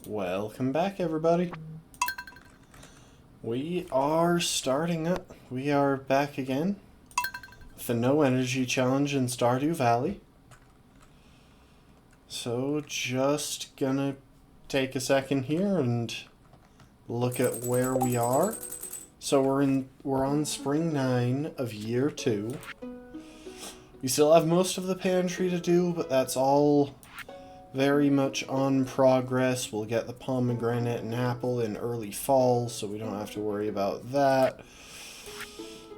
Welcome back, everybody. We are starting up. We are back again with the No Energy Challenge in Stardew Valley. So, just gonna take a second here and look at where we are. So we're on spring 9 of year 2. We still have most of the pantry to do, but that's all very much on progress. We'll get the pomegranate and apple in early fall, so we don't have to worry about that.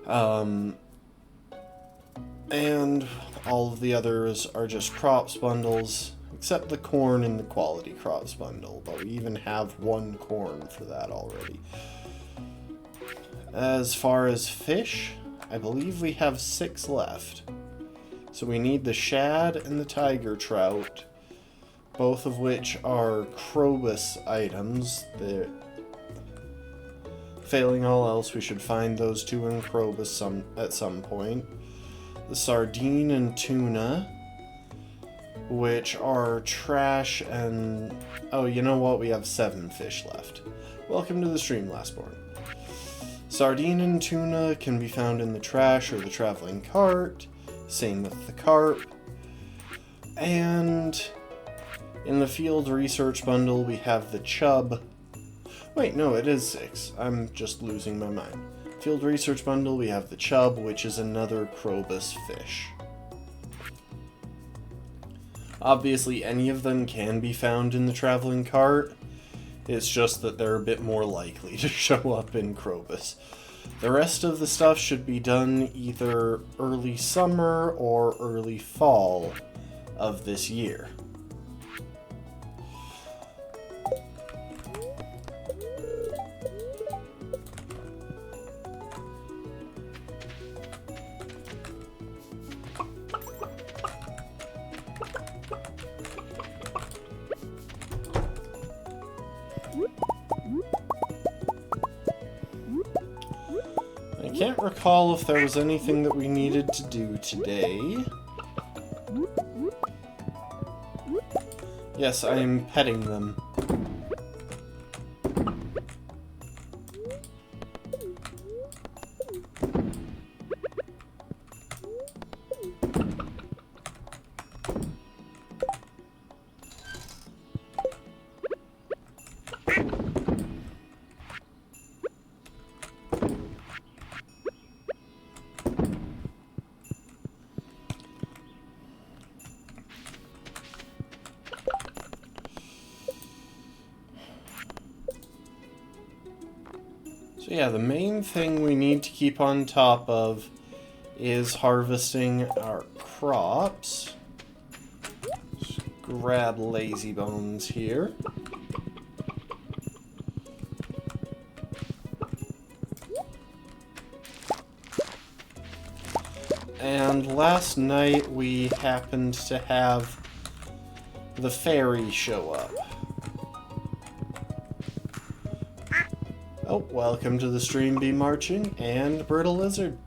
And all of the others are just crops bundles, except the corn in the quality crops bundle, but we even have 1 corn for that already. As far as fish, I believe we have 6 left. So we need the shad and the tiger trout, both of which are Krobus items. Failing all else, we should find those 2 in Krobus at some point. The sardine and tuna, which are trash and... Oh, you know what? We have 7 fish left. Welcome to the stream, Lastborn. Sardine and tuna can be found in the trash or the traveling cart. Same with the carp. And in the field research bundle, we have the chub. Wait, no, it is 6. I'm just losing my mind. Field research bundle, we have the chub, which is another Krobus fish. Obviously, any of them can be found in the traveling cart. It's just that they're a bit more likely to show up in Krobus. The rest of the stuff should be done either early summer or early fall of this year. I can't recall if there was anything that we needed to do today. Yes, I am petting them. So yeah, the main thing we need to keep on top of is harvesting our crops. Just grab Lazy Bones here. And last night we happened to have the fairy show up. Oh, welcome to the stream, Bee Marching, and Brittle Lizard.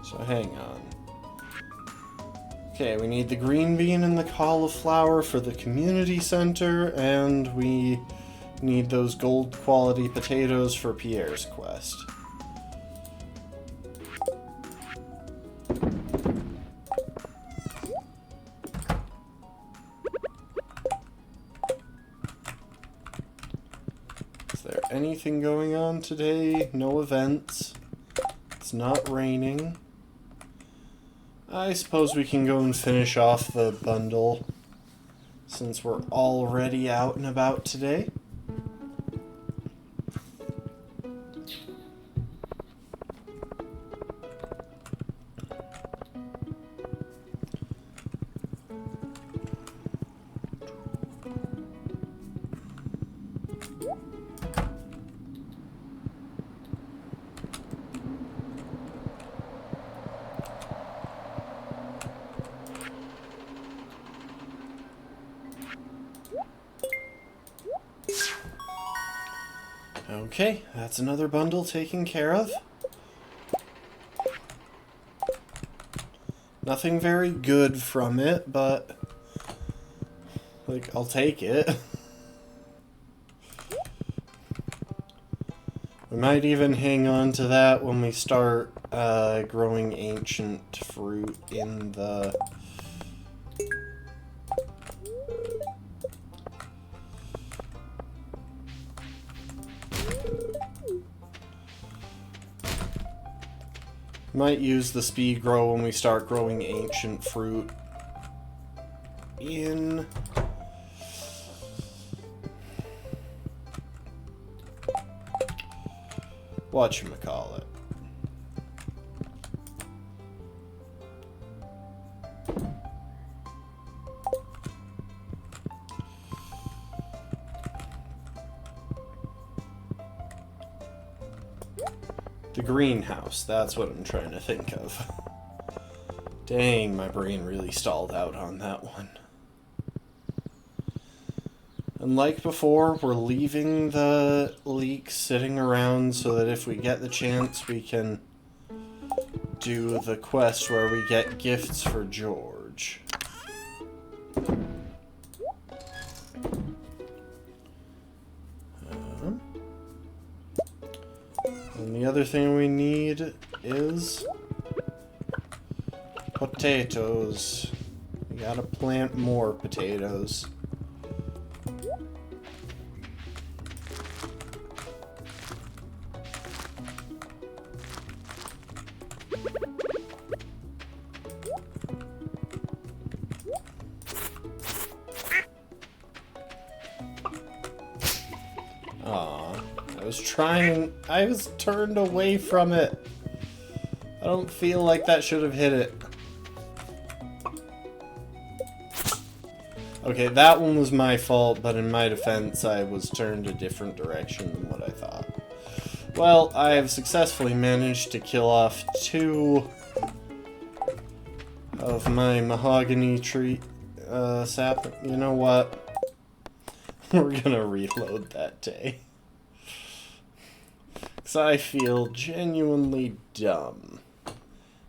So hang on. Okay, we need the green bean and the cauliflower for the community center, and we need those gold quality potatoes for Pierre's quest. Anything going on today? No events. It's not raining. I suppose we can go and finish off the bundle since we're already out and about today. Okay, that's another bundle taken care of. Nothing very good from it, but, like, I'll take it. We might even hang on to that when we start growing ancient fruit in the... Might use the speed grow when we start growing ancient fruit in... whatchamacallit. The greenhouse, that's what I'm trying to think of. Dang, my brain really stalled out on that one. And like before, we're leaving the leek sitting around so that if we get the chance, we can do the quest where we get gifts for George. And the other thing we need is potatoes. We gotta plant more potatoes. I was turned away from it. I don't feel like that should have hit it. Okay, that one was my fault, but in my defense, I was turned a different direction than what I thought. Well, I have successfully managed to kill off 2 of my mahogany tree sapling. You know what? We're gonna reload that day. Because I feel genuinely dumb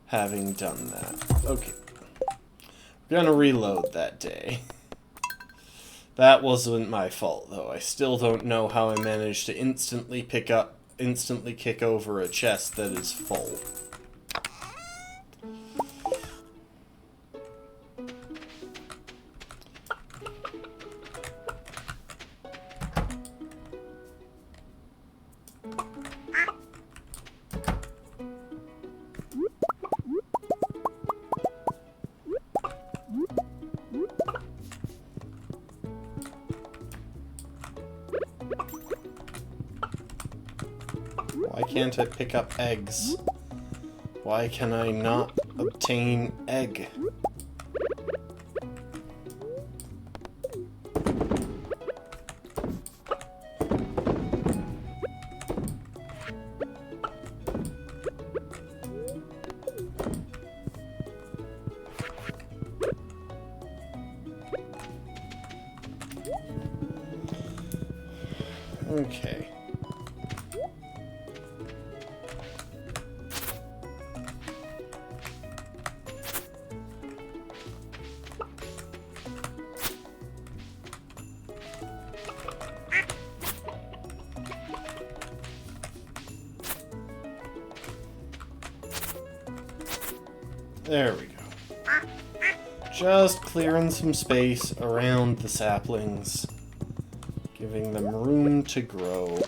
having done that. Okay. We're gonna reload that day. That wasn't my fault, though. I still don't know how I managed to instantly kick over a chest that is full. Why can't I pick up eggs? Why can I not obtain egg? Okay. There we go. Just clearing some space around the saplings, giving them room to grow.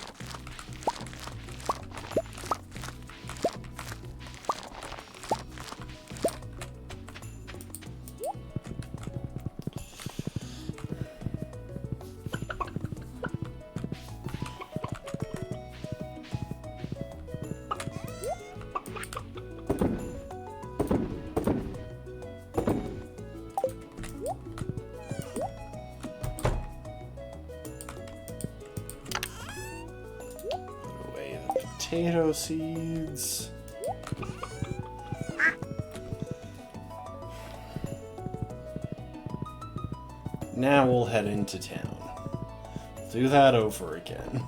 Potato seeds. Now we'll head into town. Do that over again.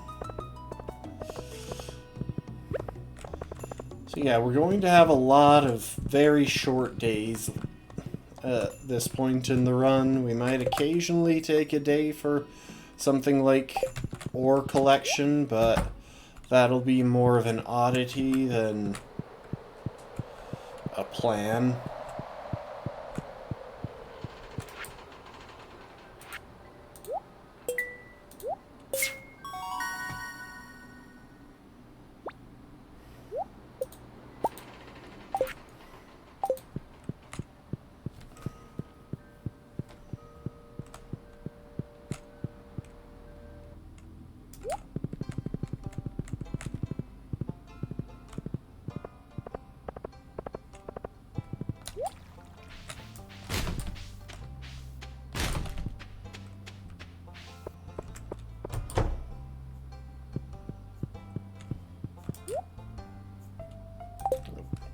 So yeah, we're going to have a lot of very short days at this point in the run. We might occasionally take a day for something like ore collection, but that'll be more of an oddity than a plan.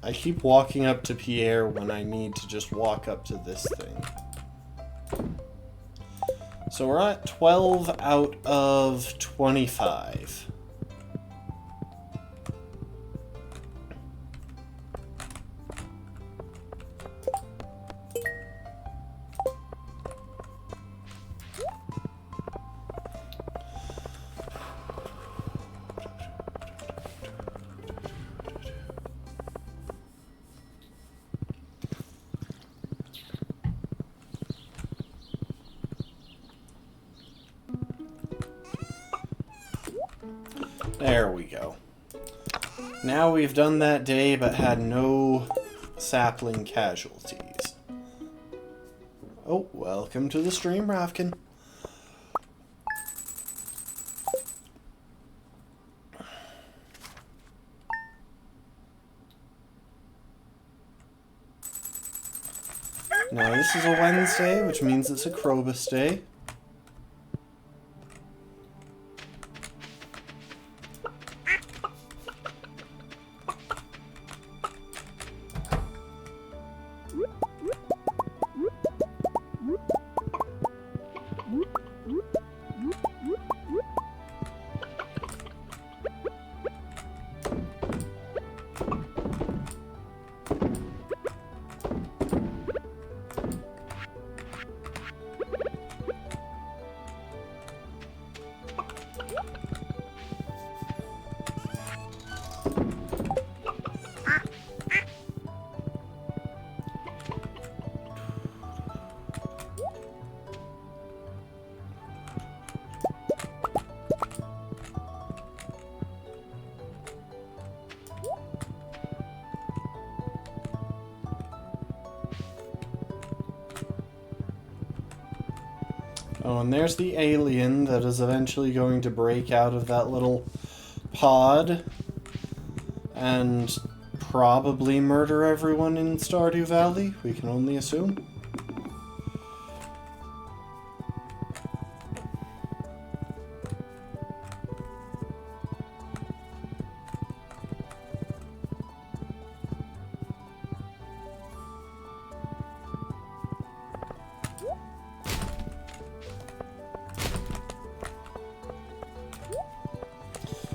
I keep walking up to Pierre when I need to just walk up to this thing. So we're at 12 out of 25. There we go. Now we've done that day but had no sapling casualties. Oh, welcome to the stream, Ravkin. Now this is a Wednesday, which means it's a Krobus day. Oh, and there's the alien that is eventually going to break out of that little pod and probably murder everyone in Stardew Valley. We can only assume.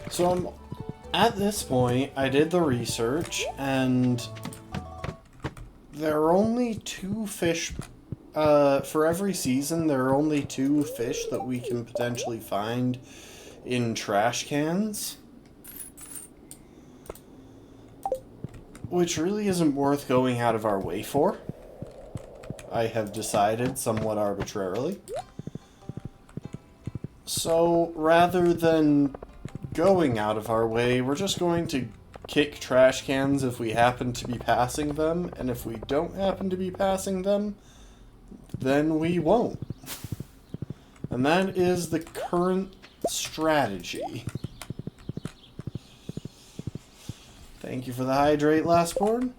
So at this point, I did the research, and there are only 2 fish, for every season, there are only 2 fish that we can potentially find in trash cans. Which really isn't worth going out of our way for. I have decided somewhat arbitrarily. So, rather than going out of our way, we're just going to kick trash cans if we happen to be passing them, and if we don't happen to be passing them, then we won't. And that is the current strategy. Thank you for the hydrate, last board.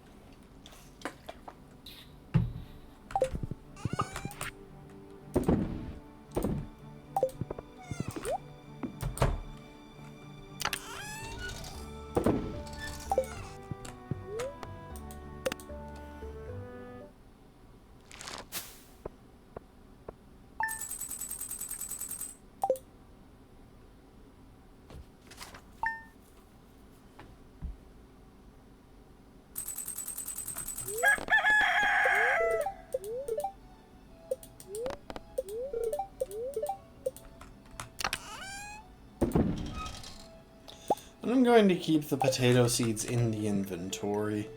And I'm going to keep the potato seeds in the inventory.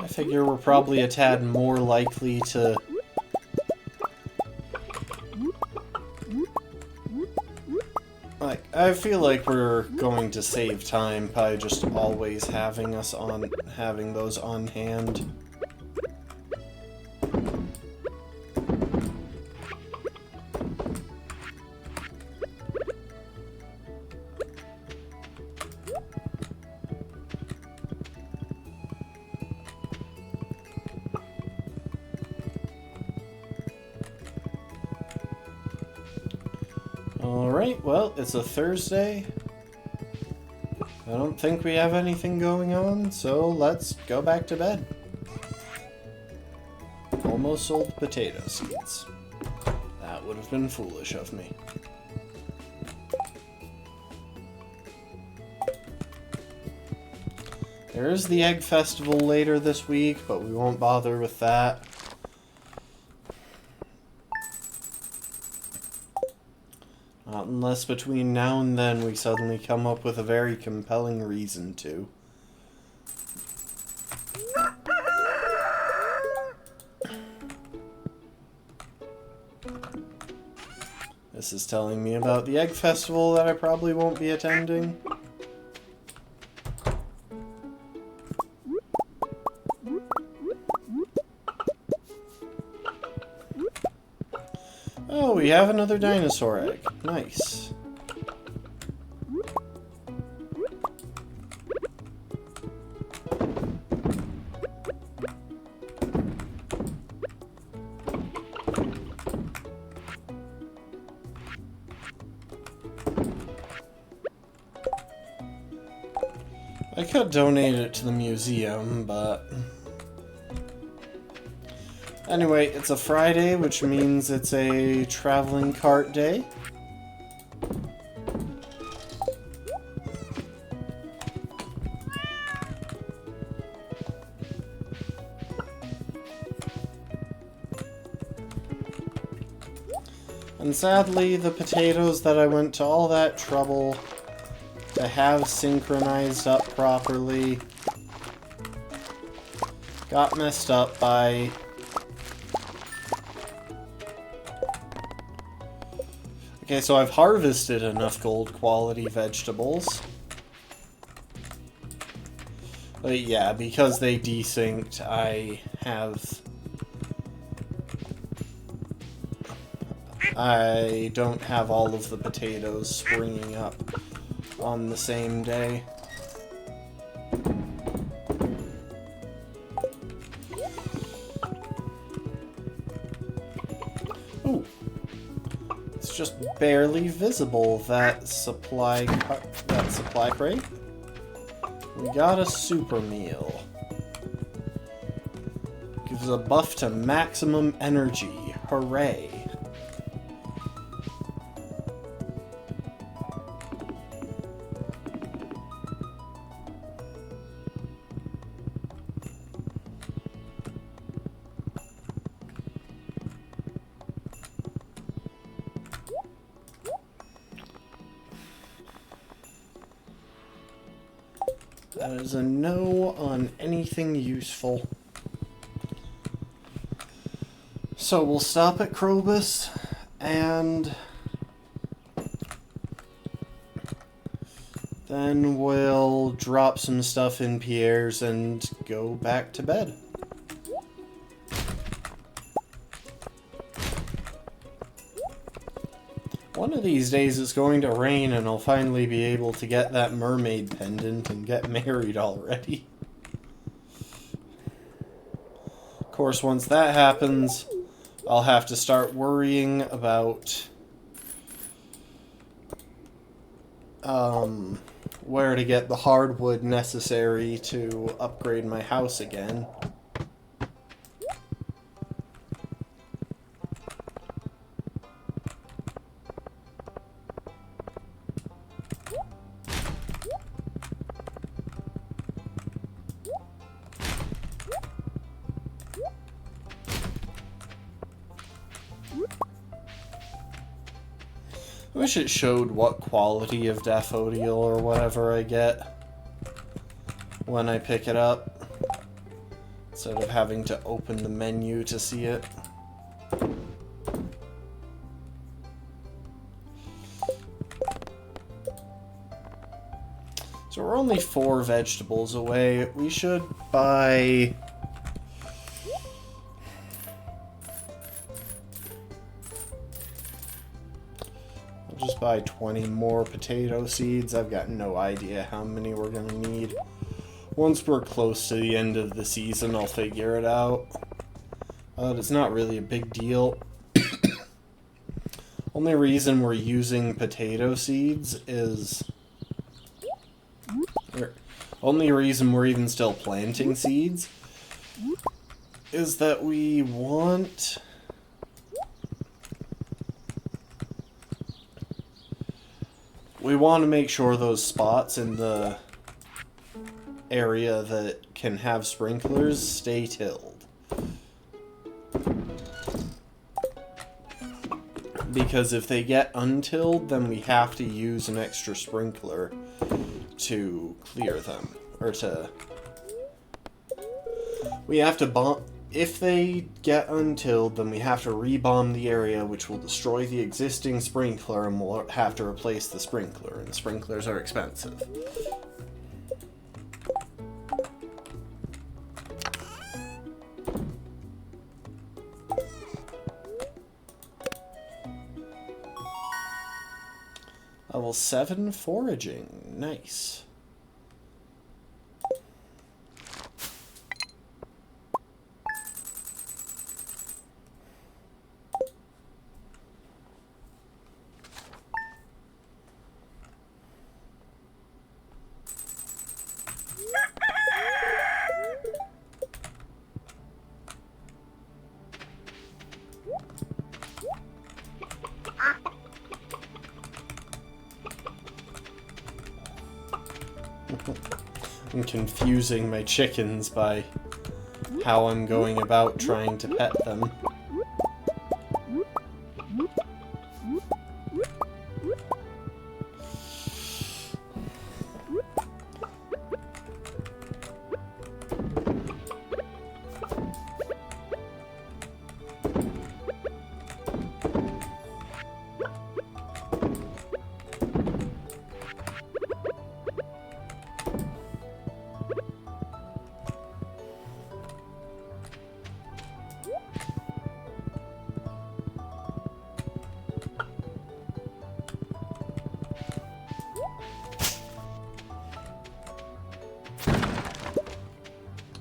I figure we're probably a tad more likely to... Like, I feel like we're going to save time by just always having those on hand. Alright, well, it's a Thursday. I don't think we have anything going on, so let's go back to bed. Almost sold potato seeds. That would have been foolish of me. There is the Egg Festival later this week, but we won't bother with that. Not unless between now and then we suddenly come up with a very compelling reason to. This is telling me about the Egg Festival that I probably won't be attending. Oh, we have another dinosaur egg. Nice. I could donate it to the museum, but... Anyway, it's a Friday, which means it's a traveling cart day. And sadly, the potatoes that I went to all that trouble to have synchronized up properly got messed up by... Okay, so I've harvested enough gold quality vegetables. But yeah, because they desynced, I don't have all of the potatoes springing up on the same day. Ooh. It's just barely visible, that supply crate. We got a super meal. Gives a buff to maximum energy. Hooray. That is a no on anything useful. So we'll stop at Krobus, and then we'll drop some stuff in Pierre's and go back to bed. One of these days it's going to rain and I'll finally be able to get that mermaid pendant and get married already. Of course, once that happens, I'll have to start worrying about where to get the hardwood necessary to upgrade my house again. I wish it showed what quality of daffodil or whatever I get when I pick it up, instead of having to open the menu to see it. So we're only 4 vegetables away. We should buy... I'll just buy 20 more potato seeds. I've got no idea how many we're gonna need. Once we're close to the end of the season, I'll figure it out. It's not really a big deal. Only reason we're using potato seeds is... Only reason we're even still planting seeds is that we want... We want to make sure those spots in the area that can have sprinklers stay tilled. Because if they get untilled, then we have to use an extra sprinkler to clear them. Or to... We have to bomb... If they get untilled, then we have to rebomb the area, which will destroy the existing sprinkler, and we'll have to replace the sprinkler, and sprinklers are expensive. Level 7 foraging. Nice. I'm confusing my chickens by how I'm going about trying to pet them.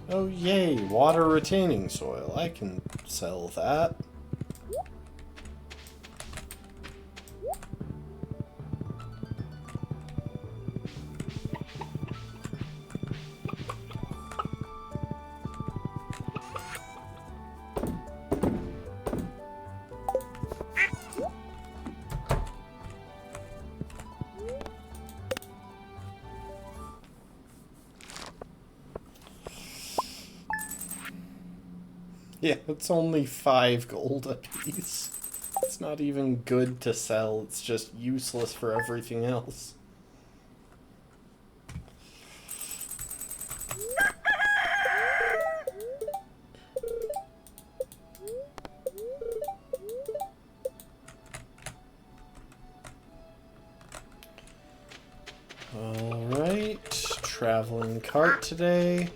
Oh yay, water retaining soil. I can sell that. Yeah, it's only 5 gold apiece. It's not even good to sell, it's just useless for everything else. Alright, traveling cart today.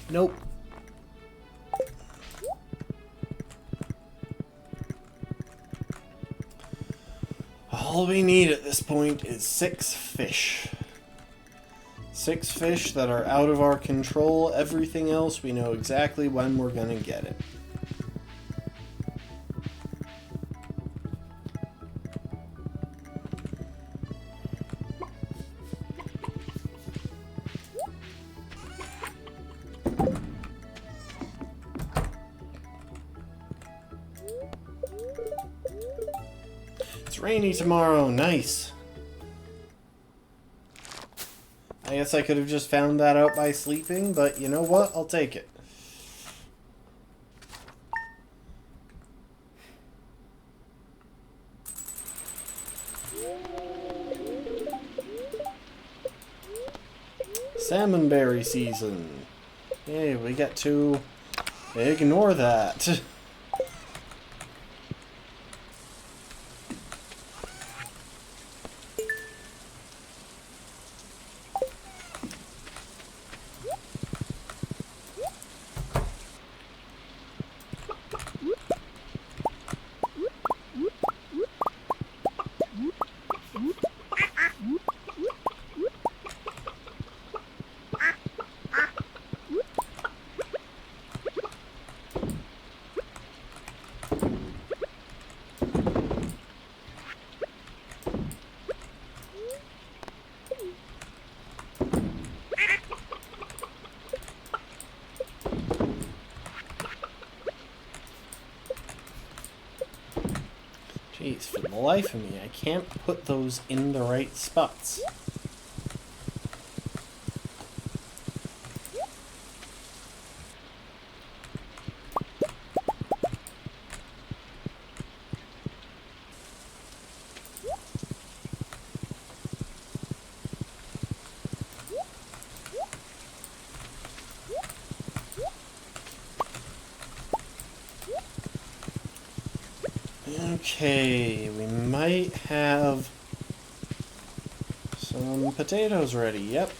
Nope. All we need at this point is 6 fish. 6 fish that are out of our control. Everything else, we know exactly when we're gonna get it. It's rainy tomorrow. Nice. I guess I could have just found that out by sleeping, but you know what? I'll take it. Salmonberry season. Hey, we get to ignore that. Jeez, for the life of me, I can't put those in the right spots. Okay, we might have some potatoes ready. Yep.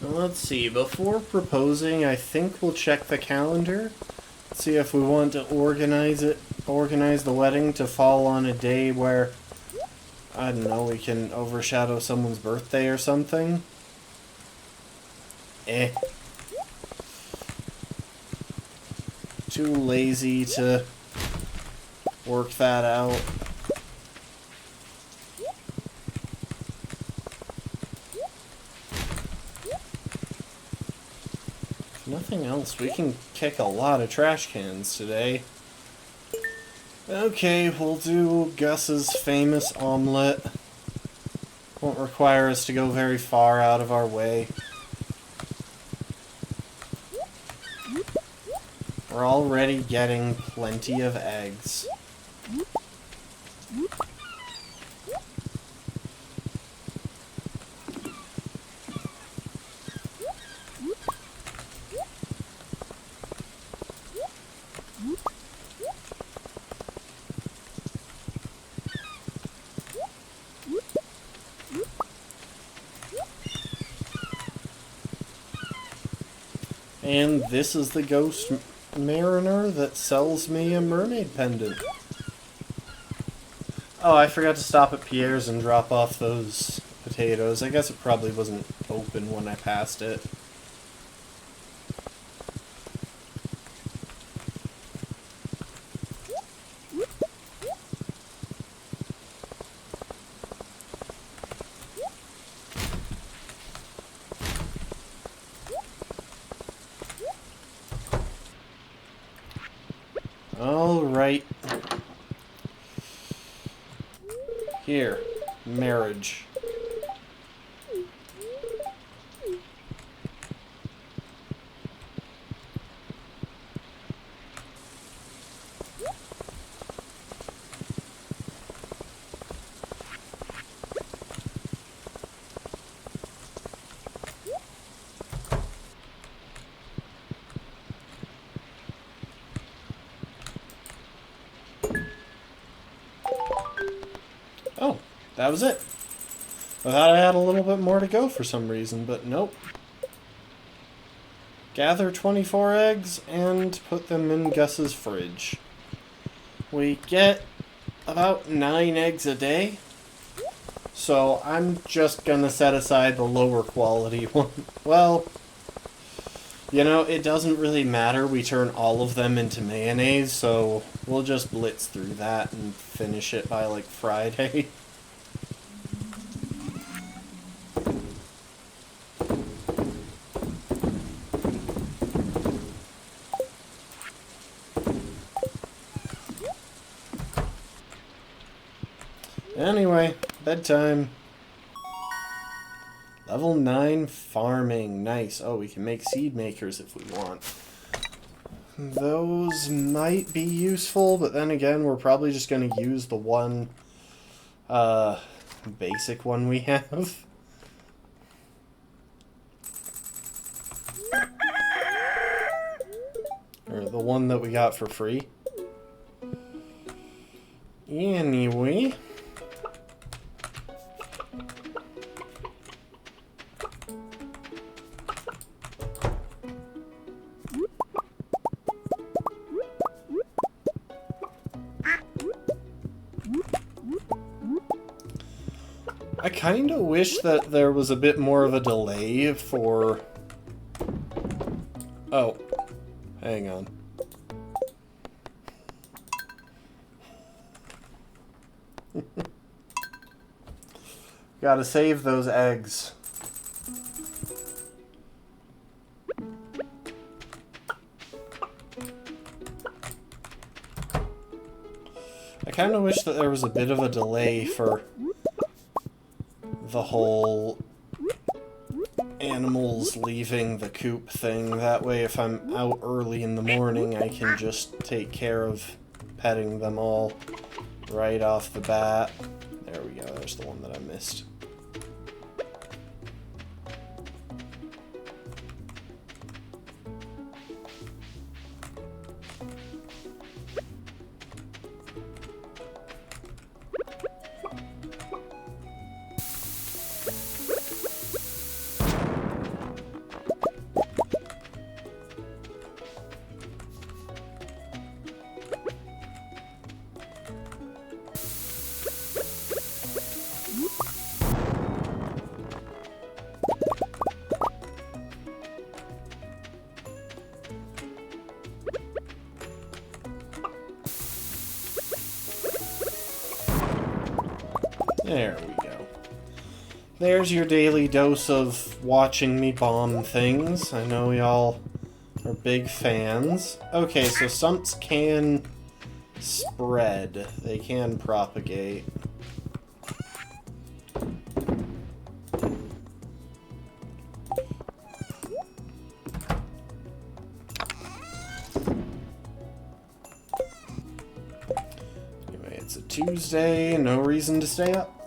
Let's see, before proposing, I think we'll check the calendar, see if we want to organize the wedding to fall on a day where, I don't know, we can overshadow someone's birthday or something. Too lazy to work that out. Nothing else. We can kick a lot of trash cans today. Okay, we'll do Gus's famous omelet. Won't require us to go very far out of our way. We're already getting plenty of eggs. And this is the ghost mariner that sells me a mermaid pendant. Oh, I forgot to stop at Pierre's and drop off those potatoes. I guess it probably wasn't open when I passed it. Alright. Here. Marriage. Oh, that was it. I thought I had a little bit more to go for some reason, but nope. Gather 24 eggs and put them in Gus's fridge. We get about 9 eggs a day. So I'm just gonna set aside the lower quality one. Well, you know, it doesn't really matter. We turn all of them into mayonnaise, so we'll just blitz through that and finish it by, like, Friday. Anyway, bedtime. Level 9 farming. Nice. Oh, we can make seed makers if we want. Those might be useful, but then again, we're probably just going to use the one basic one we have. Or the one that we got for free. Anyway. I kind of wish that there was a bit more of a delay for... Oh. Hang on. Gotta save those eggs. I kind of wish that there was a bit of a delay for the whole animals leaving the coop thing. That way, if I'm out early in the morning, I can just take care of petting them all right off the bat. There we go, there's the one that I missed. There we go. There's your daily dose of watching me bomb things. I know y'all are big fans. Okay, so stumps can spread. They can propagate. Anyway, it's a Tuesday, no reason to stay up.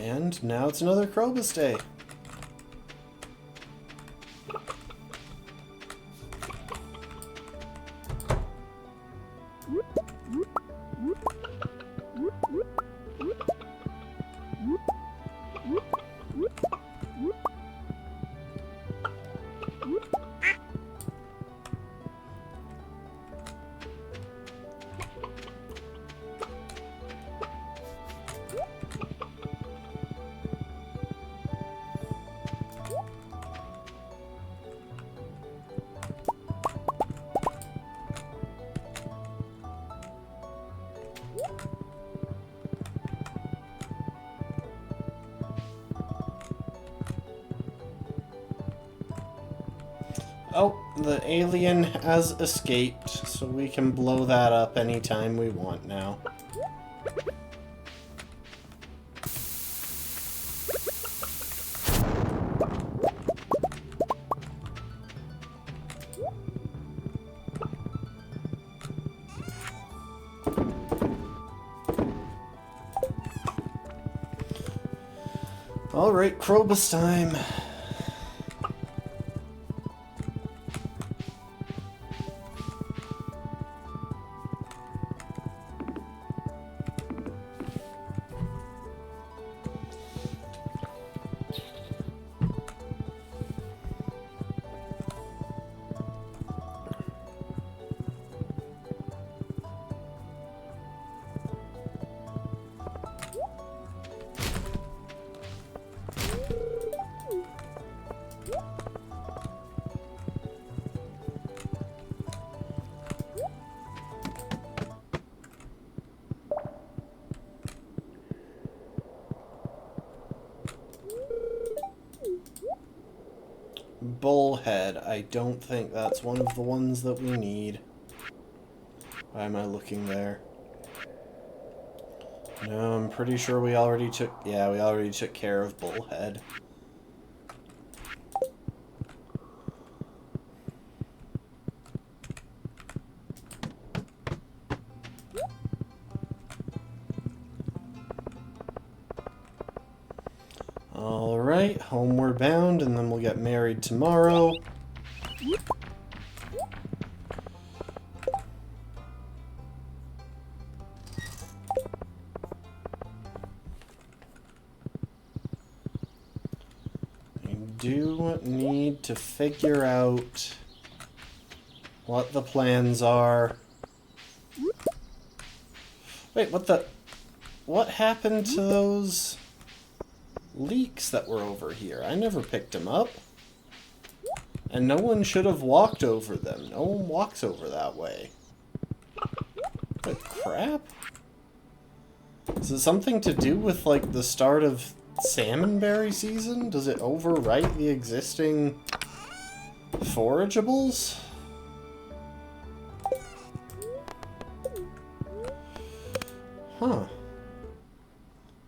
And now it's another Krobus Day. Oh, the alien has escaped, so we can blow that up anytime we want now. Alright, Krobus time. Bullhead. I don't think that's one of the ones that we need. Why am I looking there? No, I'm pretty sure we already took... Yeah, we already took care of Bullhead. Alright, homeward bound, and then we'll get married tomorrow. I do need to figure out what the plans are. Wait, what the... What happened to those leeks that were over here? I never picked them up. And no one should have walked over them. No one walks over that way. What crap? Is it something to do with, like, the start of salmonberry season? Does it overwrite the existing forageables? Huh.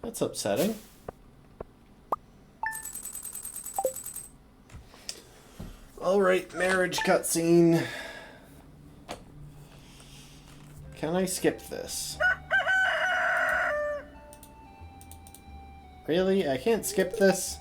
That's upsetting. Alright, marriage cutscene. Can I skip this? Really? I can't skip this?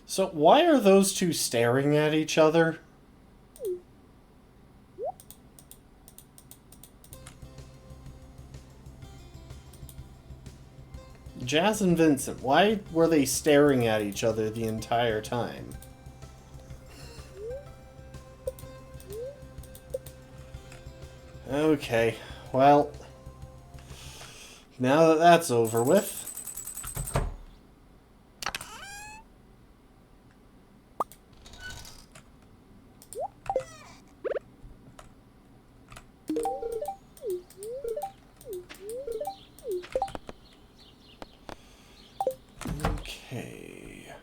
So why are those two staring at each other? Jazz and Vincent, why were they staring at each other the entire time? Okay, well, now that that's over with, okay.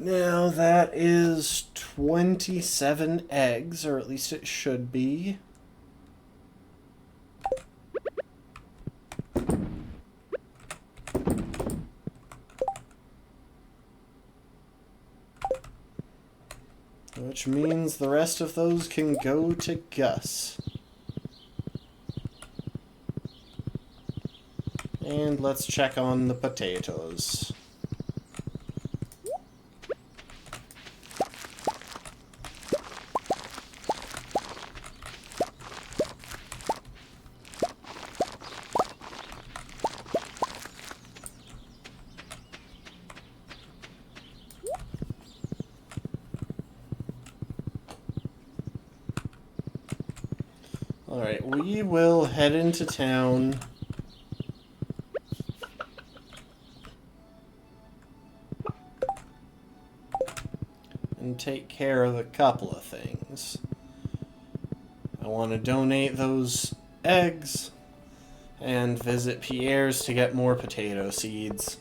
Now that is 27 eggs, or at least it should be. Which means the rest of those can go to Gus. And let's check on the potatoes. Alright, we will head into town. And take care of a couple of things. I want to donate those eggs and visit Pierre's to get more potato seeds.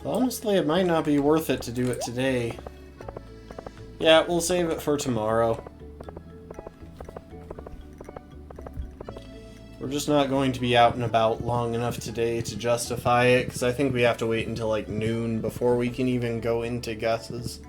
Honestly, it might not be worth it to do it today. Yeah, we'll save it for tomorrow. We're just not going to be out and about long enough today to justify it, because I think we have to wait until like noon before we can even go into Gus's.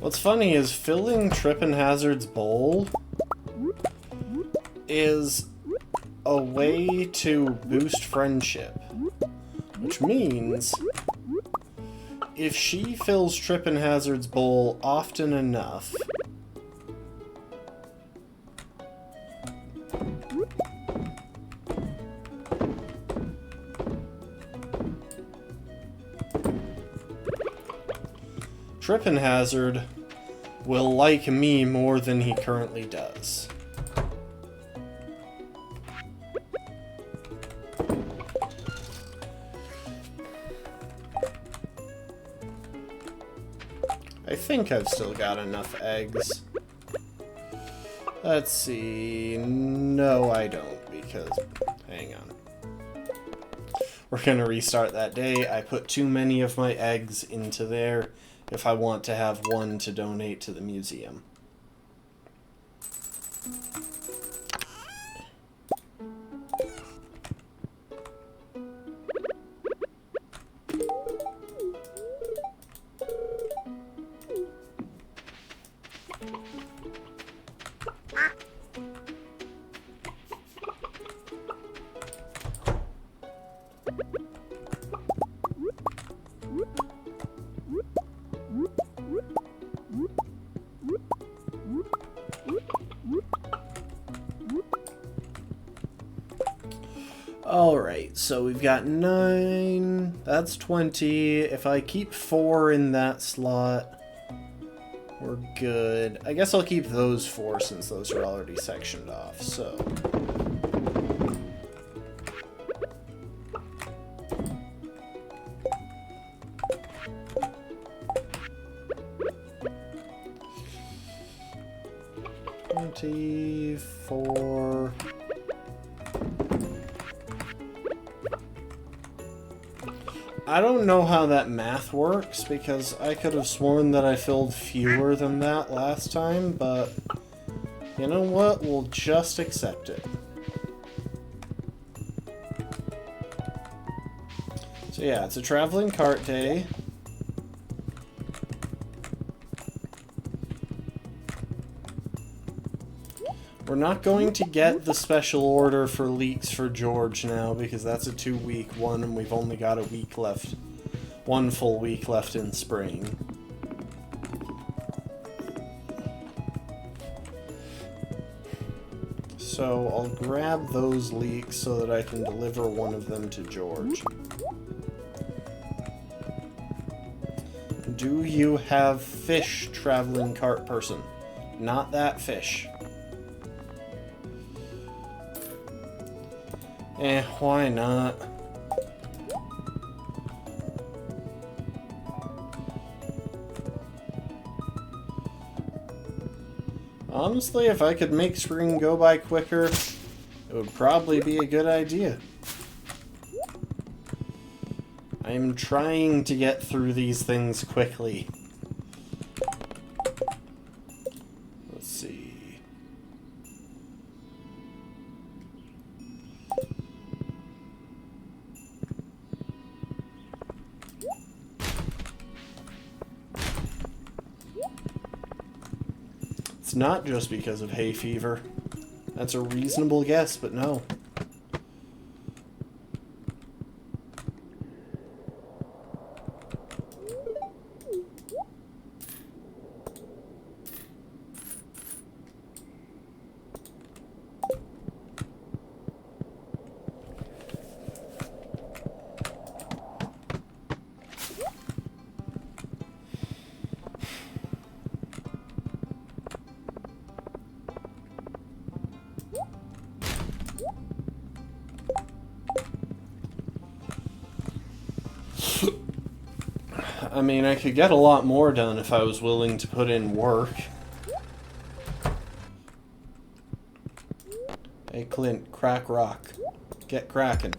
What's funny is filling Trippin' Hazard's bowl is a way to boost friendship. Which means if she fills Trippin' Hazard's bowl often enough, Trippin' Hazard will like me more than he currently does. I think I've still got enough eggs. Let's see. No, I don't, because... hang on. We're gonna restart that day. I put too many of my eggs into there if I want to have one to donate to the museum. Alright, so we've got 9, that's 20. If I keep 4 in that slot, we're good. I guess I'll keep those 4 since those are already sectioned off, so... $24... I don't know how that math works, because I could have sworn that I filled fewer than that last time, but you know what? We'll just accept it. So yeah, it's a traveling cart day. We're not going to get the special order for leeks for George now, because that's a 2-week one, and we've only got a week left. 1 full week left in spring. So I'll grab those leeks so that I can deliver one of them to George. Do you have fish, traveling cart person? Not that fish. Why not? Honestly, if I could make spring go by quicker, it would probably be a good idea. I'm trying to get through these things quickly. Let's see. It's not just because of hay fever. That's a reasonable guess, but no. I mean, I could get a lot more done if I was willing to put in work. Hey, Clint, crack rock. Get cracking.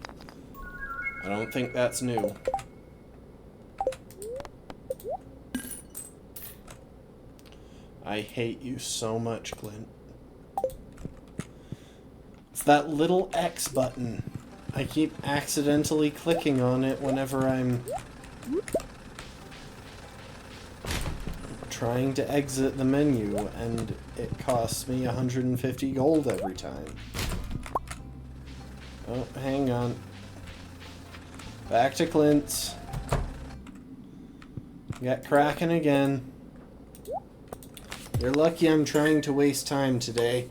I don't think that's new. I hate you so much, Clint. It's that little X button. I keep accidentally clicking on it whenever I'm trying to exit the menu, and it costs me 150 gold every time. Oh, hang on. Back to Clint's. Get cracking again. You're lucky I'm trying to waste time today.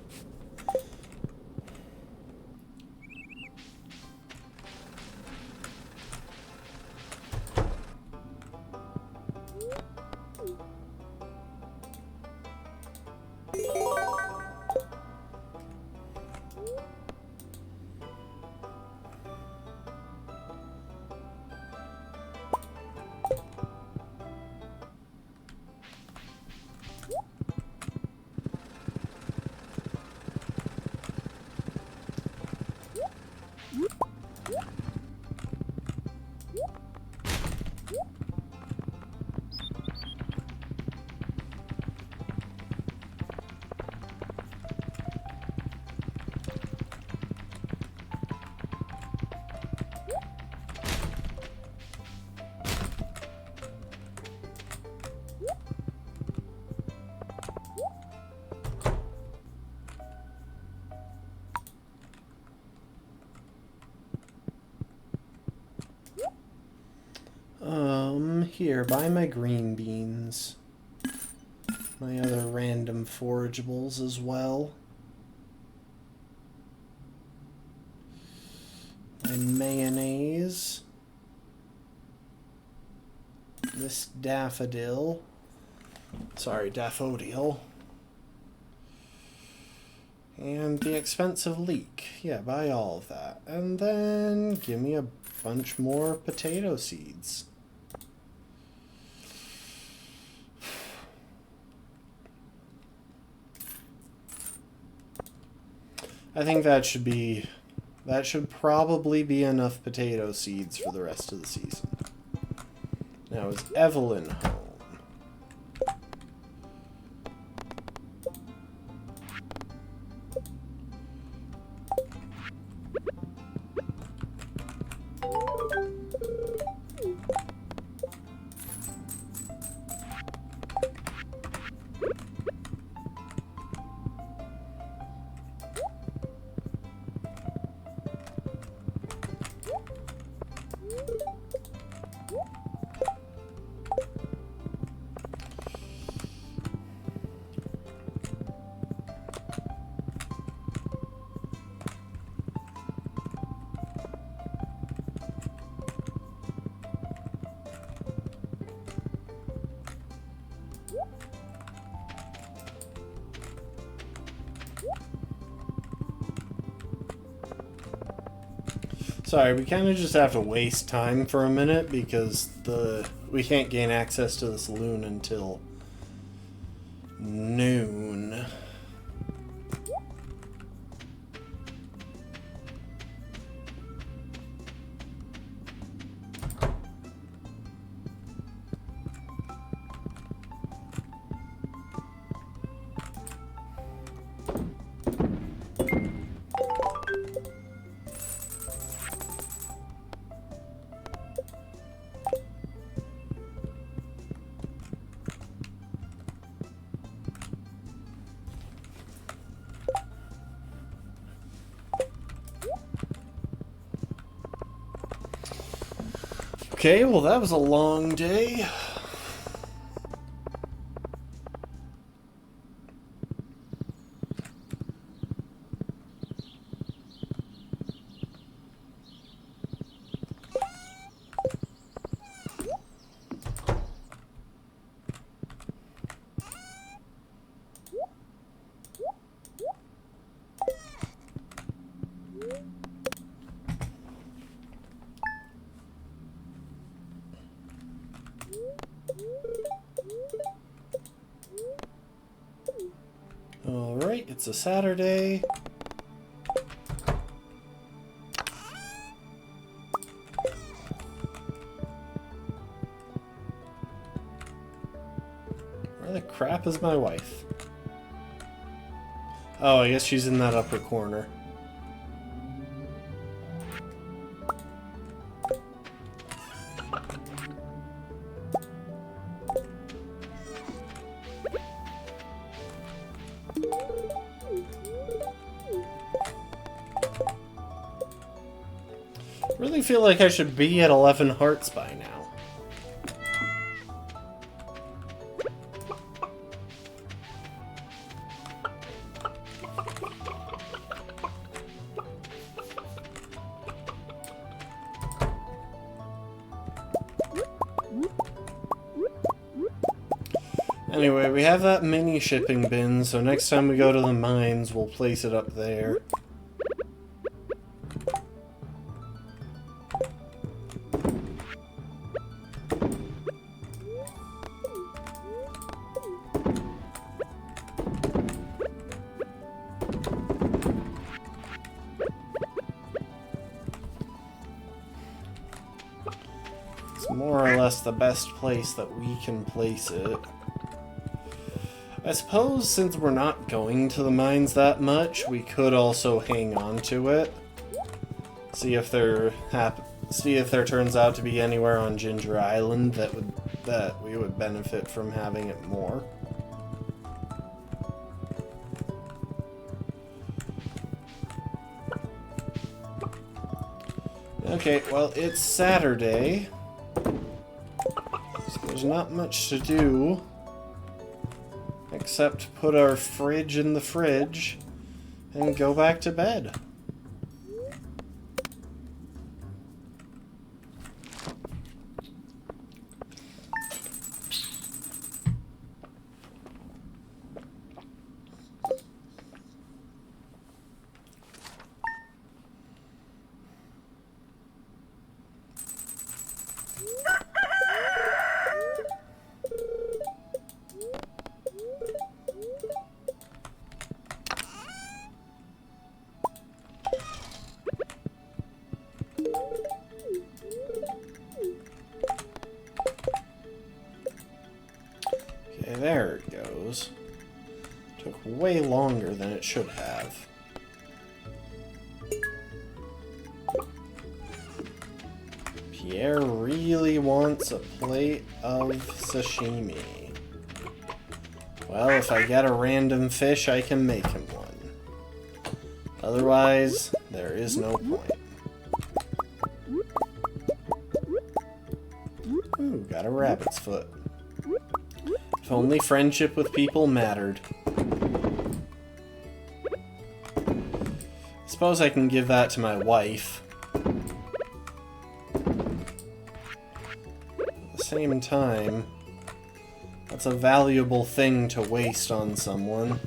Here, buy my green beans. My other random forageables as well. My mayonnaise. This daffodil. Sorry, daffodil. And the expensive leek. Yeah, buy all of that. And then give me a bunch more potato seeds. I think that should probably be enough potato seeds for the rest of the season. Now, is Evelyn home? Sorry, we kind of just have to waste time for a minute because we can't gain access to the saloon until noon. Okay, well that was a long day. Alright, it's a Saturday. Where the crap is my wife? Oh, I guess she's in that upper corner. I really feel like I should be at 11 hearts by now. Anyway, we have that mini shipping bin, so next time we go to the mines, we'll place it up there. It's more or less the best place that we can place it. I suppose since we're not going to the mines that much, we could also hang on to it. See if there turns out to be anywhere on Ginger Island that we would benefit from having it more. Okay, well, it's Saturday, so there's not much to do except put our fridge in the fridge and go back to bed. Okay, there it goes. Took way longer than it should have. Pierre really wants a plate of sashimi. Well, if I get a random fish, I can make him one. Otherwise, there is no point. Ooh, got a rabbit's foot. If only friendship with people mattered. Suppose I can give that to my wife. At the same time, that's a valuable thing to waste on someone.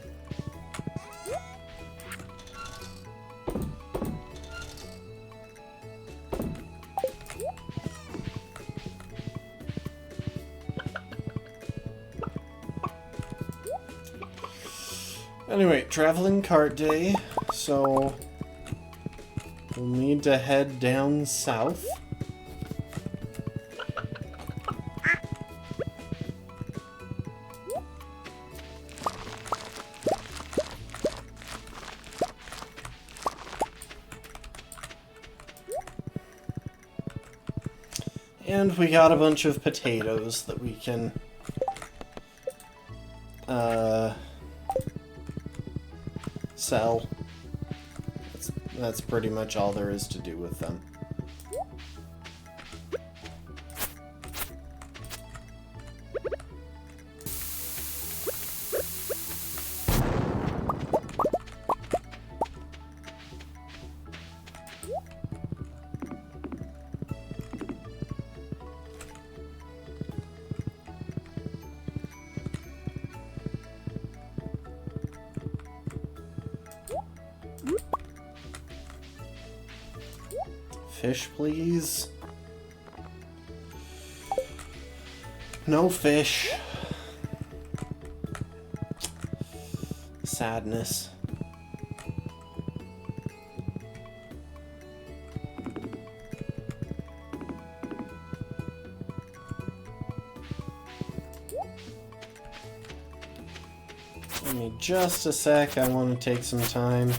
Anyway, traveling cart day, so we'll need to head down south. And we got a bunch of potatoes that we can sell. That's pretty much all there is to do with them. Fish, please. No fish. Sadness. Give me just a sec. I want to take some time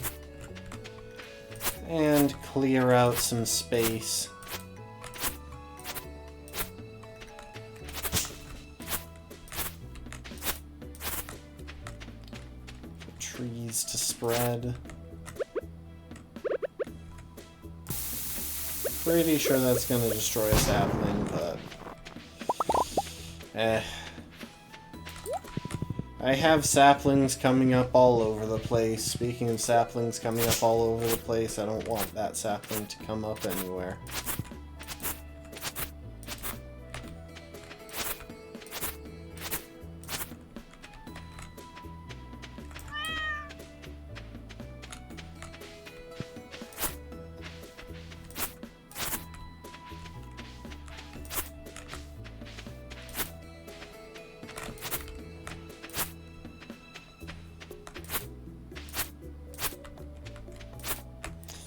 and clear out some space. For trees to spread. Pretty sure that's gonna destroy a sapling, but I have saplings coming up all over the place. Speaking of saplings coming up all over the place, I don't want that sapling to come up anywhere.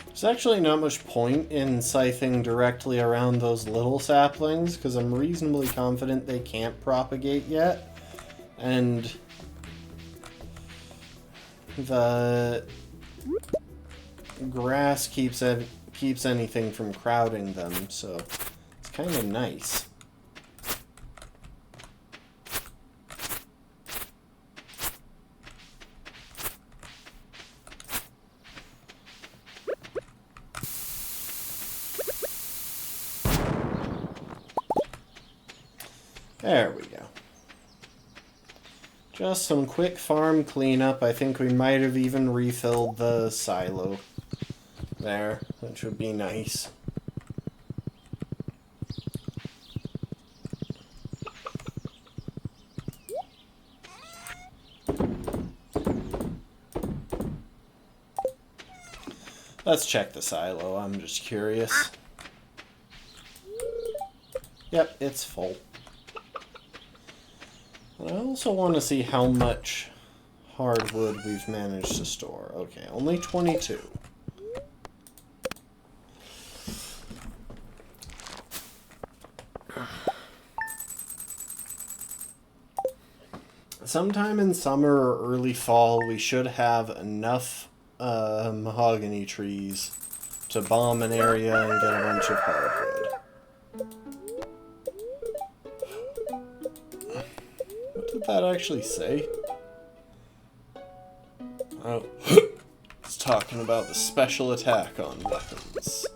There's actually not much point in scything directly around those little saplings, because I'm reasonably confident they can't propagate yet, and the grass keeps anything from crowding them, so it's kind of nice. There we go. Just some quick farm cleanup. I think we might have even refilled the silo there, which would be nice. Let's check the silo. I'm just curious. Yep, it's full. I also want to see how much hardwood we've managed to store. Okay, only 22. Sometime in summer or early fall, we should have enough mahogany trees to bomb an area and get a bunch of hardwood. That actually say? Oh, it's talking about the special attack on weapons.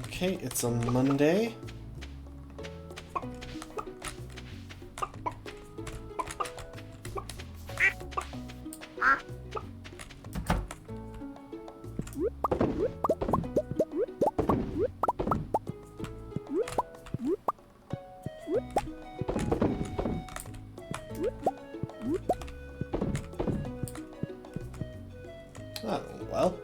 Okay, it's a Monday. Oh, well.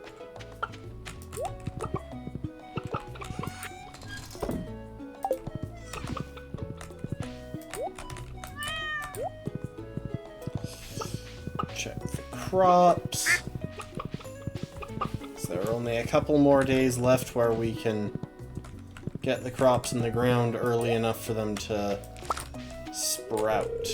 crops. So there are only a couple more days left where we can get the crops in the ground early enough for them to sprout.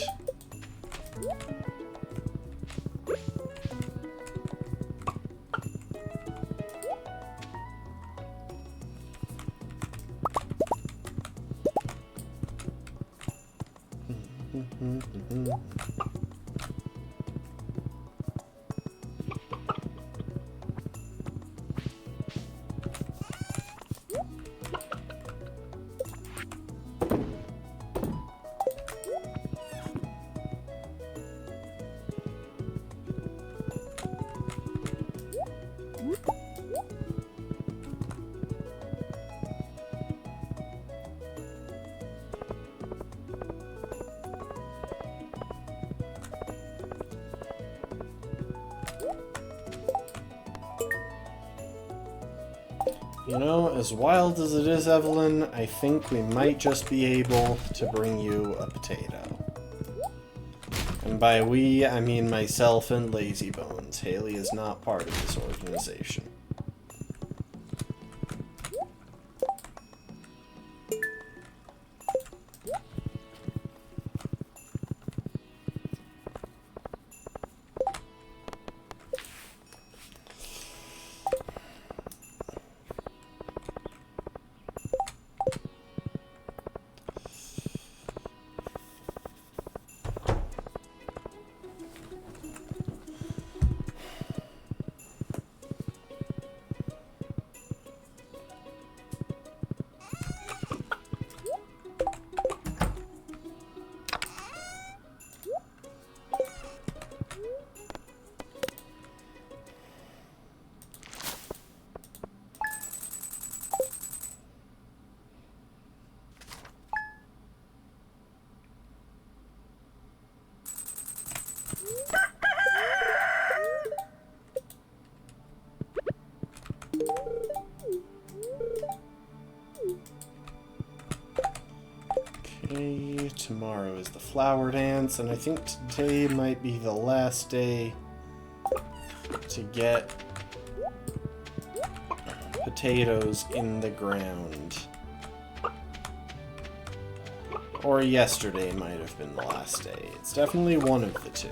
You know, as wild as it is, Evelyn, I think we might just be able to bring you a potato. And by we, I mean myself and Lazy Bones. Haley is not part of this organization. Okay, tomorrow is the flower dance, and I think today might be the last day to get potatoes in the ground. Or yesterday might have been the last day. It's definitely one of the two.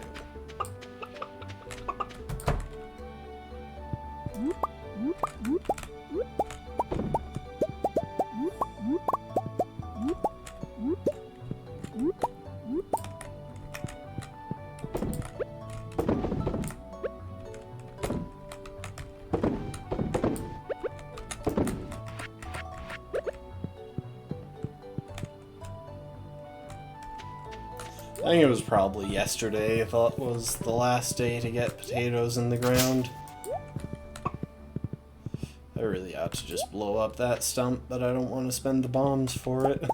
I think it was probably yesterday that was the last day to get potatoes in the ground. I really ought to just blow up that stump, but I don't want to spend the bombs for it.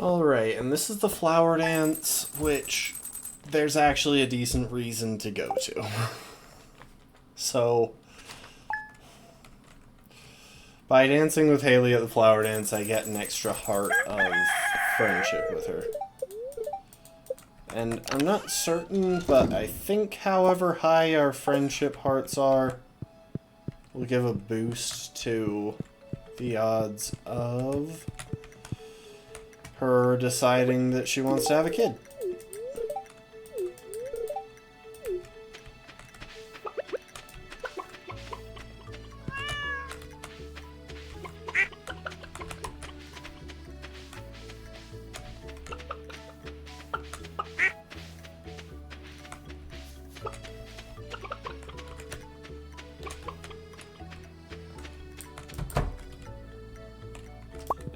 Alright, and this is the flower dance, which there's actually a decent reason to go to. So, by dancing with Haley at the flower dance, I get an extra heart of friendship with her. And I'm not certain, but I think however high our friendship hearts are, will give a boost to the odds of her deciding that she wants to have a kid.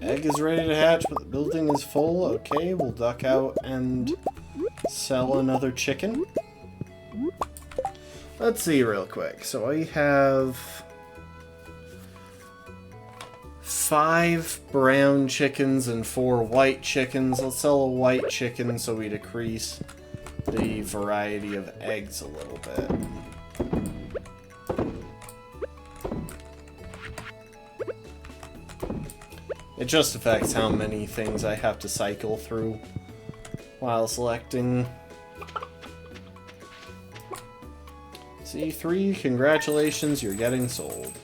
Egg is ready to hatch, but the building is full. Okay, we'll duck out and sell another chicken. Let's see real quick. So I have 5 brown chickens and 4 white chickens. Let's sell a white chicken so we decrease the variety of eggs a little bit. It just affects how many things I have to cycle through while selecting. C3, congratulations, you're getting sold.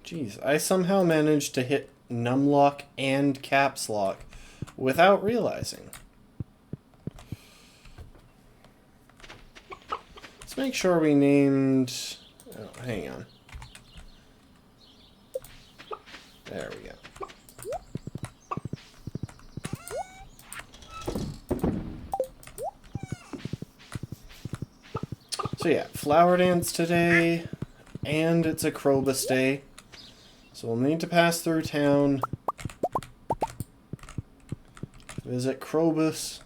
Jeez, I somehow managed to hit numlock and caps lock without realizing. Let's make sure we named... Oh, hang on. There we go. So yeah, flower dance today, and it's a Krobus day. So we'll need to pass through town, visit Krobus.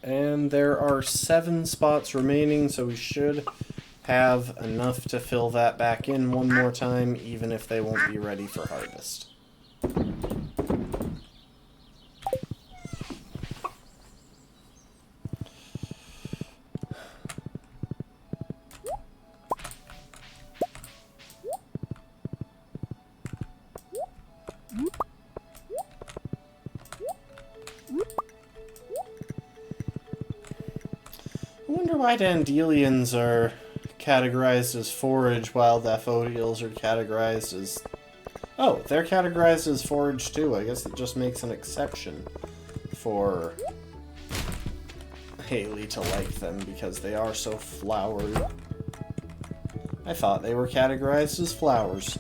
And there are 7 spots remaining, so we should have enough to fill that back in one more time, even if they won't be ready for harvest. I wonder why dandelions are categorized as forage while daffodils are categorized as... Oh, they're categorized as forage too. I guess it just makes an exception for Haley to like them because they are so flowery. I thought they were categorized as flowers.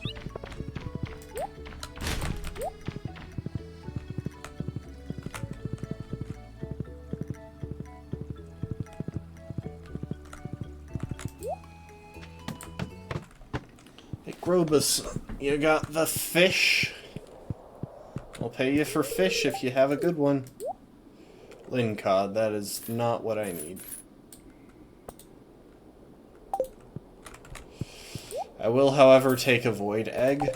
Krobus, you got the fish? I'll pay you for fish if you have a good one. Lincod, that is not what I need. I will, however, take a void egg.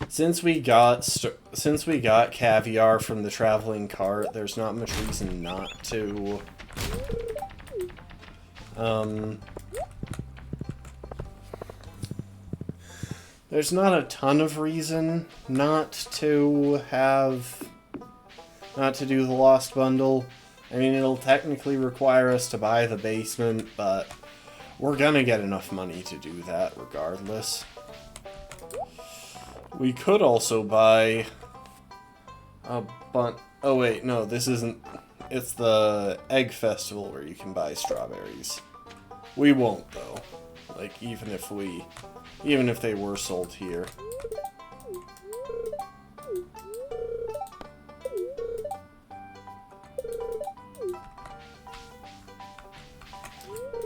Since we got caviar from the traveling cart, there's not much reason not to. There's not a ton of reason not to do the Lost Bundle. I mean, it'll technically require us to buy the basement, but we're gonna get enough money to do that regardless. We could also buy a bunch... Oh wait, no, this isn't... It's the Egg Festival where you can buy strawberries. We won't, though. Like, even if they were sold here.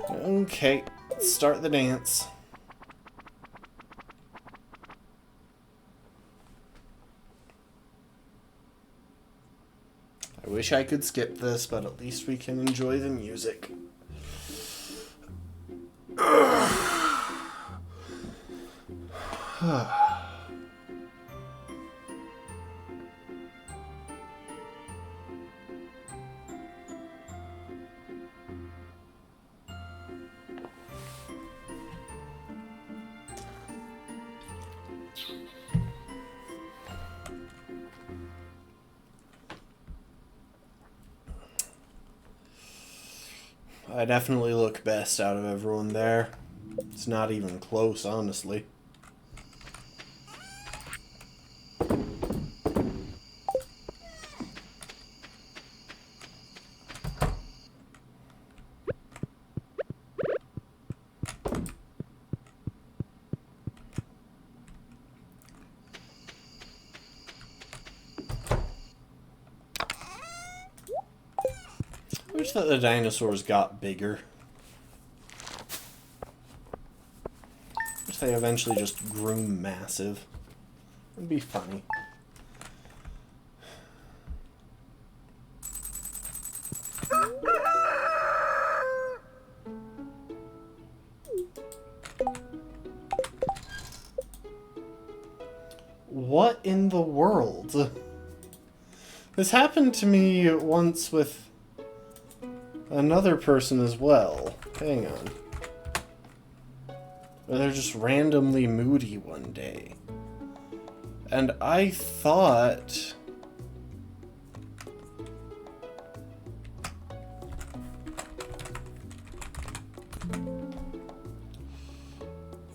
Okay, let's start the dance. I wish I could skip this, but at least we can enjoy the music. I definitely look best out of everyone there. It's not even close, honestly. I wish that the dinosaurs got bigger. I wish they eventually just grew massive. It'd be funny. What in the world? This happened to me once with another person as well. Hang on. They're just randomly moody one day. And I thought...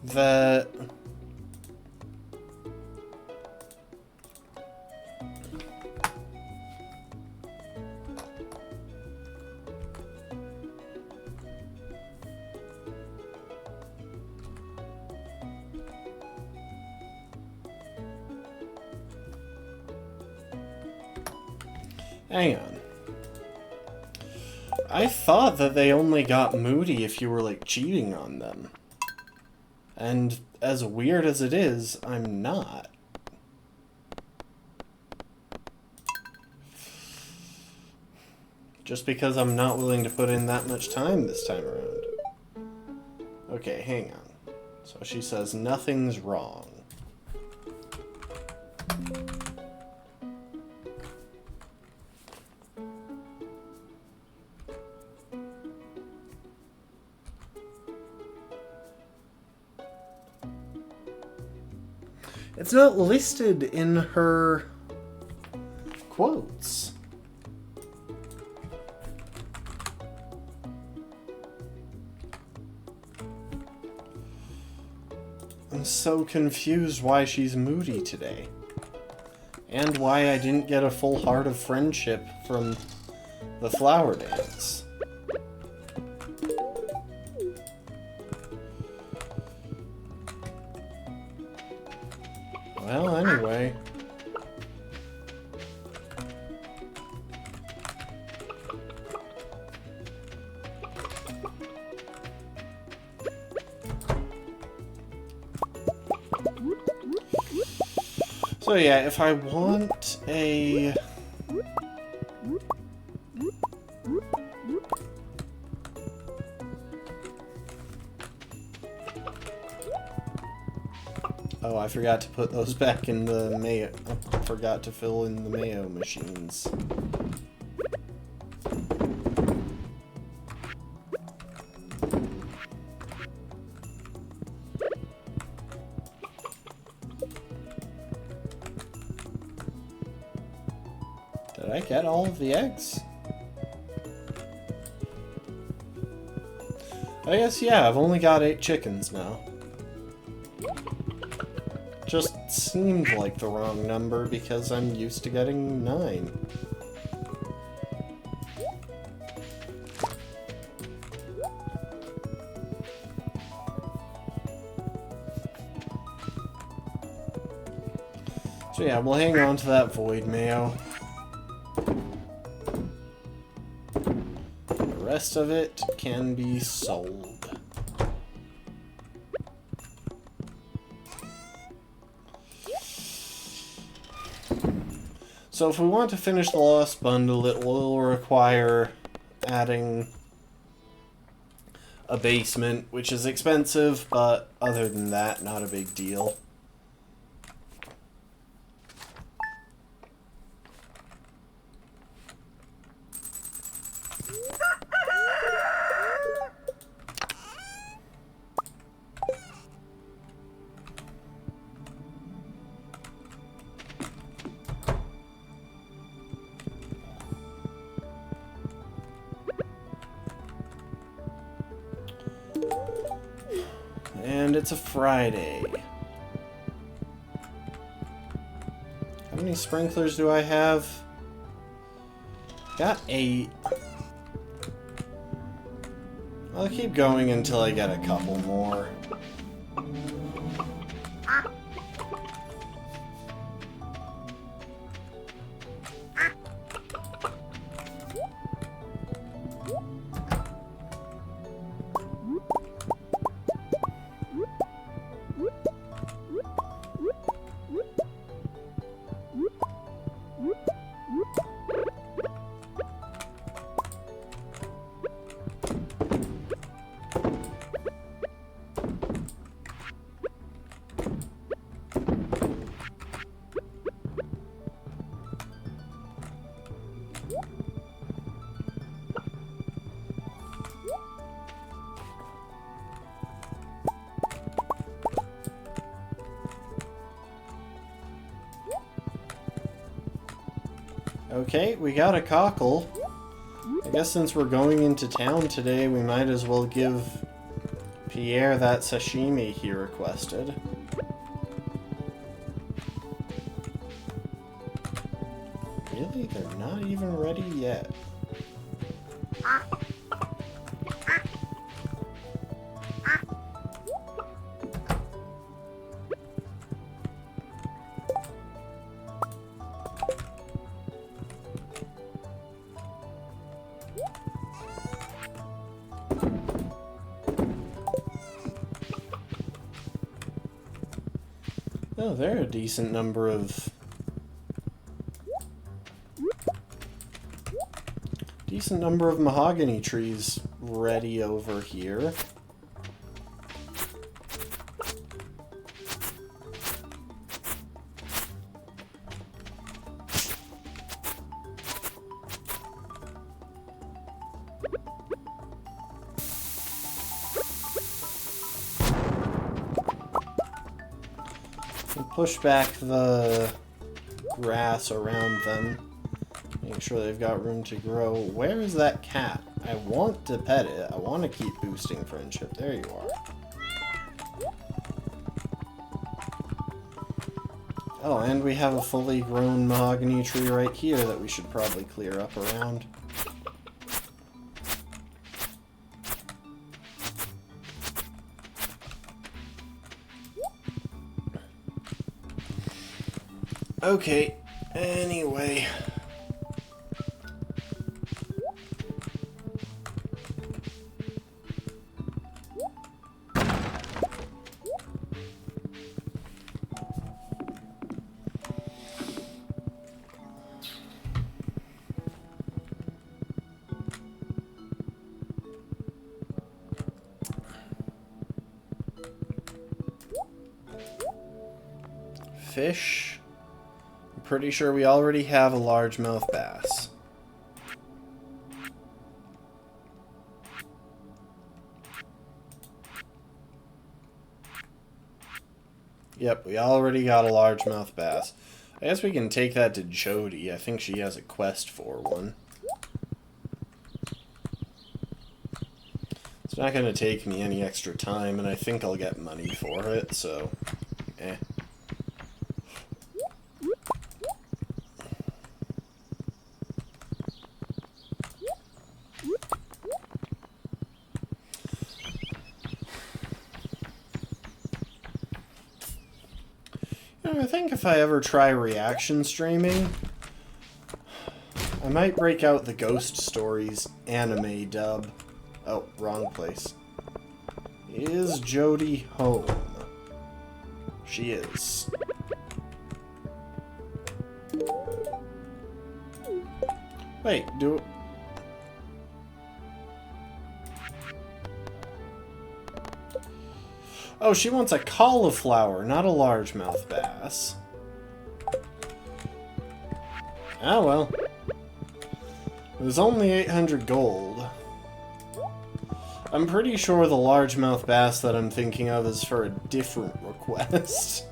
that... Hang on. I thought that they only got moody if you were, like, cheating on them. And as weird as it is, I'm not. Just because I'm not willing to put in that much time this time around. Okay, hang on. So she says nothing's wrong. It's not listed in her quotes. I'm so confused why she's moody today. And why I didn't get a full heart of friendship from the flower dance. Well, anyway. So yeah, if I want a... Oh, I forgot to put those back in the mayo. I forgot to fill in the mayo machines. Did I get all of the eggs? I guess, yeah, I've only got 8 chickens now. Just seemed like the wrong number because I'm used to getting 9. So yeah, we'll hang on to that void mayo. The rest of it can be sold. So if we want to finish the Lost Bundle, it will require adding a basement, which is expensive, but other than that, not a big deal. And it's a Friday. How many sprinklers do I have? Got 8. I'll keep going until I get a couple more. Okay, we got a cockle. I guess since we're going into town today, we might as well give Pierre that sashimi he requested. Really? They're not even ready yet. Oh, there are a decent number of mahogany trees ready over here. Push back the grass around them. Make sure they've got room to grow. Where is that cat? I want to pet it. I want to keep boosting friendship. There you are. Oh, and we have a fully grown mahogany tree right here that we should probably clear up around. Okay, anyway. Fish. Pretty sure we already have a largemouth bass. Yep, we already got a largemouth bass. I guess we can take that to Jody. I think she has a quest for one. It's not going to take me any extra time, and I think I'll get money for it, so eh. I think if I ever try reaction streaming, I might break out the Ghost Stories anime dub. Oh, wrong place. Is Jody home? She is. Wait, Oh, she wants a cauliflower, not a largemouth bass. Ah, well. It was only 800 gold. I'm pretty sure the largemouth bass that I'm thinking of is for a different request.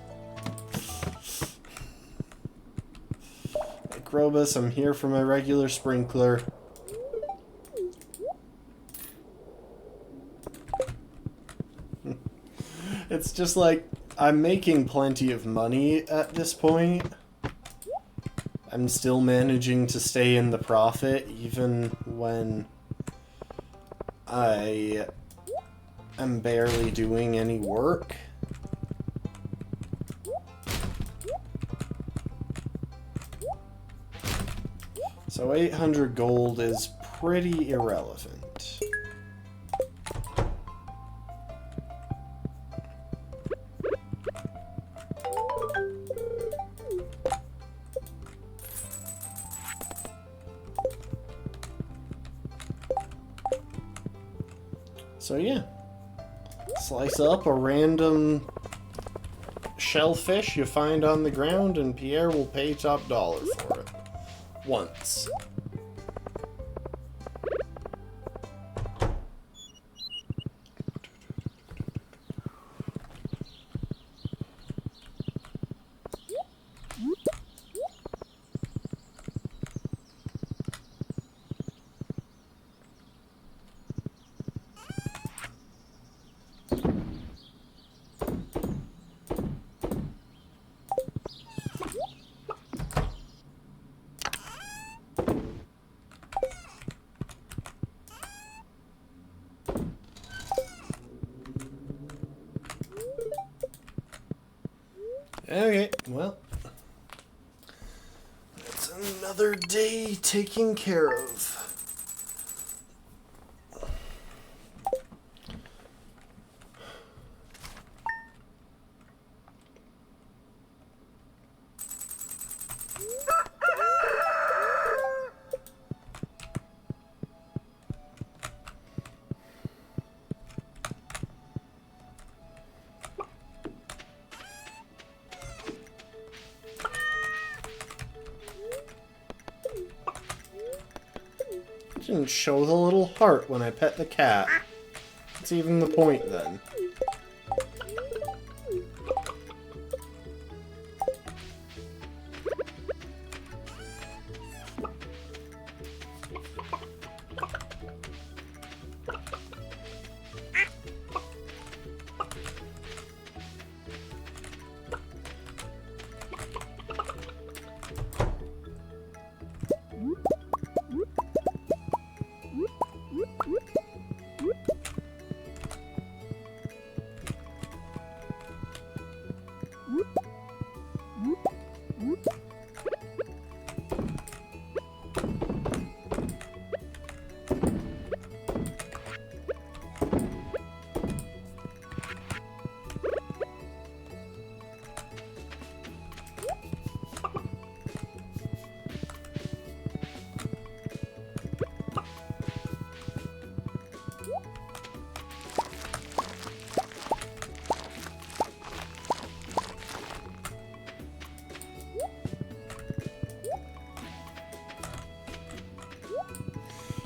Like, Robus, I'm here for my regular sprinkler. It's just like, I'm making plenty of money at this point. I'm still managing to stay in the profit even when I am barely doing any work. So 800 gold is pretty irrelevant. So yeah, slice up a random shellfish you find on the ground and Pierre will pay top dollar for it. Once. Okay, well, that's another day taken care of. Didn't show the little heart when I pet the cat. What's even the point then?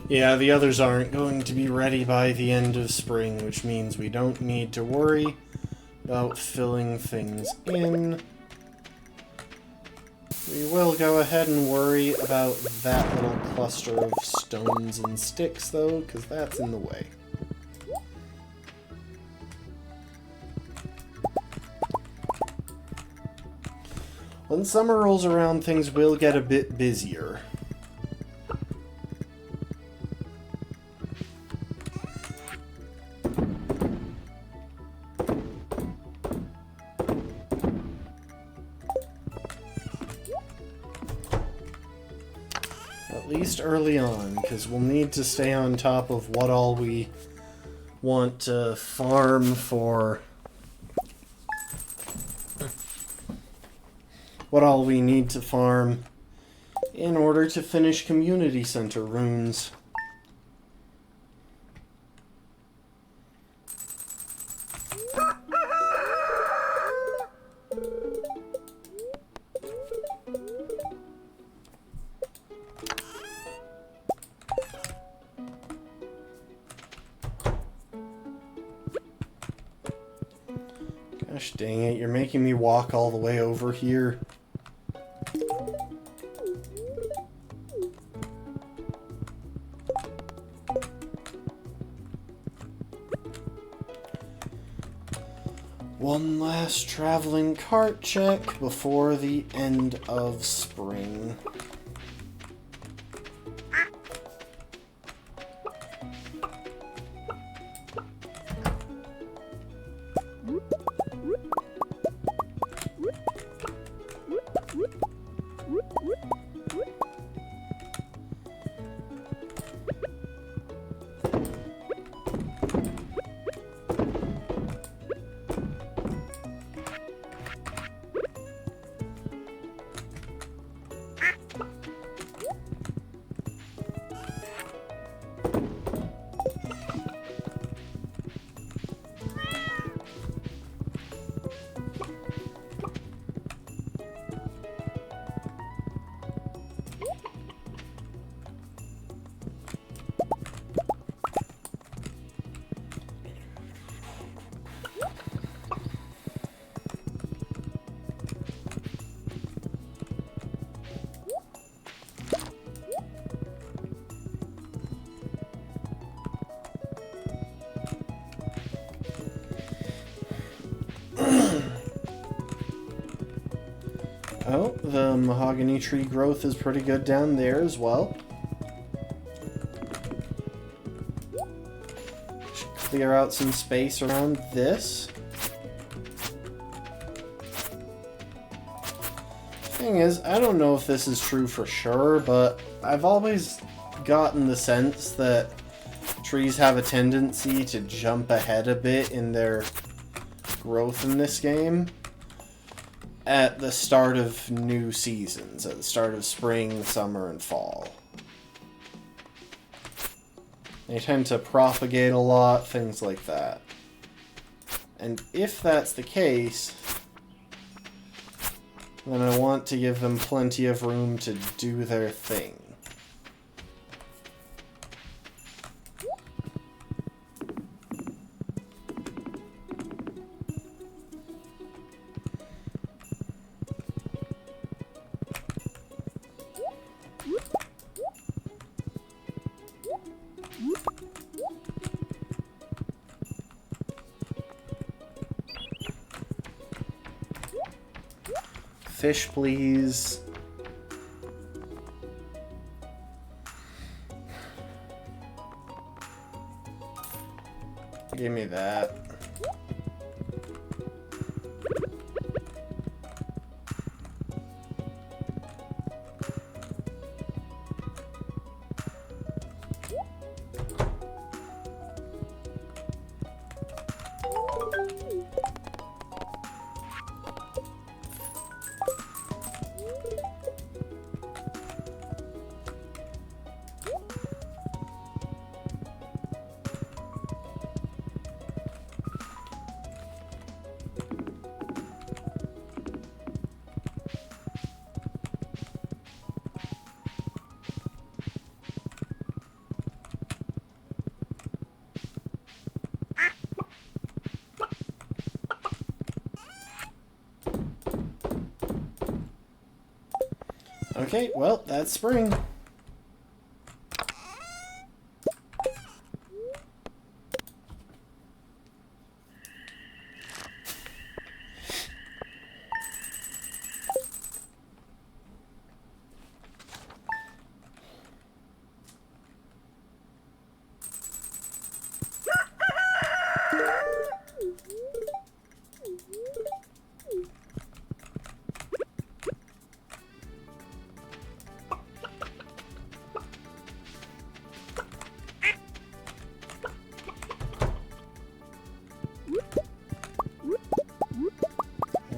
Yeah, the others aren't going to be ready by the end of spring, which means we don't need to worry about filling things in. We will go ahead and worry about that little cluster of stones and sticks, though, because that's in the way. When summer rolls around, things will get a bit busier. At least early on, because we'll need to stay on top of what all we want to farm for. What all we need to farm in order to finish community center runes. Gosh dang it, you're making me walk all the way over here. One last traveling cart check before the end of spring. Oh, the mahogany tree growth is pretty good down there as well. Should clear out some space around this. Thing is, I don't know if this is true for sure, but I've always gotten the sense that trees have a tendency to jump ahead a bit in their growth in this game at the start of new seasons, at the start of spring, summer, and fall. They tend to propagate a lot, things like that. And if that's the case, then I want to give them plenty of room to do their thing. Fish, please. Give me that. Okay, well, that's spring.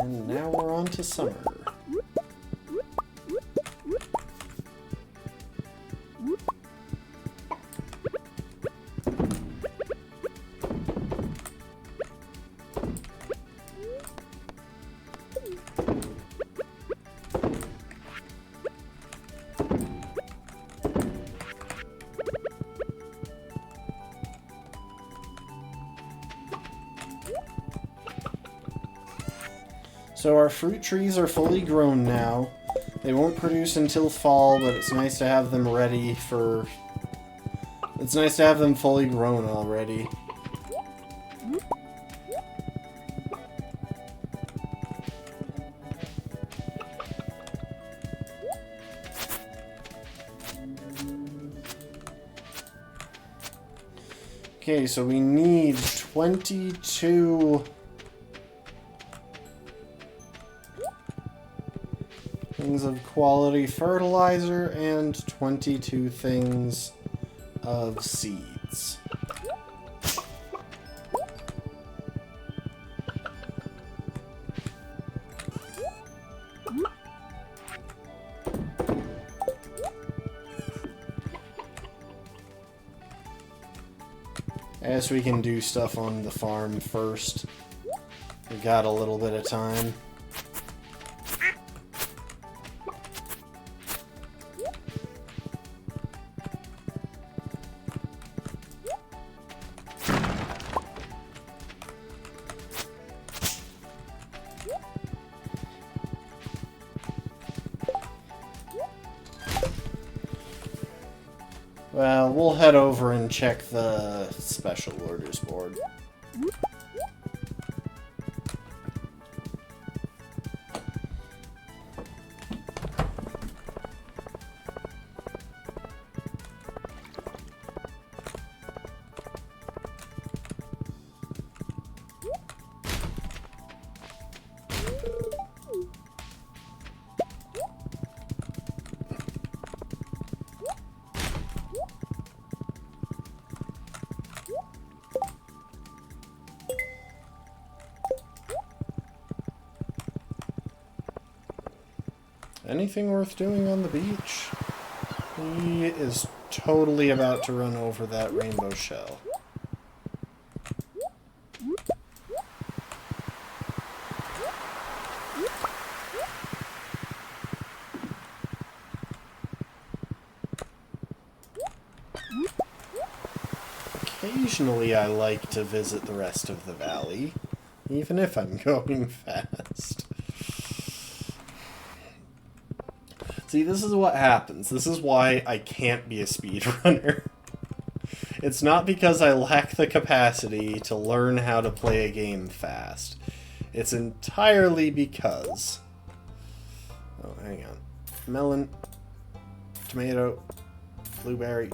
And now we're on to summer. So our fruit trees are fully grown now. They won't produce until fall, but it's nice to have them ready for... It's nice to have them fully grown already. Okay, so we need 22 things of quality fertilizer and 22 things of seeds. I guess we can do stuff on the farm first. We got a little bit of time. Well, we'll head over and check the special orders board. Anything worth doing on the beach? He is totally about to run over that rainbow shell. Occasionally I like to visit the rest of the valley, even if I'm going fast. See, this is what happens. This is why I can't be a speedrunner. It's not because I lack the capacity to learn how to play a game fast. It's entirely because... Oh, hang on. Melon, tomato, blueberry,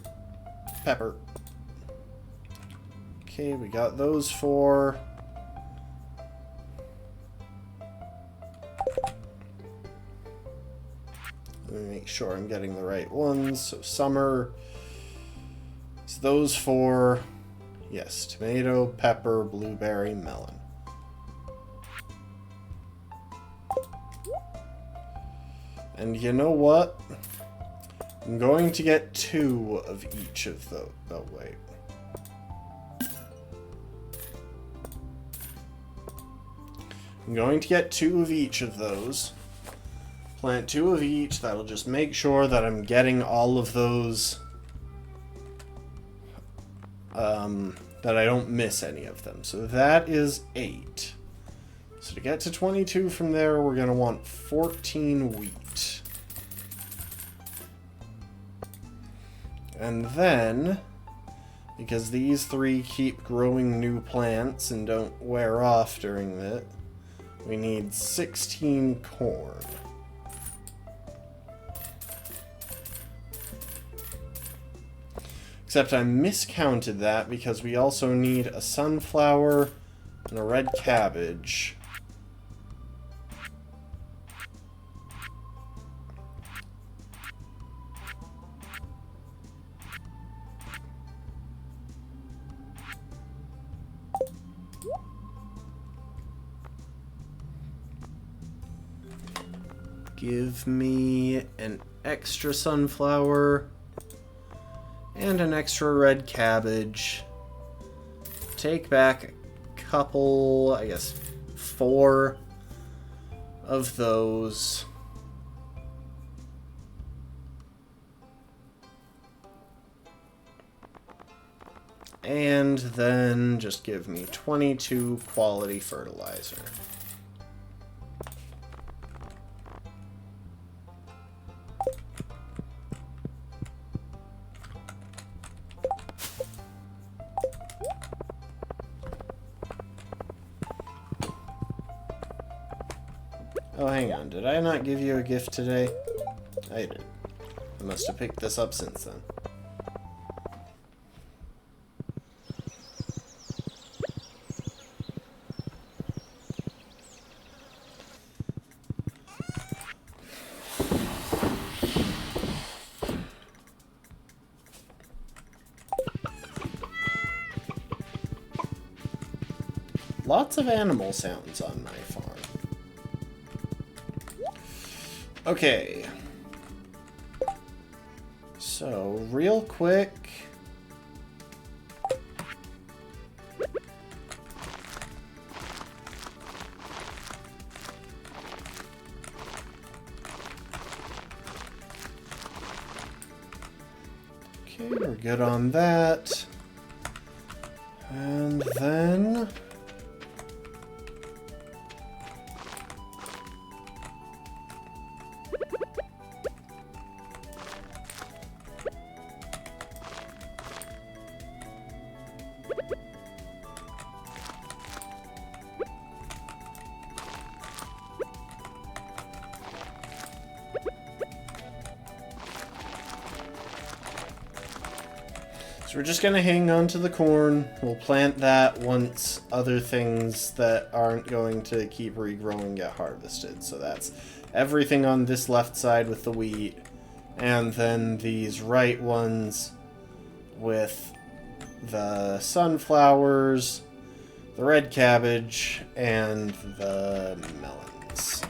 pepper. Okay, we got those four. Let me make sure I'm getting the right ones. So summer, it's those four. Yes, tomato, pepper, blueberry, melon. And you know what? I'm going to get 2 of each of those. Oh, wait. I'm going to get 2 of each of those. Plant 2 of each. That'll just make sure that I'm getting all of those. That I don't miss any of them. So that is 8. So to get to 22 from there, we're going to want 14 wheat. And then, because these 3 keep growing new plants and don't wear off during it, we need 16 corn. Except I miscounted that because we also need a sunflower and a red cabbage. Give me an extra sunflower and an extra red cabbage. Take back a couple, I guess 4 of those. And then just give me 22 quality fertilizer. Oh, hang on. Did I not give you a gift today? I did. I must have picked this up since then. Lots of animal sounds on my farm. Okay. So, real quick... Okay, we're good on that. And then... So we're just going to hang on to the corn. We'll plant that once other things that aren't going to keep regrowing get harvested. So that's everything on this left side with the wheat. And then these right ones with the sunflowers, the red cabbage, and the melons.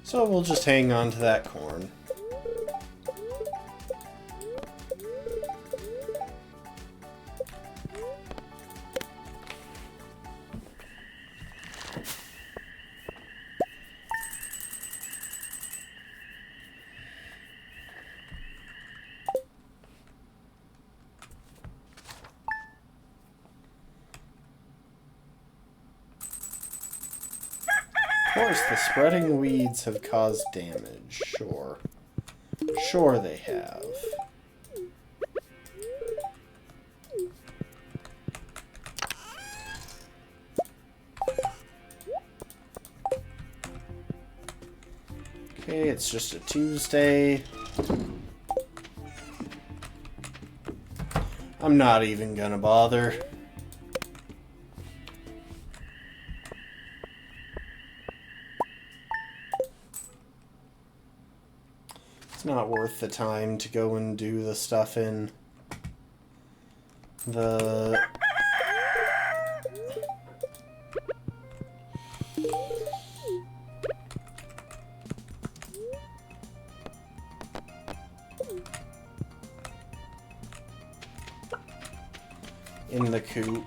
So we'll just hang on to that corn. Of course, the spreading weeds have caused damage. Sure. Sure they have. Okay, it's just a Tuesday. I'm not even gonna bother. Not worth the time to go and do the stuff in the coop.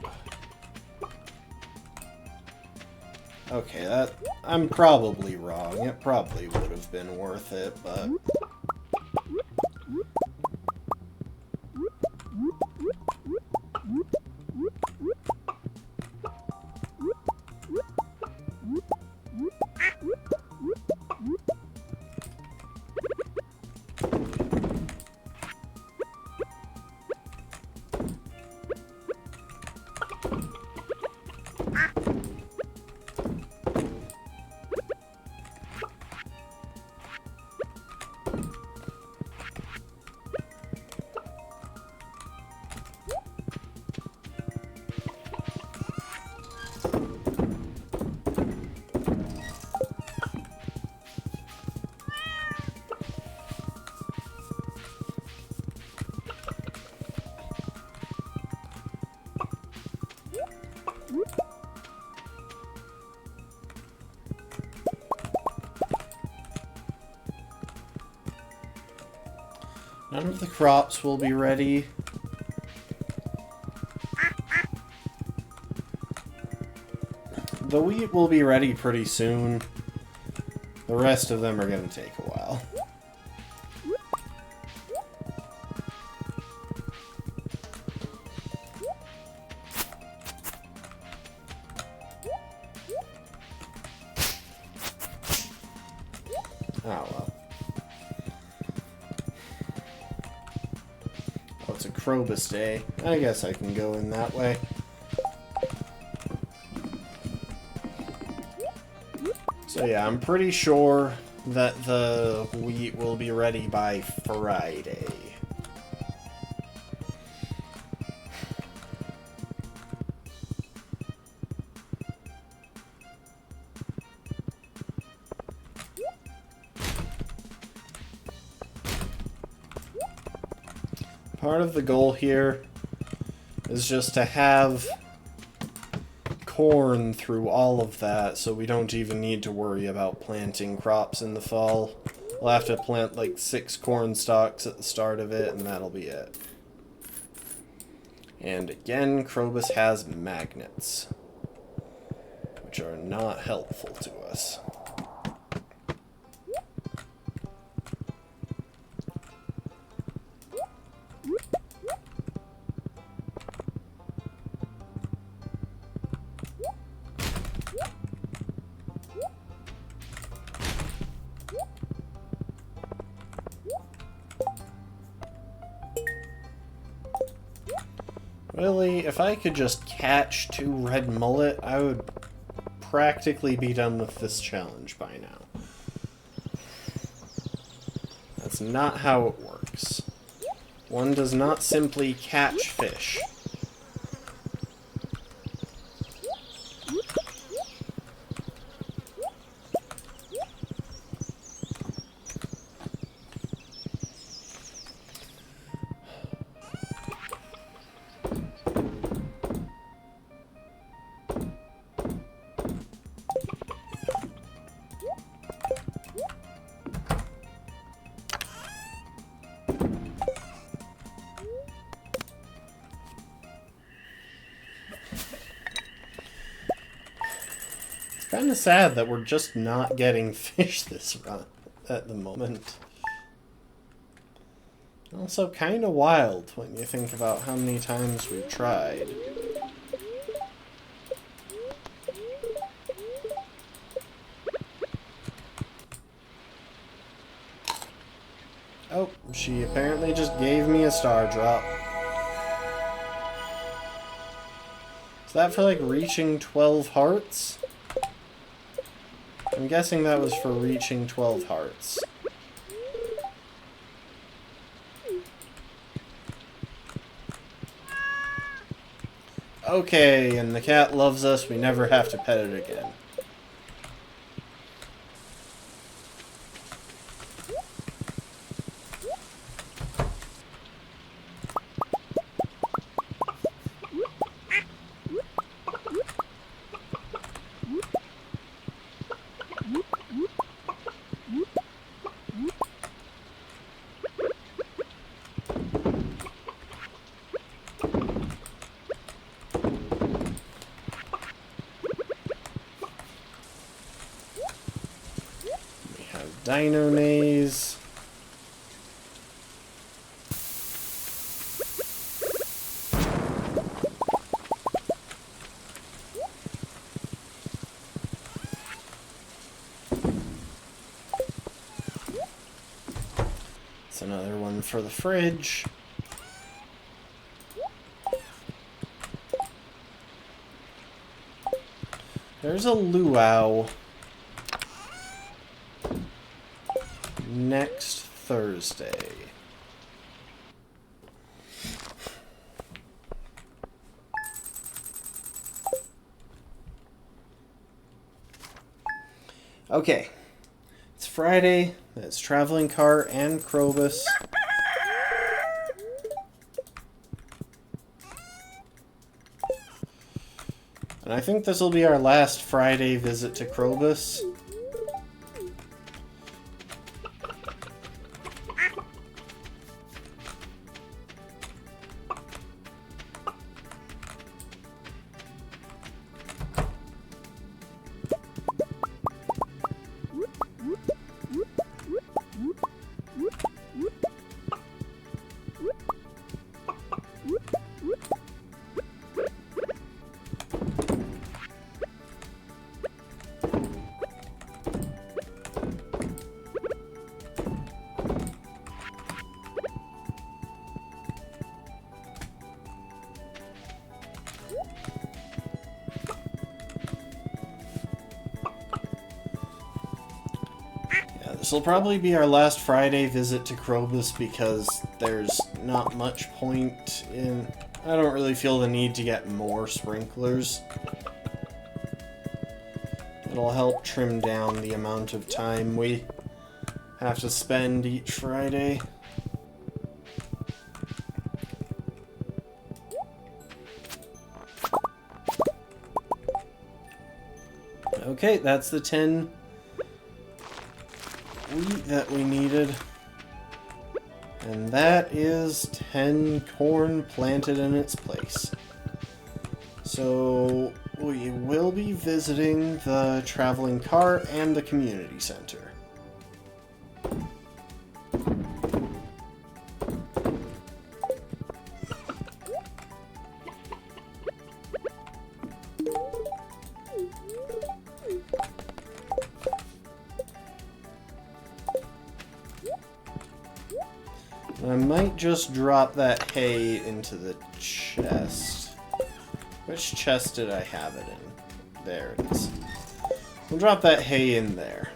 Okay, that I'm probably wrong. It probably would have been worth it, but none of the crops will be ready. The wheat will be ready pretty soon. The rest of them are going to take a while. Oh well. Oh, it's a Krobus day. I guess I can go in that way. So yeah, I'm pretty sure that the wheat will be ready by Friday. Part of the goal here is just to have corn through all of that, so we don't even need to worry about planting crops in the fall. We'll have to plant like 6 corn stalks at the start of it, and that'll be it. And again, Krobus has magnets, which are not helpful to us. Really, if I could just catch 2 red mullet, I would practically be done with this challenge by now. That's not how it works. One does not simply catch fish. Kind of sad that we're just not getting fish this run at the moment. Also kind of wild when you think about how many times we've tried. Oh, she apparently just gave me a star drop. Is that for like reaching 12 hearts? I'm guessing that was for reaching 12 hearts. Okay, and the cat loves us, we never have to pet it again. Dino maze. It's another one for the fridge. There's a luau. Next Thursday. Okay. It's Friday. That's Traveling Cart and Krobus. And I think this will be our last Friday visit to Krobus. This will probably be our last Friday visit to Krobus because there's not much point in... I don't really feel the need to get more sprinklers. It'll help trim down the amount of time we have to spend each Friday. Okay, that's the 10 wheat that we needed. And that is 10 corn planted in its place. So we will be visiting the traveling cart and the community center. I might just drop that hay into the chest. Which chest did I have it in? There it is. We'll drop that hay in there.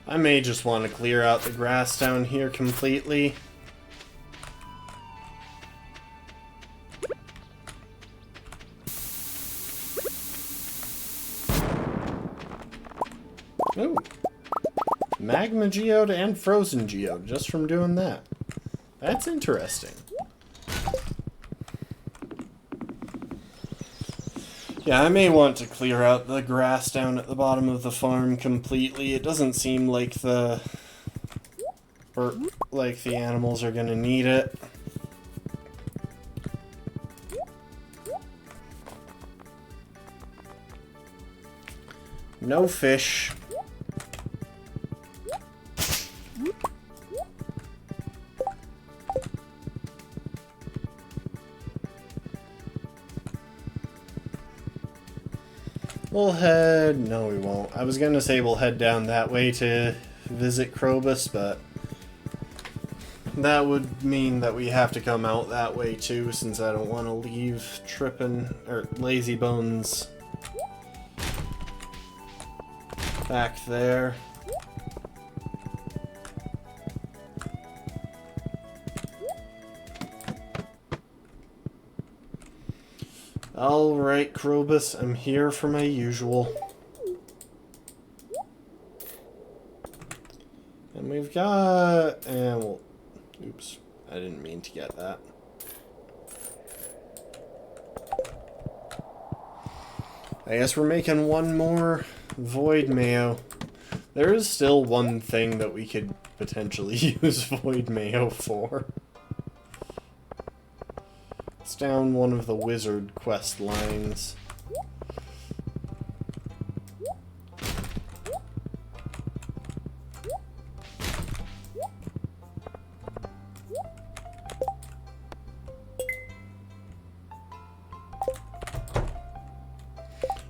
I may just want to clear out the grass down here completely. Ooh. Magma geode and frozen geode just from doing that. That's interesting. Yeah, I may want to clear out the grass down at the bottom of the farm completely. It doesn't seem like the animals are gonna need it. No fish. We'll head... No, we won't. I was gonna say we'll head down that way to visit Krobus, but that would mean that we have to come out that way too, since I don't want to leave Trippin' or Lazy Bones back there. Alright, Krobus, I'm here for my usual. And we've got... and well, oops, I didn't mean to get that. I guess we're making one more Void Mayo. There is still one thing that we could potentially use Void Mayo for. It's down one of the wizard quest lines.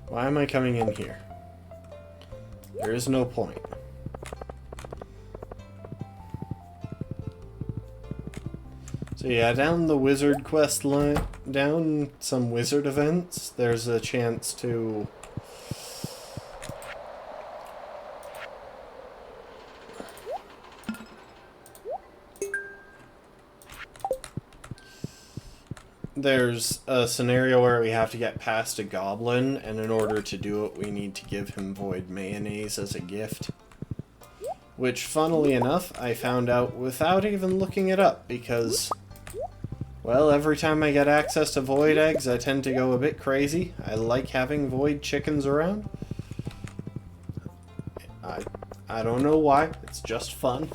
Why am I coming in here? There is no point. So yeah, down the wizard quest line, down some wizard events, there's a chance to... There's a scenario where we have to get past a goblin, and in order to do it, we need to give him void mayonnaise as a gift. Which, funnily enough, I found out without even looking it up, because Well, every time I get access to void eggs, I tend to go a bit crazy. I like having void chickens around. I don't know why. It's just fun.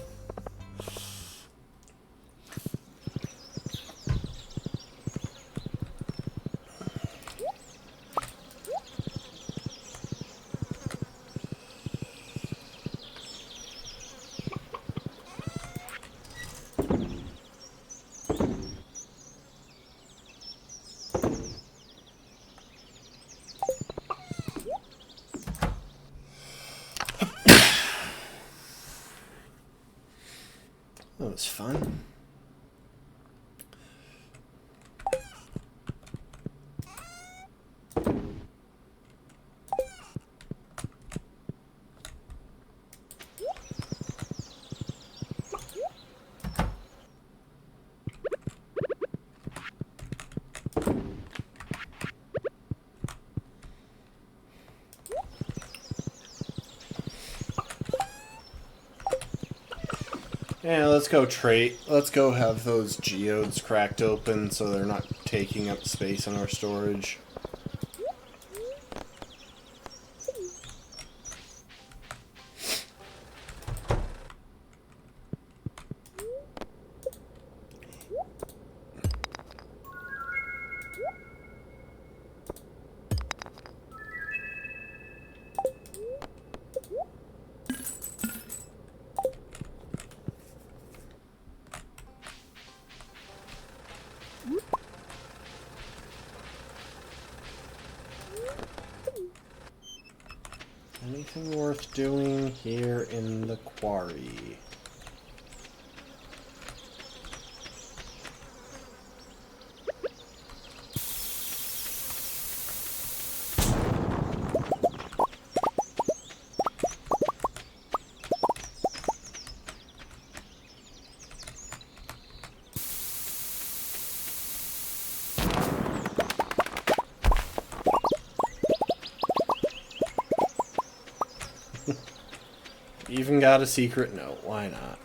That was fun. Yeah, let's go trade. Let's go have those geodes cracked open so they're not taking up space in our storage. Anything worth doing here in the quarry? Even got a secret note, why not?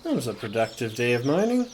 That was a productive day of mining.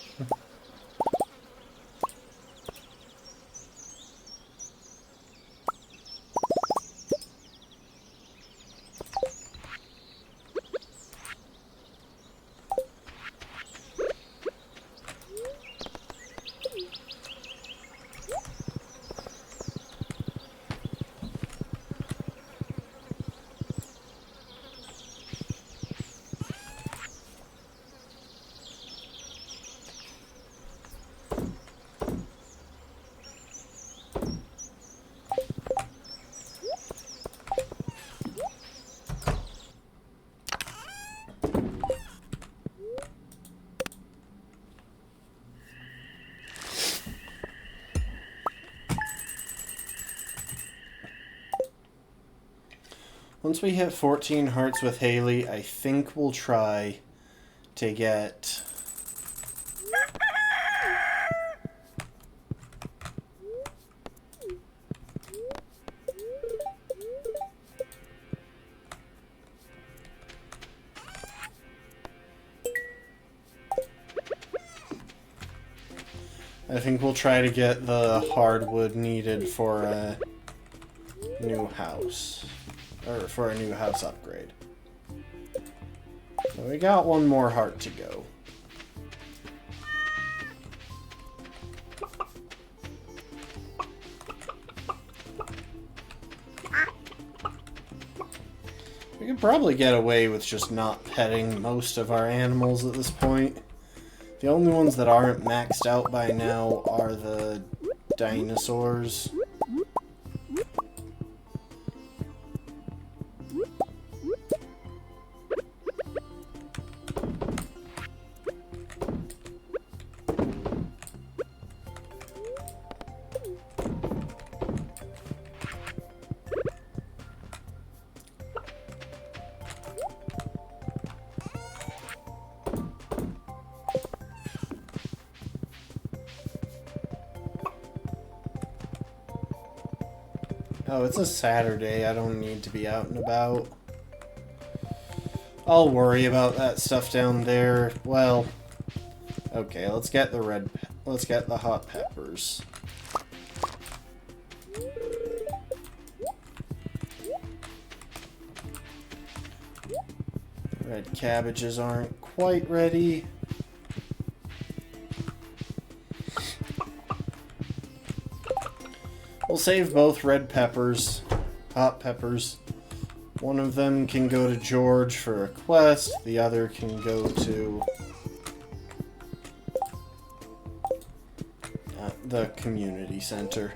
Once we hit 14 hearts with Haley, I think we'll try to get... I think we'll try to get the hardwood needed for a new house. Or for a new house upgrade. So we got one more heart to go. We could probably get away with just not petting most of our animals at this point. The only ones that aren't maxed out by now are the dinosaurs. Oh, it's a Saturday. I don't need to be out and about. I'll worry about that stuff down there. Well, okay, let's get the hot peppers. Red cabbages aren't quite ready. We'll save both red peppers, hot peppers. One of them can go to George for a quest, the other can go to the community center.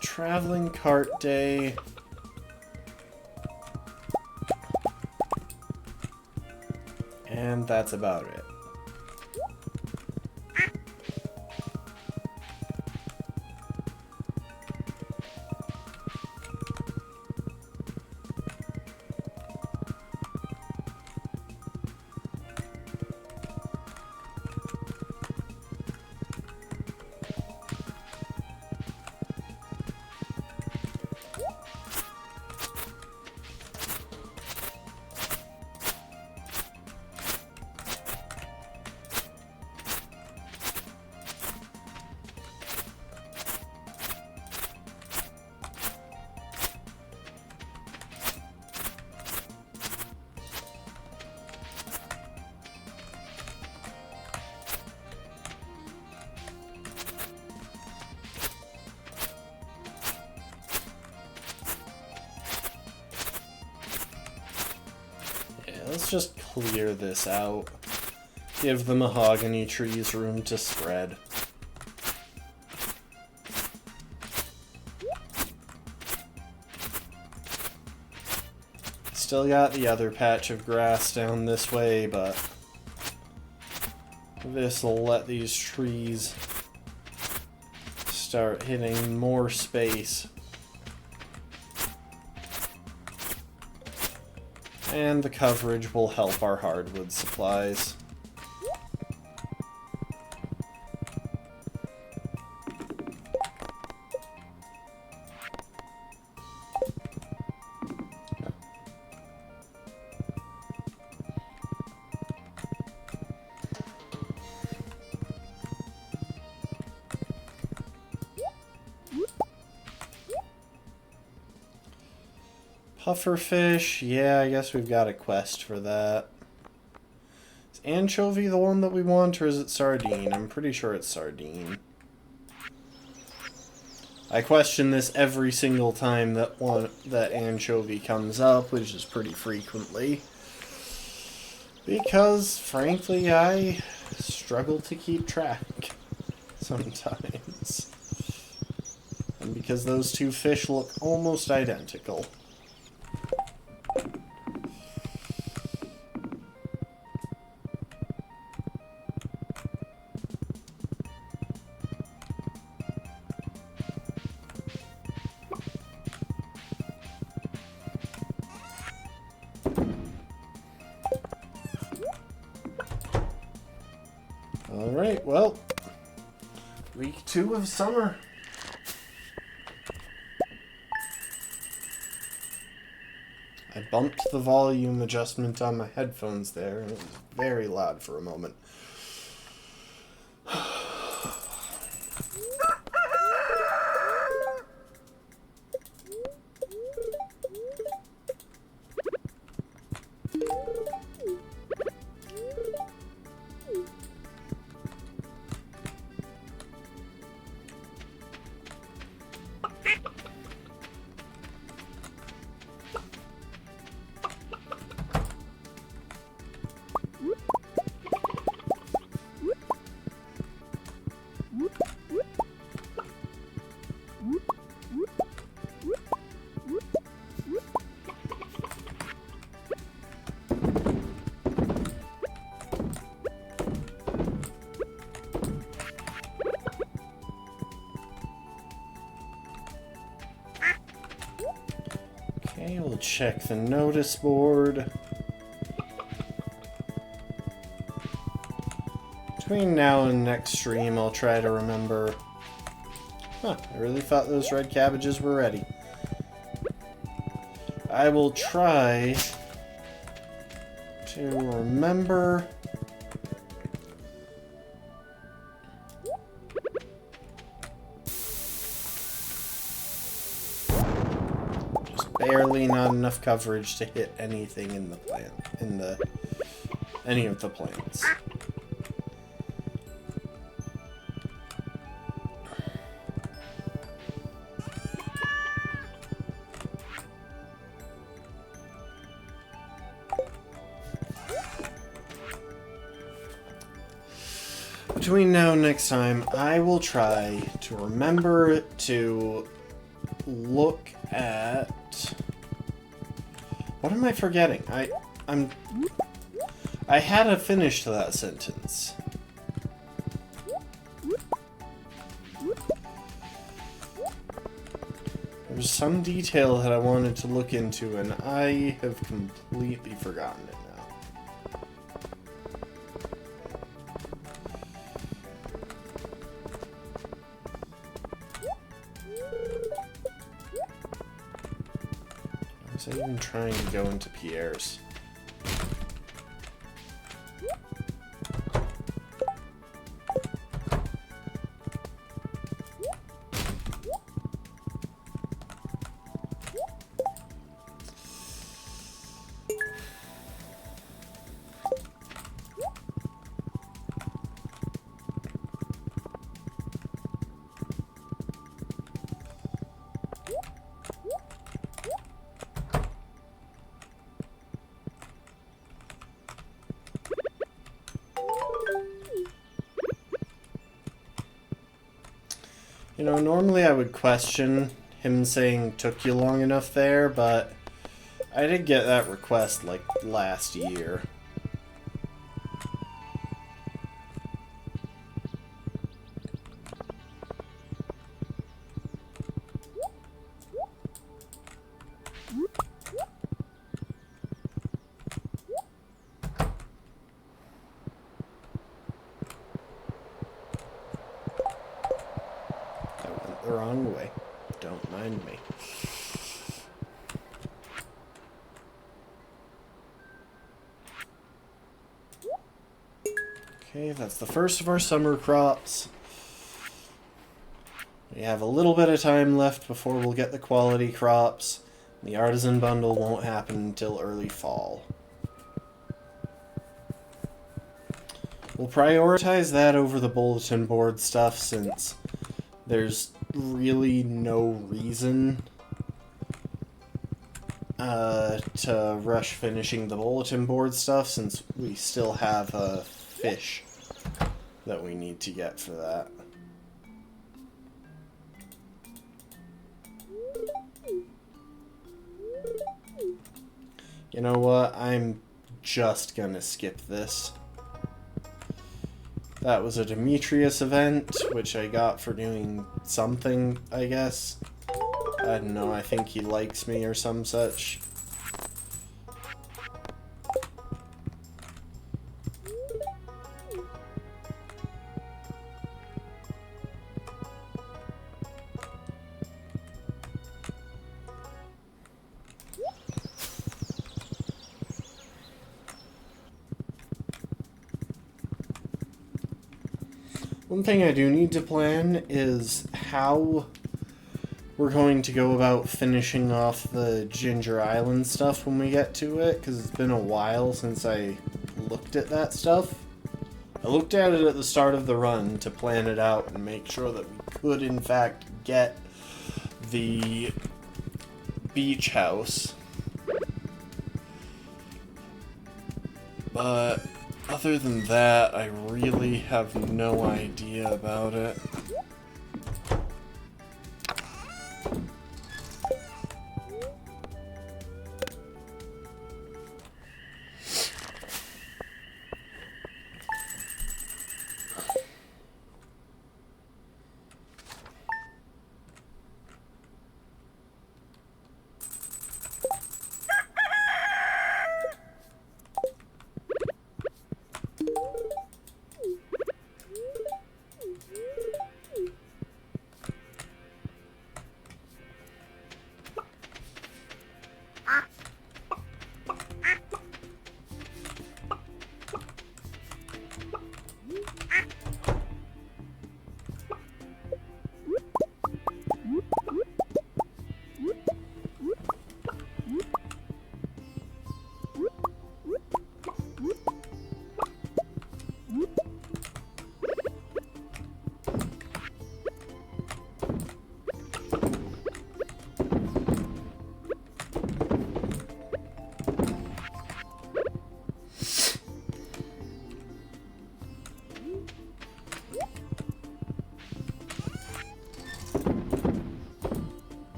Traveling cart day. And that's about it. Let's just clear this out. Give the mahogany trees room to spread. Still got the other patch of grass down this way, but this'll let these trees start hitting more space. And the coverage will help our hardwood supplies. Pufferfish, yeah, I guess we've got a quest for that. Is anchovy the one that we want, or is it sardine? I'm pretty sure it's sardine. I question this every single time that anchovy comes up, which is pretty frequently. Because, frankly, I struggle to keep track sometimes. And because those two fish look almost identical. Alright, well, week 2 of summer. I bumped the volume adjustment on my headphones there, and it was very loud for a moment. Okay, we'll check the notice board. Between now and next stream, I'll try to remember... Huh, I really thought those red cabbages were ready. I will try to remember... Barely not enough coverage to hit anything in the plant, any of the plants. Between now and next time, I will try to remember to look at... What am I forgetting? I had a finish to that sentence. There was some detail that I wanted to look into, and I have completely forgotten it now. Was I even trying to go into Pierre's? You know, normally I would question him saying took you long enough there, but I did get that request like last year. The wrong way. Don't mind me. Okay, that's the first of our summer crops. We have a little bit of time left before we'll get the quality crops. The artisan bundle won't happen until early fall. We'll prioritize that over the bulletin board stuff since there's really no reason to rush finishing the bulletin board stuff since we still have a fish that we need to get for that. You know what? I'm just gonna skip this. That was a Demetrius event, which I got for doing something, I guess. I don't know, I think he likes me or some such. One thing I do need to plan is how we're going to go about finishing off the Ginger Island stuff when we get to it, because it's been a while since I looked at that stuff. I looked at it at the start of the run to plan it out and make sure that we could in fact get the beach house. But other than that, I really have no idea about it.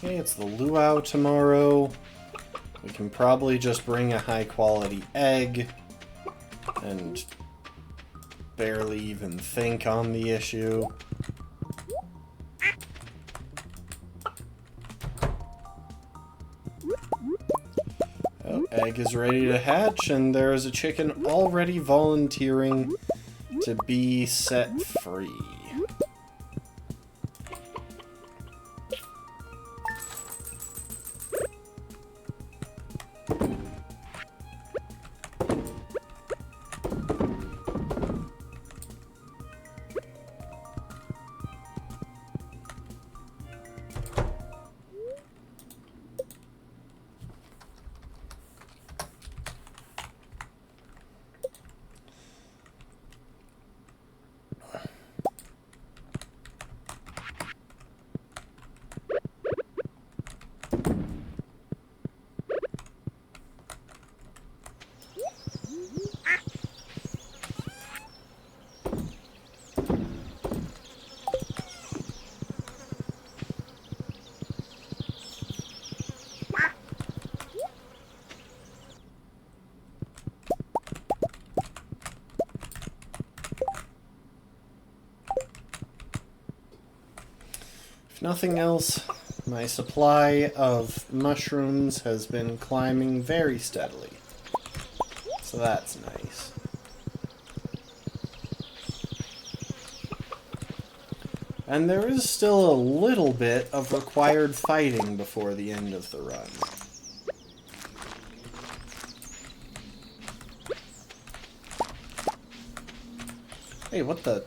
Okay, it's the luau tomorrow. We can probably just bring a high quality egg and barely even think on the issue. Oh, egg is ready to hatch, and there is a chicken already volunteering to be set free. If nothing else, my supply of mushrooms has been climbing very steadily. So that's nice. And there is still a little bit of required fighting before the end of the run. Hey, what the...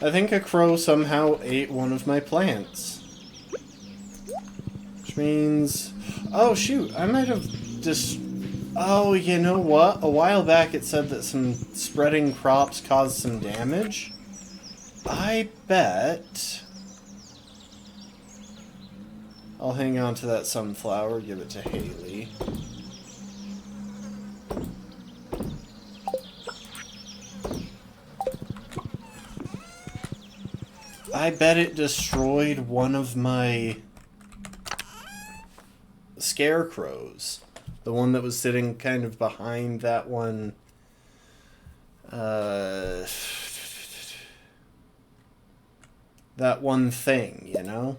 I think a crow somehow ate one of my plants. Which means... Oh, shoot, I might have just... Oh, you know what? A while back it said that some spreading crops caused some damage. I bet... I'll hang on to that sunflower, give it to Haley. I bet it destroyed one of my scarecrows. The one that was sitting kind of behind that one. That one thing, you know?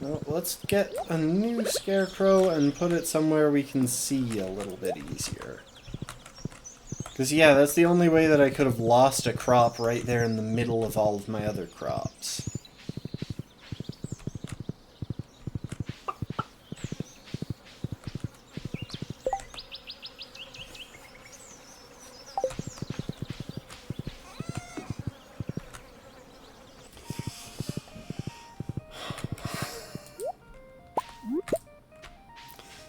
Well, let's get a new scarecrow and put it somewhere we can see a little bit easier. Because, yeah, that's the only way that I could have lost a crop right there in the middle of all of my other crops.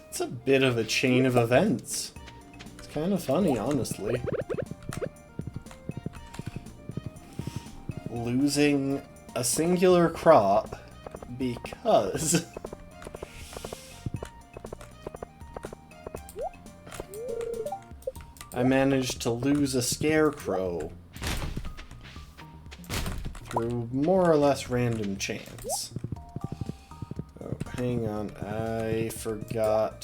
It's a bit of a chain of events. It's kind of funny, honestly. Losing a singular crop because I managed to lose a scarecrow through more or less random chance. Oh, hang on, I forgot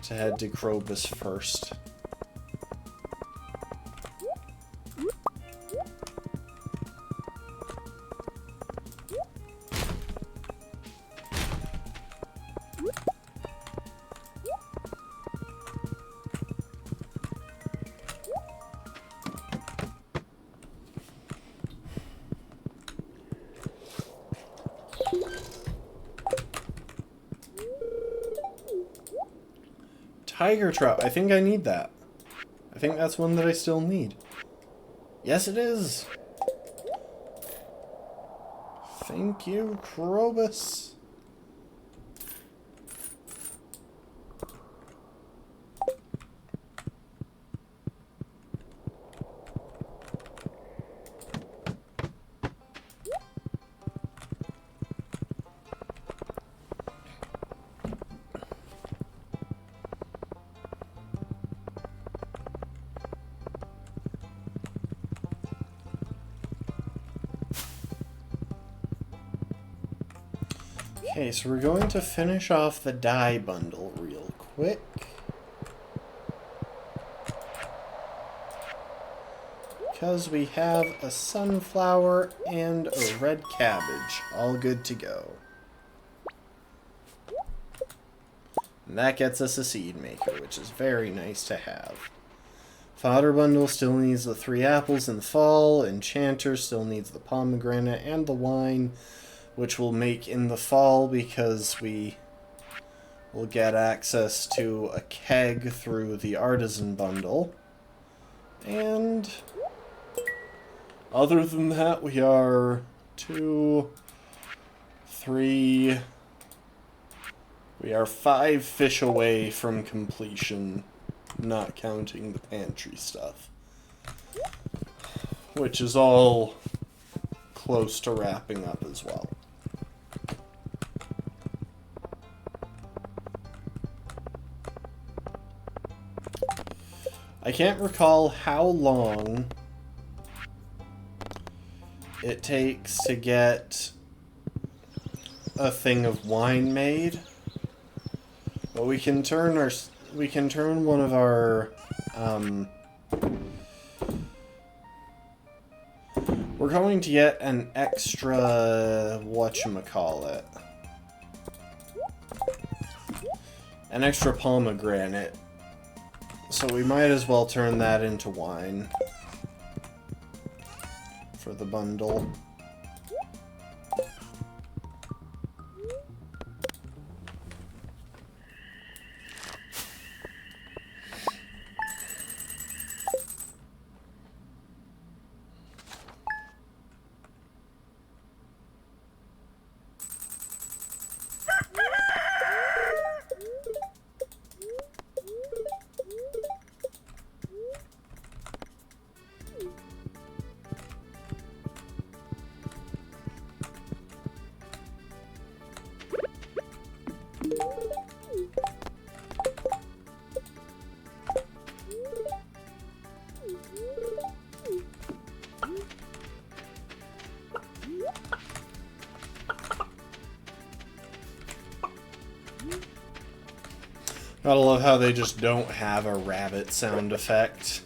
to head to Krobus first. Tiger trout. I think I need that. I think that's one that I still need. Yes, it is. Thank you, Krobus. Okay, so we're going to finish off the dye bundle real quick. Because we have a sunflower and a red cabbage, all good to go. And that gets us a seed maker, which is very nice to have. Fodder bundle still needs the 3 apples in the fall. Enchanter still needs the pomegranate and the wine, which we'll make in the fall because we will get access to a keg through the artisan bundle. And other than that, we are 2, 3... We are 5 fish away from completion, not counting the pantry stuff. Which is all close to wrapping up as well. I can't recall how long it takes to get a thing of wine made, but we can turn one of our we're going to get an extra whatchamacallit, an extra pomegranate. So we might as well turn that into wine for the bundle. Gotta love how they just don't have a rabbit sound effect.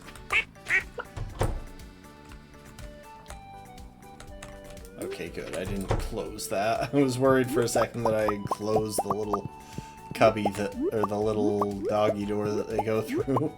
Okay, good. I didn't close that. I was worried for a second that I had closed the little cubby that, or the little doggy door that they go through.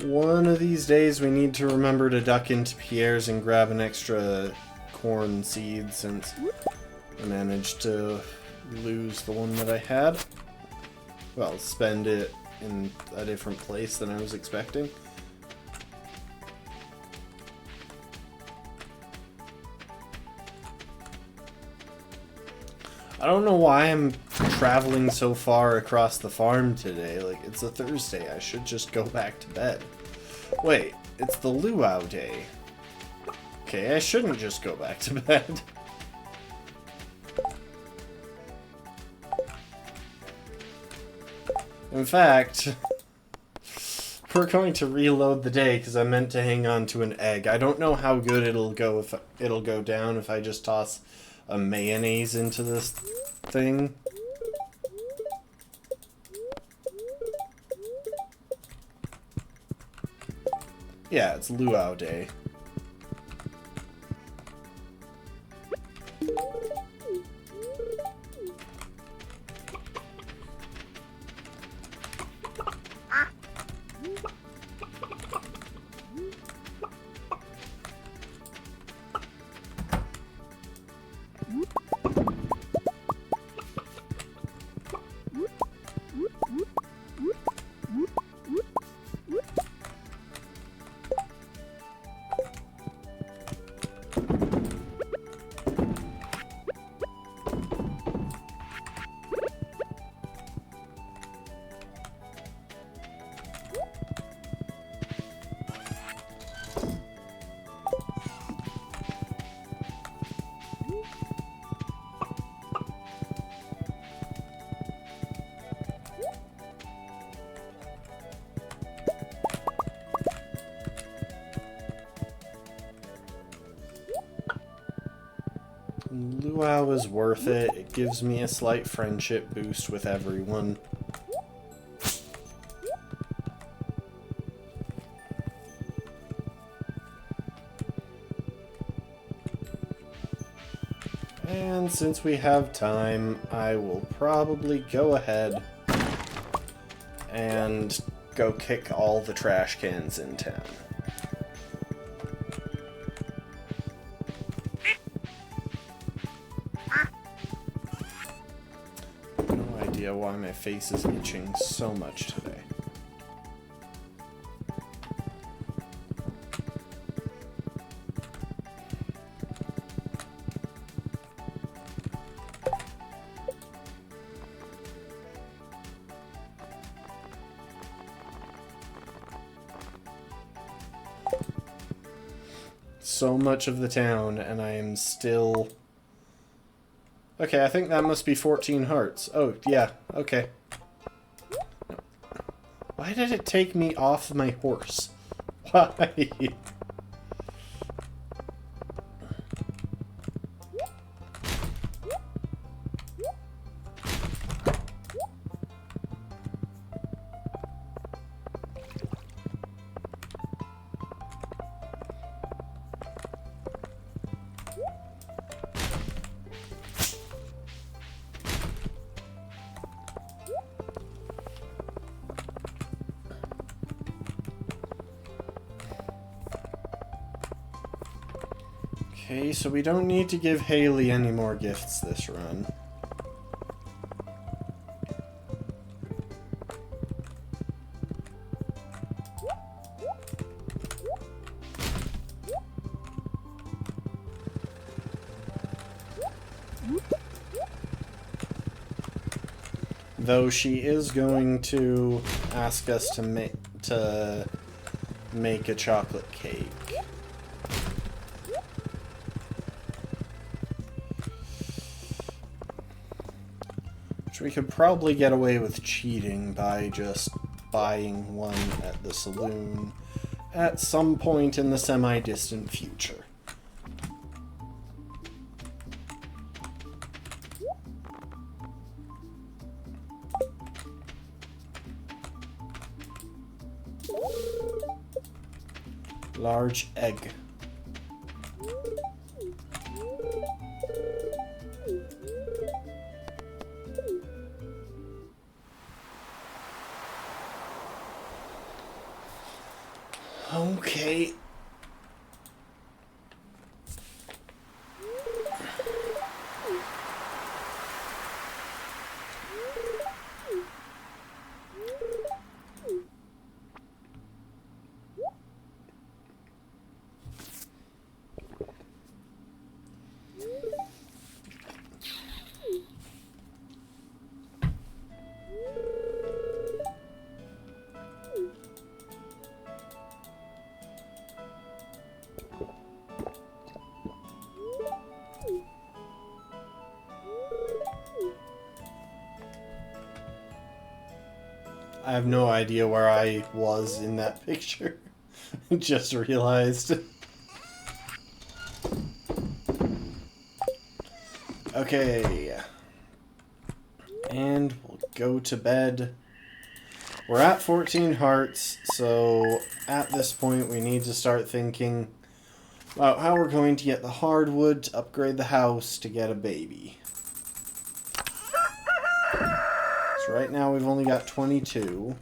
One of these days we need to remember to duck into Pierre's and grab an extra corn seed since I managed to lose the one that I had. Well, spend it in a different place than I was expecting. I don't know why I'm traveling so far across the farm today. Like, it's a Thursday. I should just go back to bed. Wait, it's the luau day. Okay, I shouldn't just go back to bed. In fact, we're going to reload the day because I meant to hang on to an egg. I don't know how good it'll go if it'll go down if I just toss a mayonnaise into this thing. Yeah, it's luau day. Luau is worth it. It gives me a slight friendship boost with everyone. And since we have time, I will probably go ahead and go kick all the trash cans in town. Why my face is itching so much today. So much of the town, and I am still... Okay, I think that must be 14 hearts. Oh, yeah, okay. Why did it take me off my horse? Why? Okay, so we don't need to give Haley any more gifts this run. Though she is going to ask us to make a chocolate cake. Which we could probably get away with cheating by just buying one at the saloon at some point in the semi-distant future. Large egg. Okay. I have no idea where I was in that picture. Just realized. Okay. And we'll go to bed. We're at 14 hearts, so at this point we need to start thinking about how we're going to get the hardwood to upgrade the house to get a baby. So right now we've only got 22.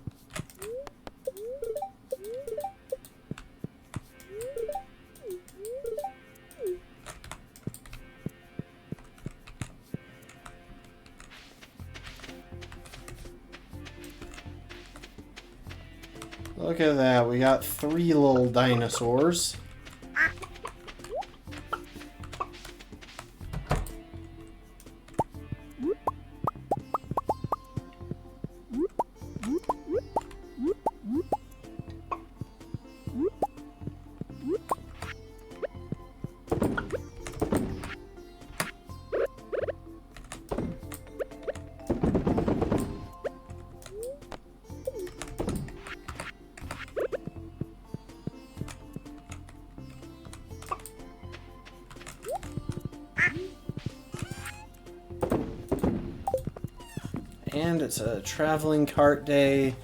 Look at that, we got 3 little dinosaurs. And it's a traveling cart day.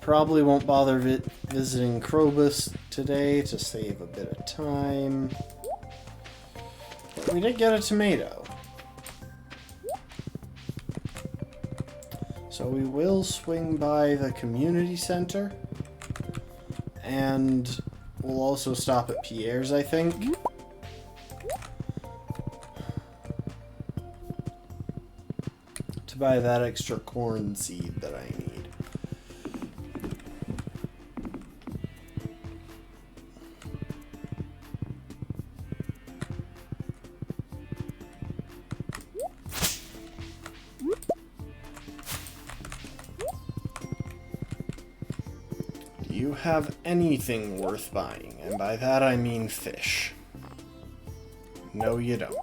Probably won't bother visiting Krobus today to save a bit of time. But we did get a tomato. So we will swing by the community center. And we'll also stop at Pierre's, I think. To buy that extra corn seed that I need. Do you have anything worth buying? And by that I mean fish. No, you don't.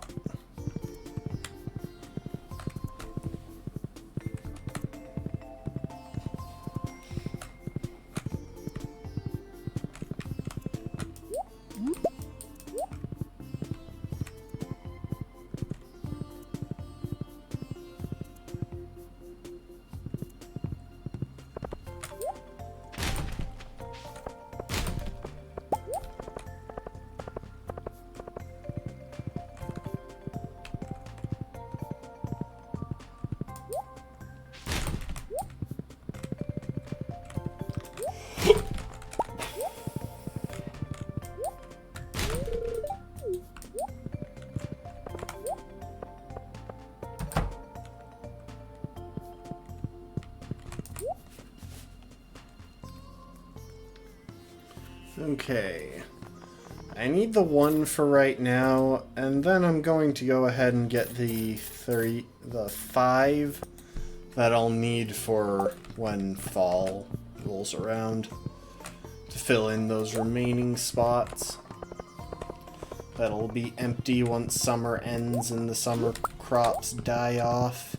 Okay, I need the 1 for right now, and then I'm going to go ahead and get the 5 that I'll need for when fall rolls around to fill in those remaining spots. That'll be empty once summer ends and the summer crops die off.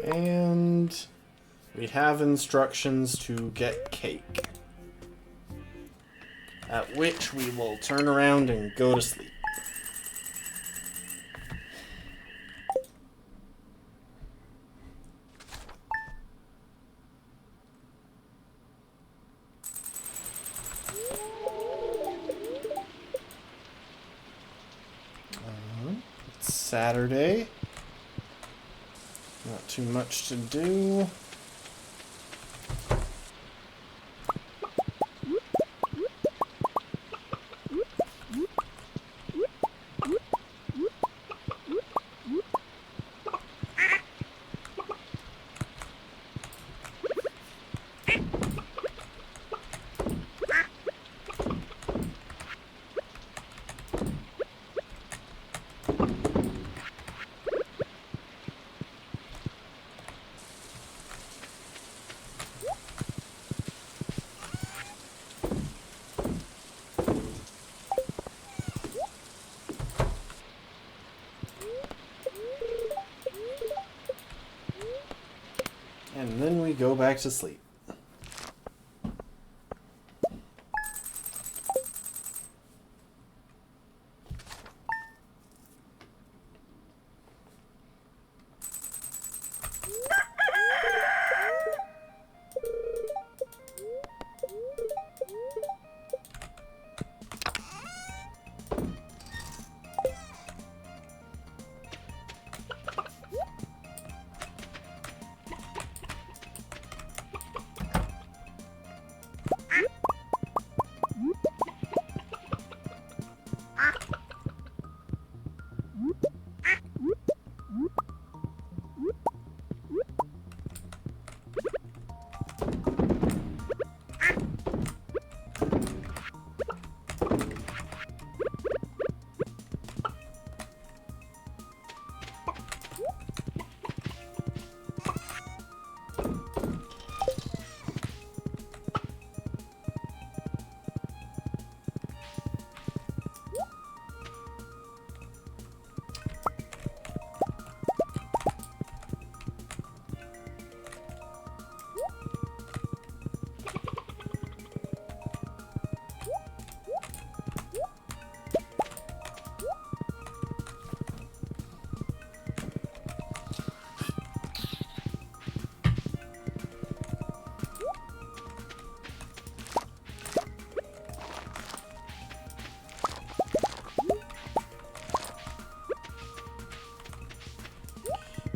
And we have instructions to get cake. At which we will turn around and go to sleep. It's Saturday. Not too much to do. And then we go back to sleep.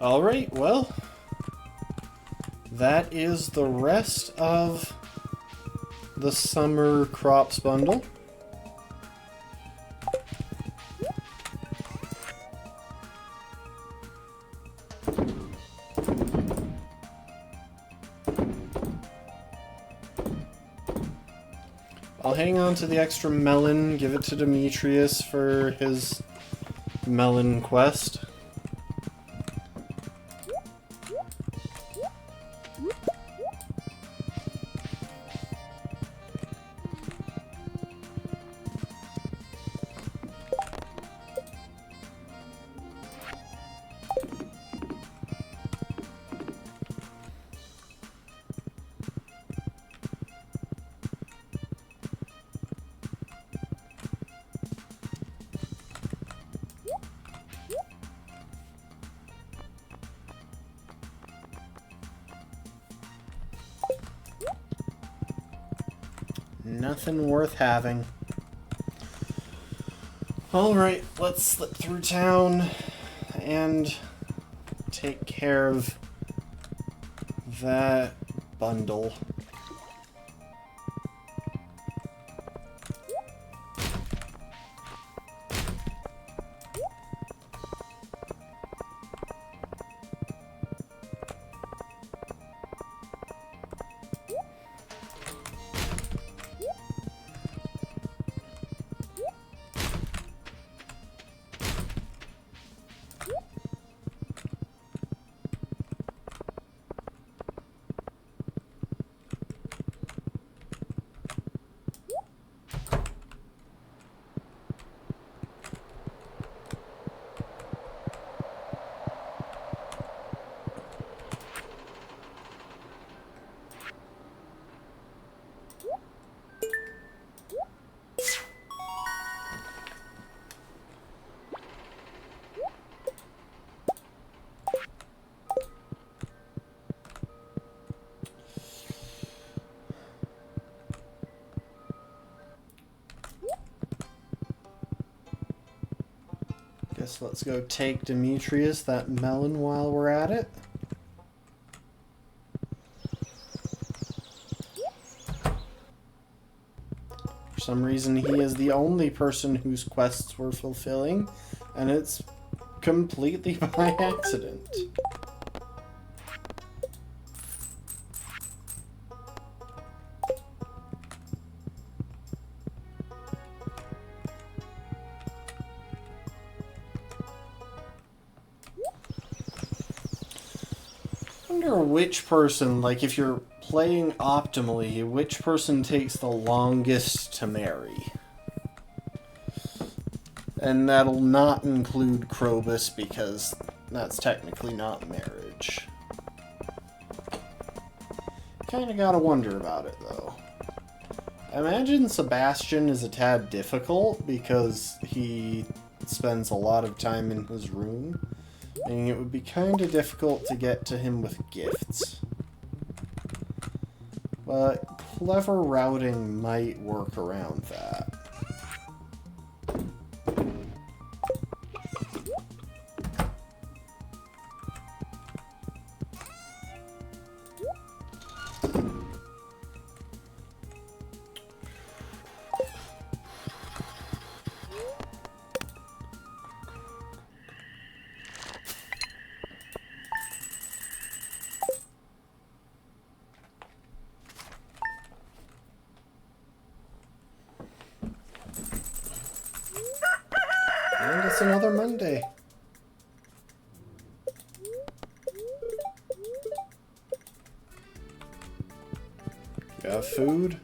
Alright, well, that is the rest of the summer crops bundle. I'll hang on to the extra melon, give it to Demetrius for his melon quest. Nothing worth having. Alright, let's slip through town and take care of that bundle. Guess let's go take Demetrius that melon while we're at it. For some reason, he is the only person whose quests we're fulfilling, and it's completely by accident. I wonder which person, like if you're playing optimally, which person takes the longest to marry. And that'll not include Krobus because that's technically not marriage. Kinda gotta wonder about it though. I imagine Sebastian is a tad difficult because he spends a lot of time in his room. And it would be kind of difficult to get to him with gifts. But clever routing might work around that. And it's another Monday. You have food?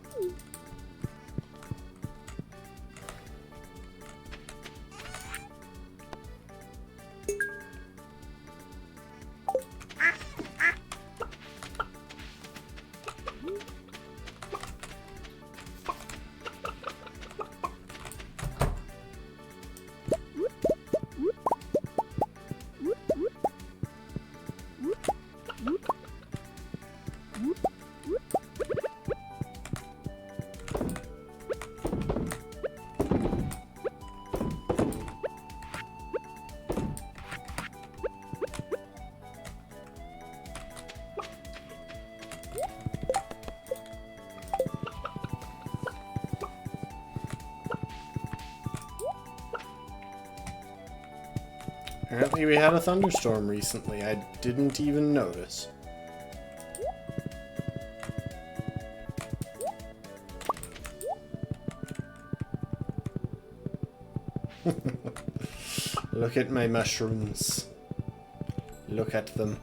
Apparently we had a thunderstorm recently. I didn't even notice. Look at my mushrooms. Look at them.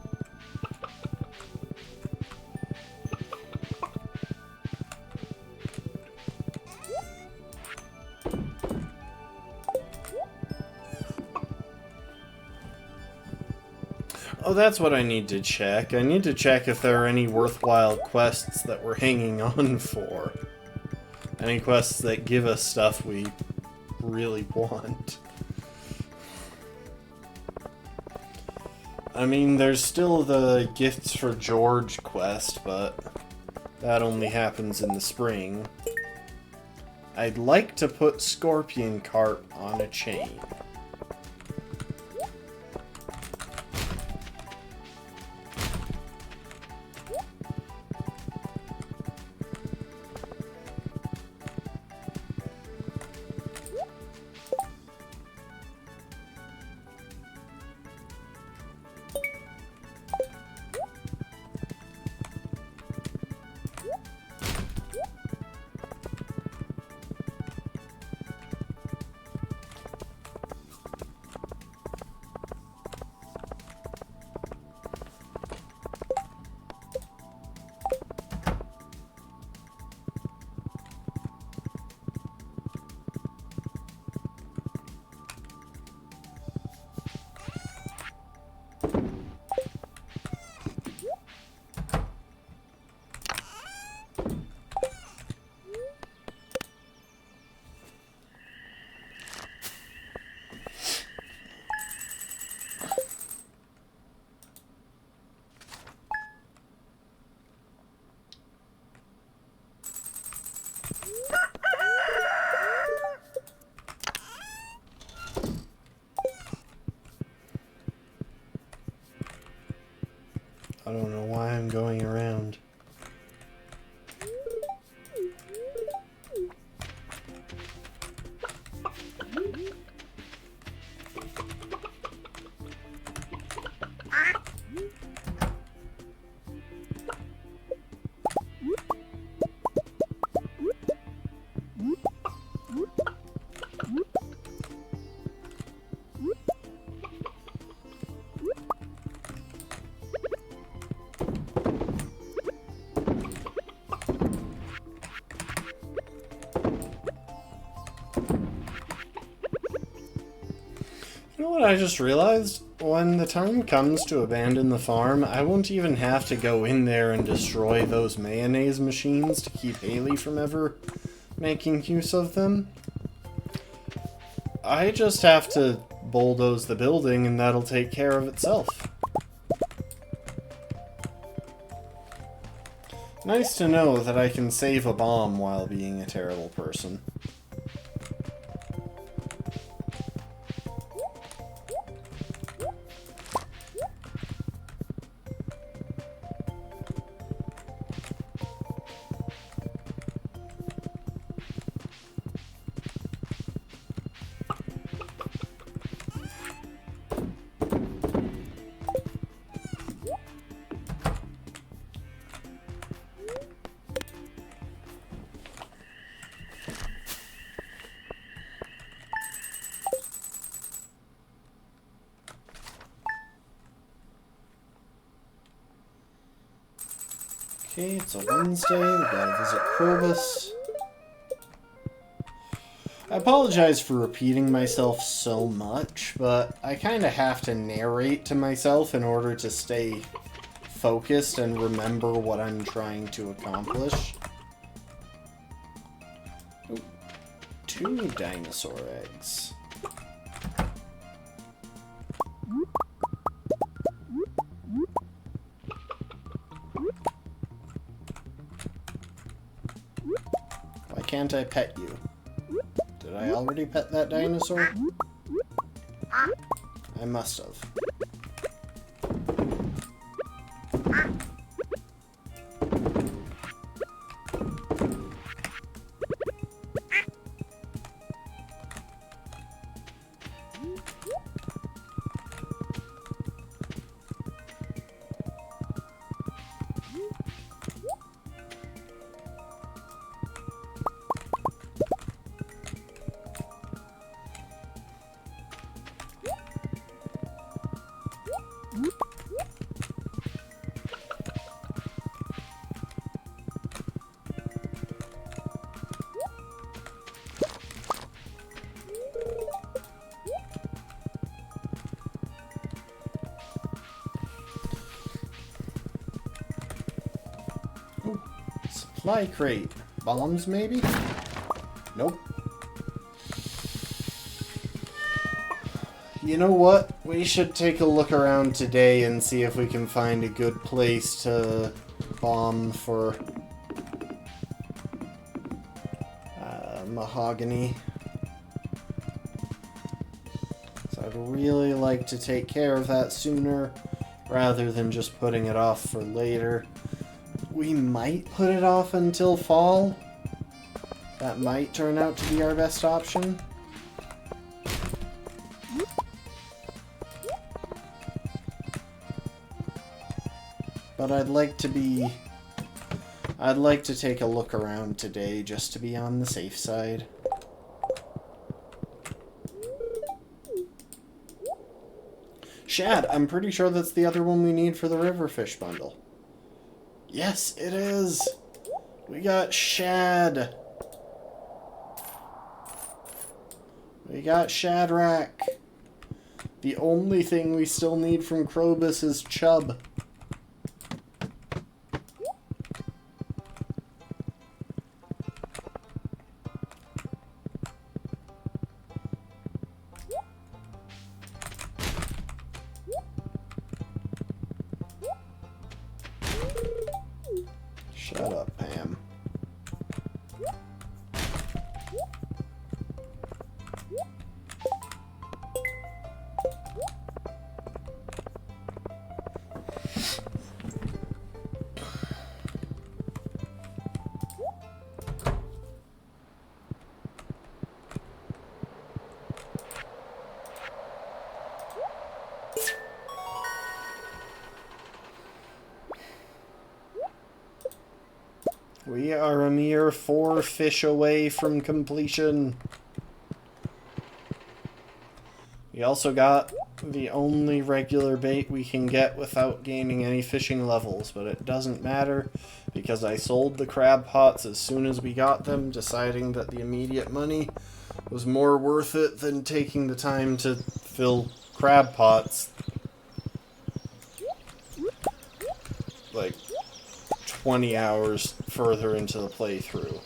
Oh, that's what I need to check. I need to check if there are any worthwhile quests that we're hanging on for. Any quests that give us stuff we really want. I mean, there's still the Gifts for George quest, but that only happens in the spring. I'd like to put Scorpion Carp on a chain. I don't know why I'm going around. You know what I just realized? When the time comes to abandon the farm, I won't even have to go in there and destroy those mayonnaise machines to keep Haley from ever making use of them. I just have to bulldoze the building and that'll take care of itself. Nice to know that I can save a bomb while being a terrible person. Okay, it's a Wednesday, we gotta visit Krobus. I apologize for repeating myself so much, but I kinda have to narrate to myself in order to stay focused and remember what I'm trying to accomplish. Ooh, 2 dinosaur eggs. Why can't I pet you? Did I already pet that dinosaur? I must have. Supply crate. Bombs, maybe? Nope. You know what? We should take a look around today and see if we can find a good place to bomb for... mahogany. So I'd really like to take care of that sooner rather than just putting it off for later. We might put it off until fall. That might turn out to be our best option. But I'd like to take a look around today just to be on the safe side. Shad, I'm pretty sure that's the other one we need for the riverfish bundle. Yes, it is! We got shad! We got shadrack! The only thing we still need from Krobus is chub. Shut up, Pam. We are a mere 4 fish away from completion. We also got the only regular bait we can get without gaining any fishing levels, but it doesn't matter because I sold the crab pots as soon as we got them, deciding that the immediate money was more worth it than taking the time to fill crab pots. Like 20 hours further into the playthrough.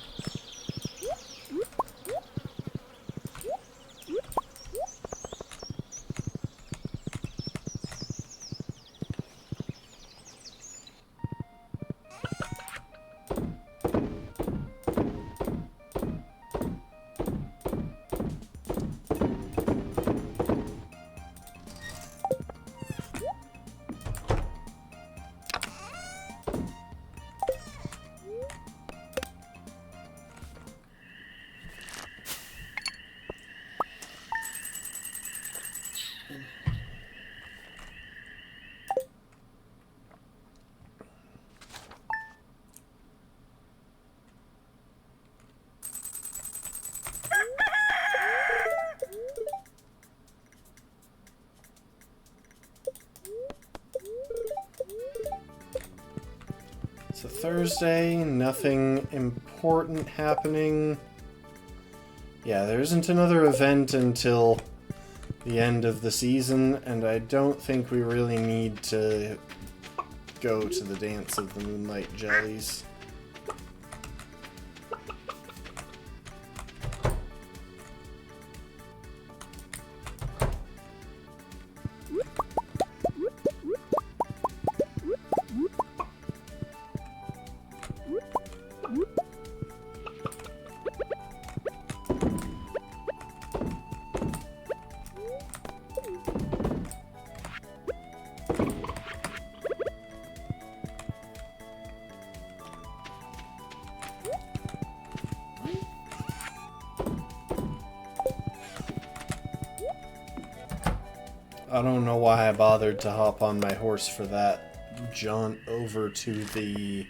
It's a Thursday, nothing important happening. Yeah, there isn't another event until the end of the season, and I don't think we really need to go to the Dance of the Moonlight Jellies. I don't know why I bothered to hop on my horse for that jaunt over to the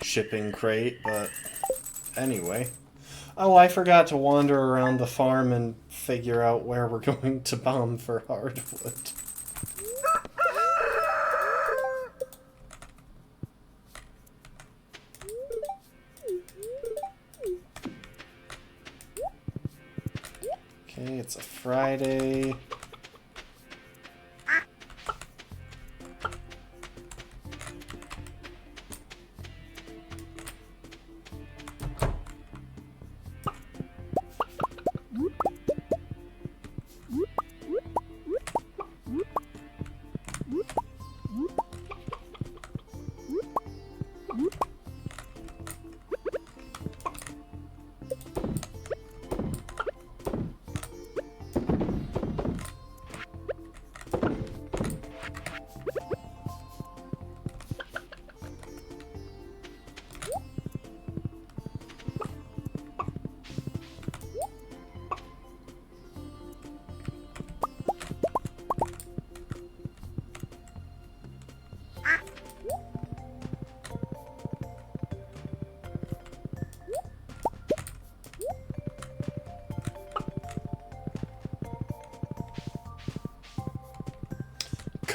shipping crate, but anyway. Oh, I forgot to wander around the farm and figure out where we're going to bomb for hardwood. Okay, it's a Friday.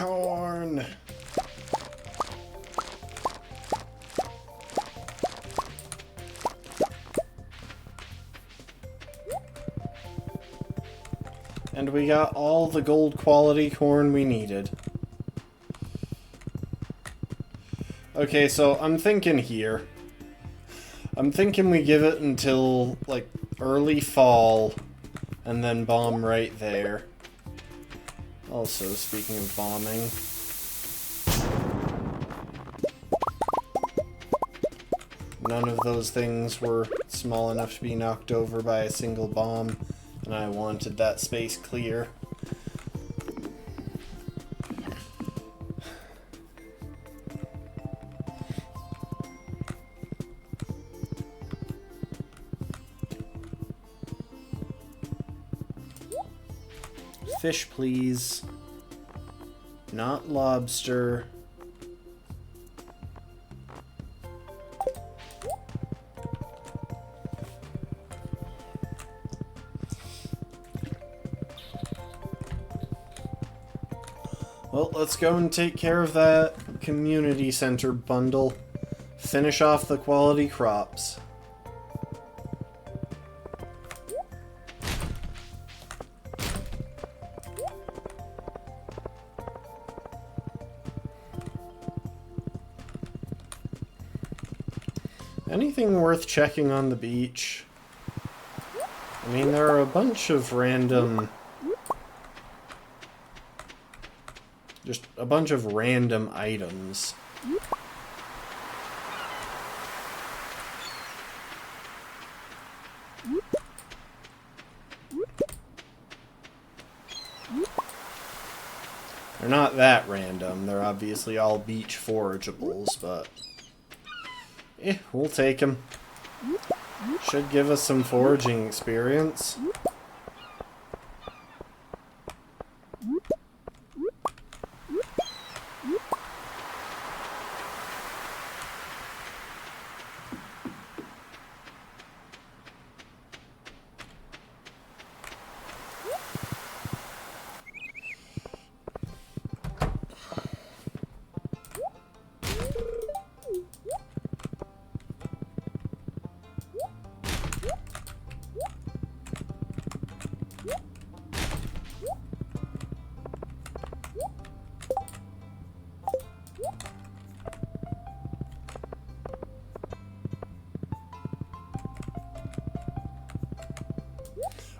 corn! And we got all the gold quality corn we needed. Okay, so I'm thinking here. I'm thinking we give it until, like, early fall, and then bomb right there. Also, speaking of bombing... none of those things were small enough to be knocked over by a single bomb, and I wanted that space clear. Fish, please. Not lobster. Well, let's go and take care of that community center bundle. Finish off the quality crops. Anything worth checking on the beach? I mean, there are a bunch of random... just a bunch of random items. They're not that random. They're obviously all beach forageables, but... we'll take them. Should give us some foraging experience.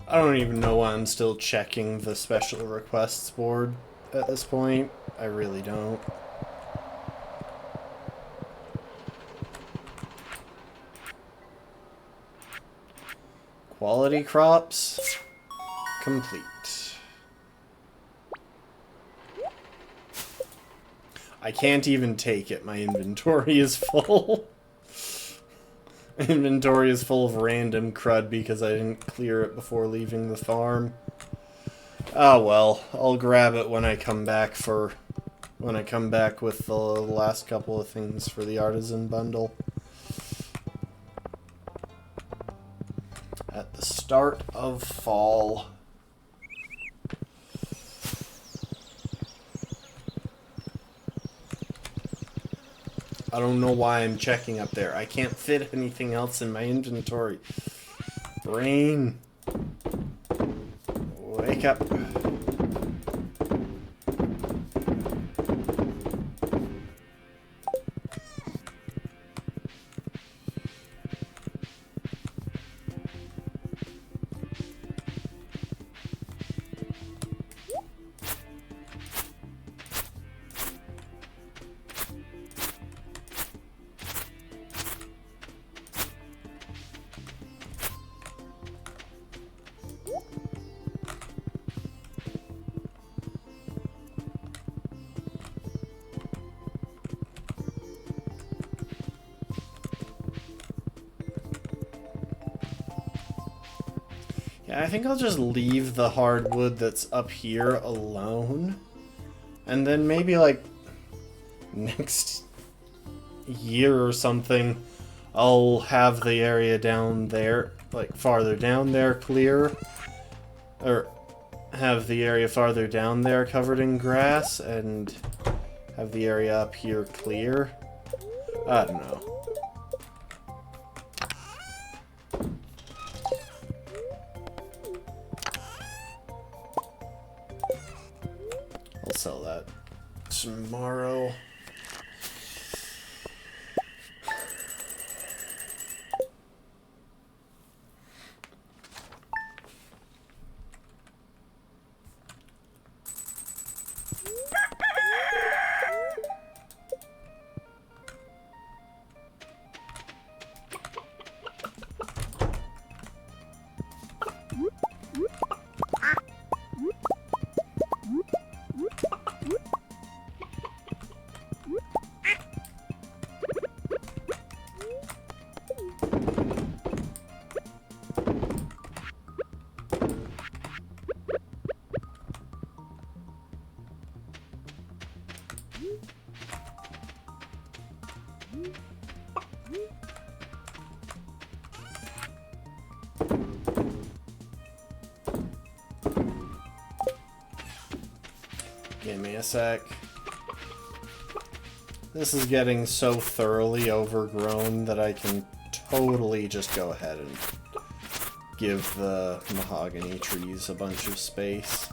I don't even know why I'm still checking the special requests board at this point. I really don't. Quality crops complete. I can't even take it. My inventory is full. Inventory is full of random crud because I didn't clear it before leaving the farm. Oh well, I'll grab it when I come back with the last couple of things for the artisan bundle. At the start of fall. I don't know why I'm checking up there. I can't fit anything else in my inventory. Brain. Wake up. I think I'll just leave the hardwood that's up here alone. And then maybe, like, next year or something, I'll have the area down there, like, farther down there clear. Or, have the area farther down there covered in grass and have the area up here clear. I don't know. I'll sell that tomorrow. Give me a sec. This is getting so thoroughly overgrown that I can totally just go ahead and give the mahogany trees a bunch of space.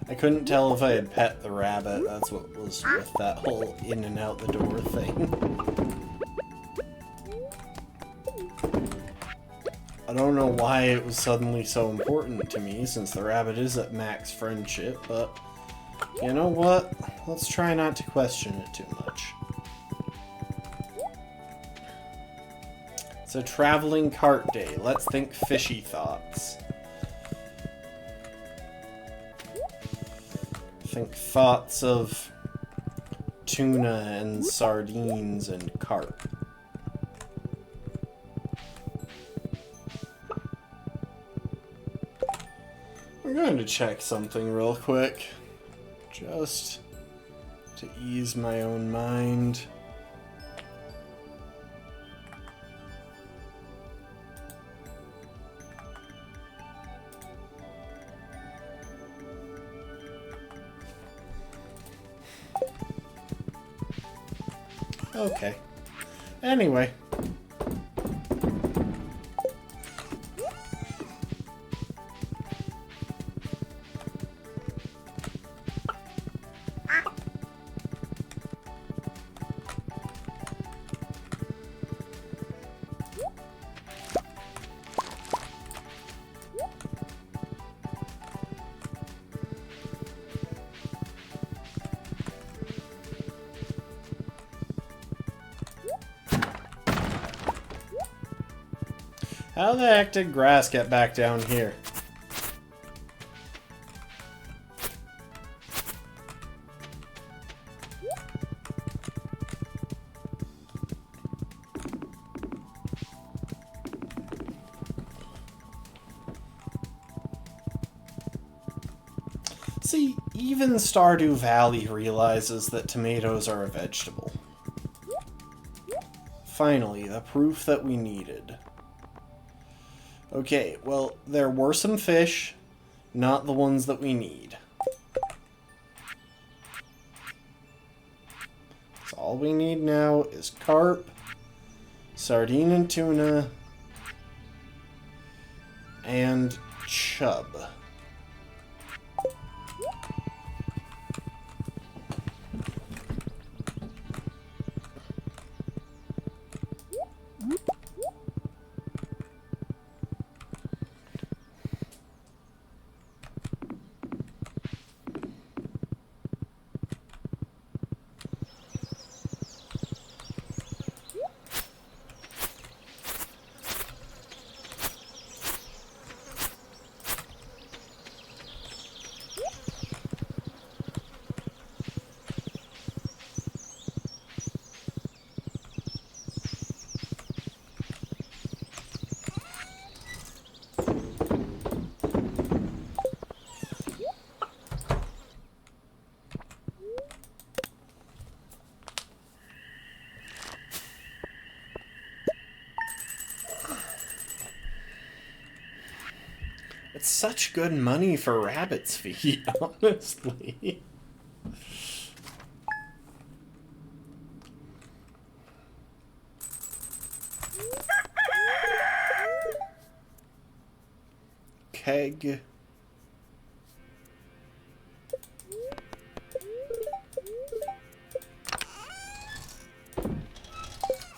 I couldn't tell if I had pet the rabbit. That's what was with that whole in and out the door thing. I don't know why it was suddenly so important to me, since the rabbit is at max friendship, but you know what? Let's try not to question it too much. It's a traveling cart day. Let's think fishy thoughts. Think thoughts of tuna and sardines and carp. I'm going to check something real quick, just to ease my own mind. Okay. Anyway. How the heck did grass get back down here? See, even Stardew Valley realizes that tomatoes are a vegetable. Finally, the proof that we needed. Okay, well, there were some fish, not the ones that we need. So all we need now is carp, sardine and tuna, and chub. It's such good money for rabbit's feet, honestly. Keg.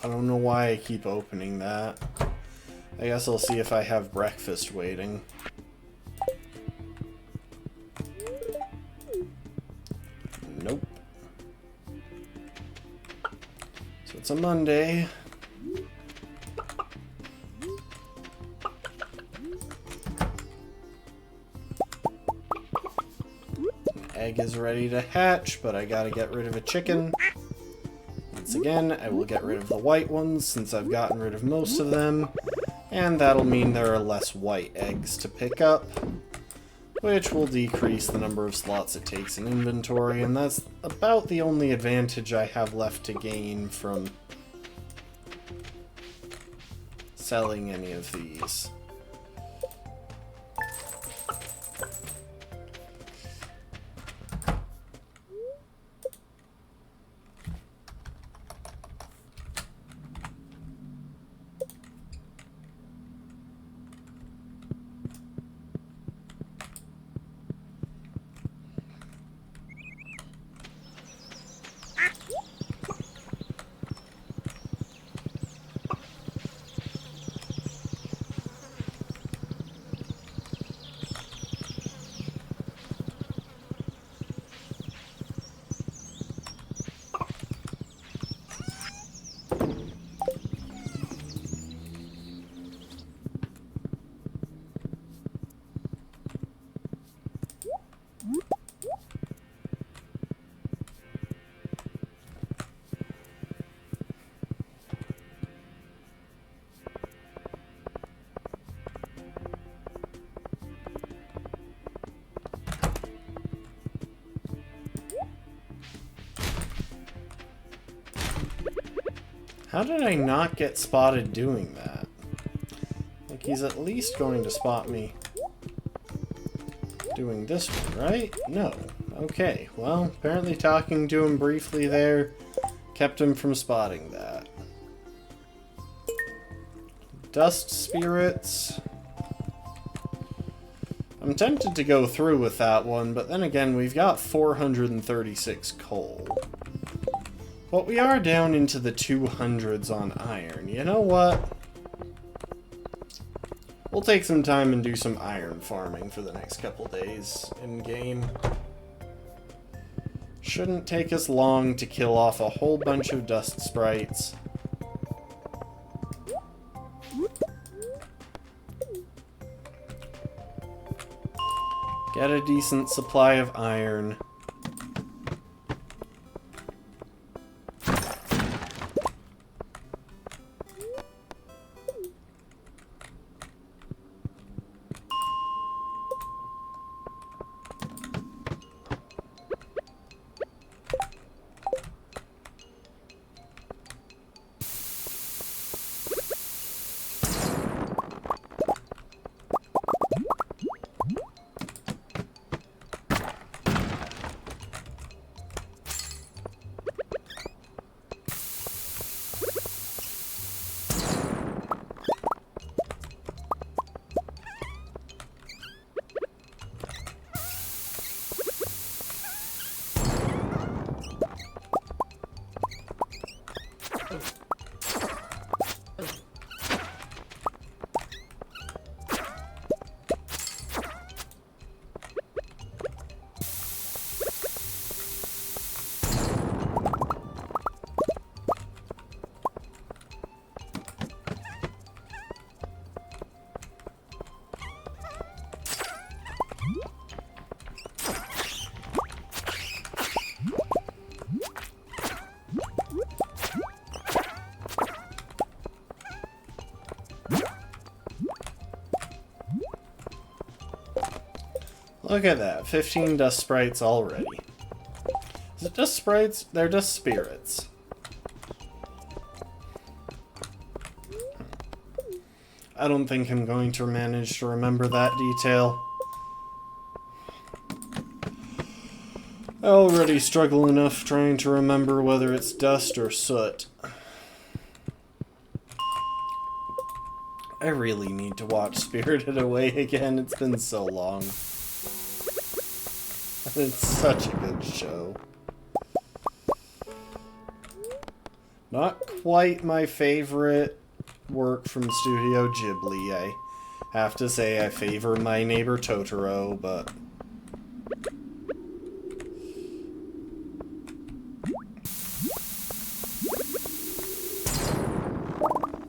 I don't know why I keep opening that. I guess I'll see if I have breakfast waiting. Nope. So it's a Monday. Egg is ready to hatch, but I gotta get rid of a chicken. Once again, I will get rid of the white ones since I've gotten rid of most of them. And that'll mean there are less white eggs to pick up, which will decrease the number of slots it takes in inventory, and that's about the only advantage I have left to gain from selling any of these. How did I not get spotted doing that? Like, he's at least going to spot me doing this one, right? No. Okay, well, apparently talking to him briefly there kept him from spotting that. Dust spirits. I'm tempted to go through with that one, but then again, we've got 436 coal. But we are down into the 200s on iron. You know what? We'll take some time and do some iron farming for the next couple days in-game. Shouldn't take us long to kill off a whole bunch of dust sprites. Get a decent supply of iron. Look at that, 15 dust sprites already. Is it just sprites? They're just spirits. I don't think I'm going to manage to remember that detail. I already struggle enough trying to remember whether it's dust or soot. I really need to watch Spirited Away again, it's been so long. It's such a good show. Not quite my favorite work from Studio Ghibli. I have to say I favor My Neighbor Totoro, but...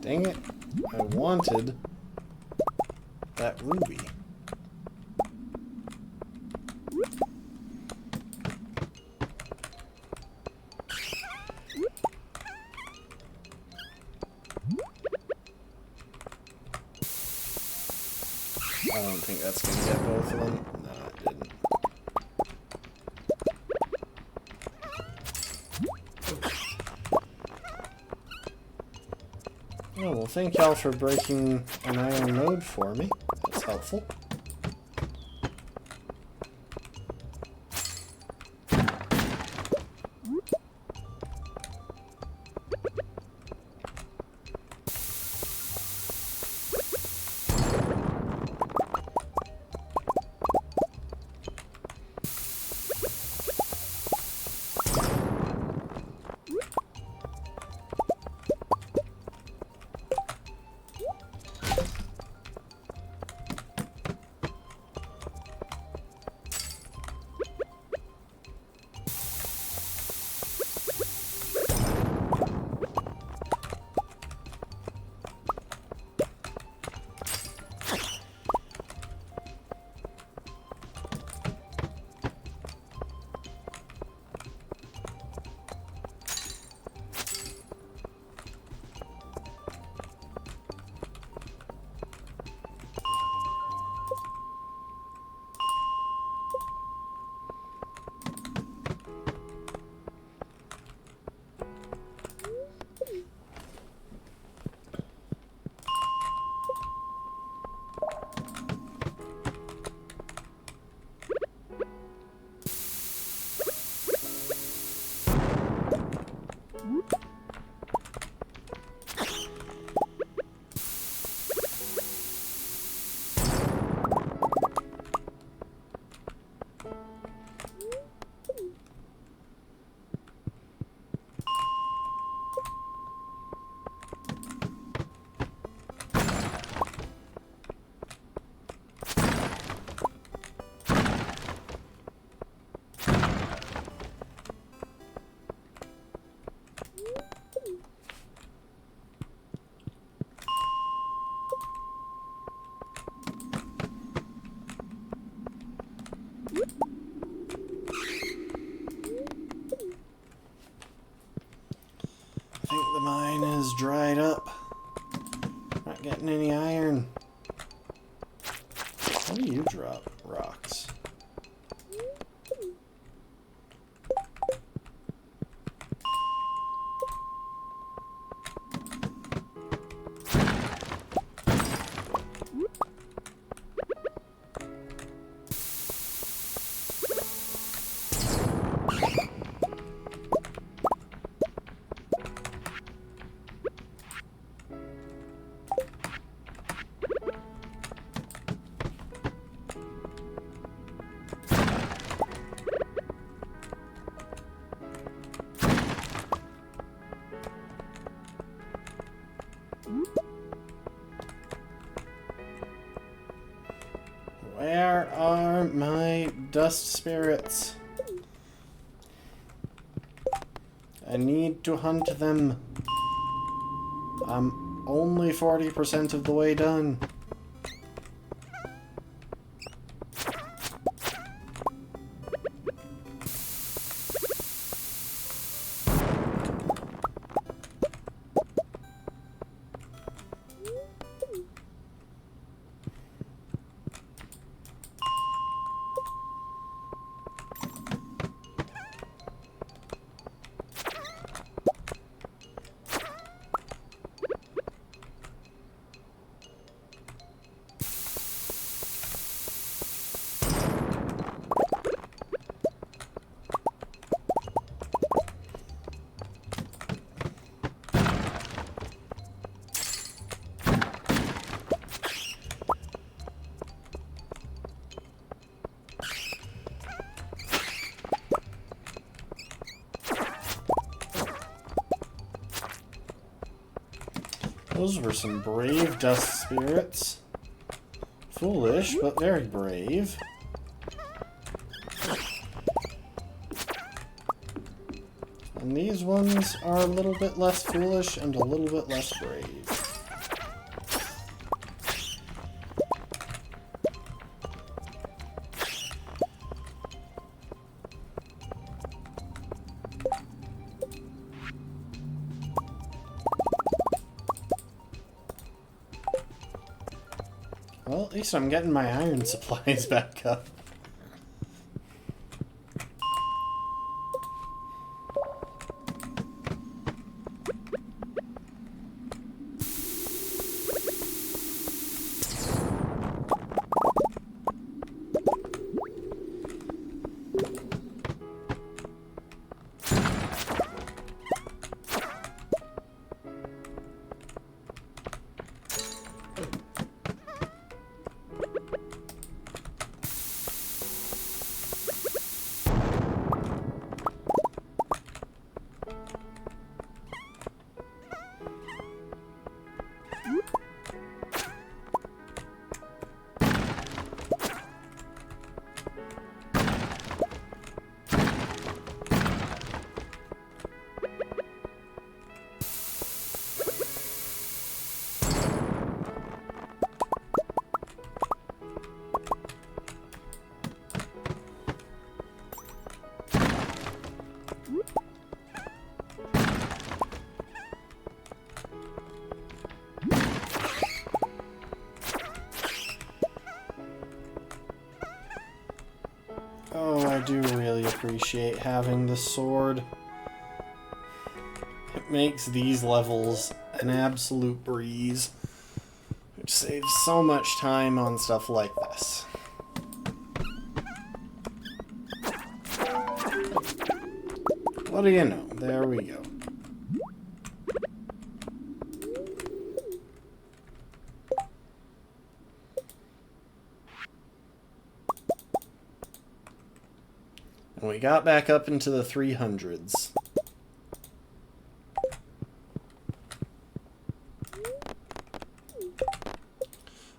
Dang it. I wanted that ruby. I don't think that's going to get both of them. No, it didn't. Oh, well, thank y'all for breaking an iron node for me. That's helpful. dried up. Not getting any iron. How do you drop rocks? Where are my dust spirits? I need to hunt them. I'm only 40% of the way done. Those were some brave dust spirits. Foolish, but very brave. And these ones are a little bit less foolish and a little bit less brave. Well, at least I'm getting my iron supplies back up. Oh, I do really appreciate having the sword. It makes these levels an absolute breeze, which saves so much time on stuff like this. What do you know? There we go. And we got back up into the 300s.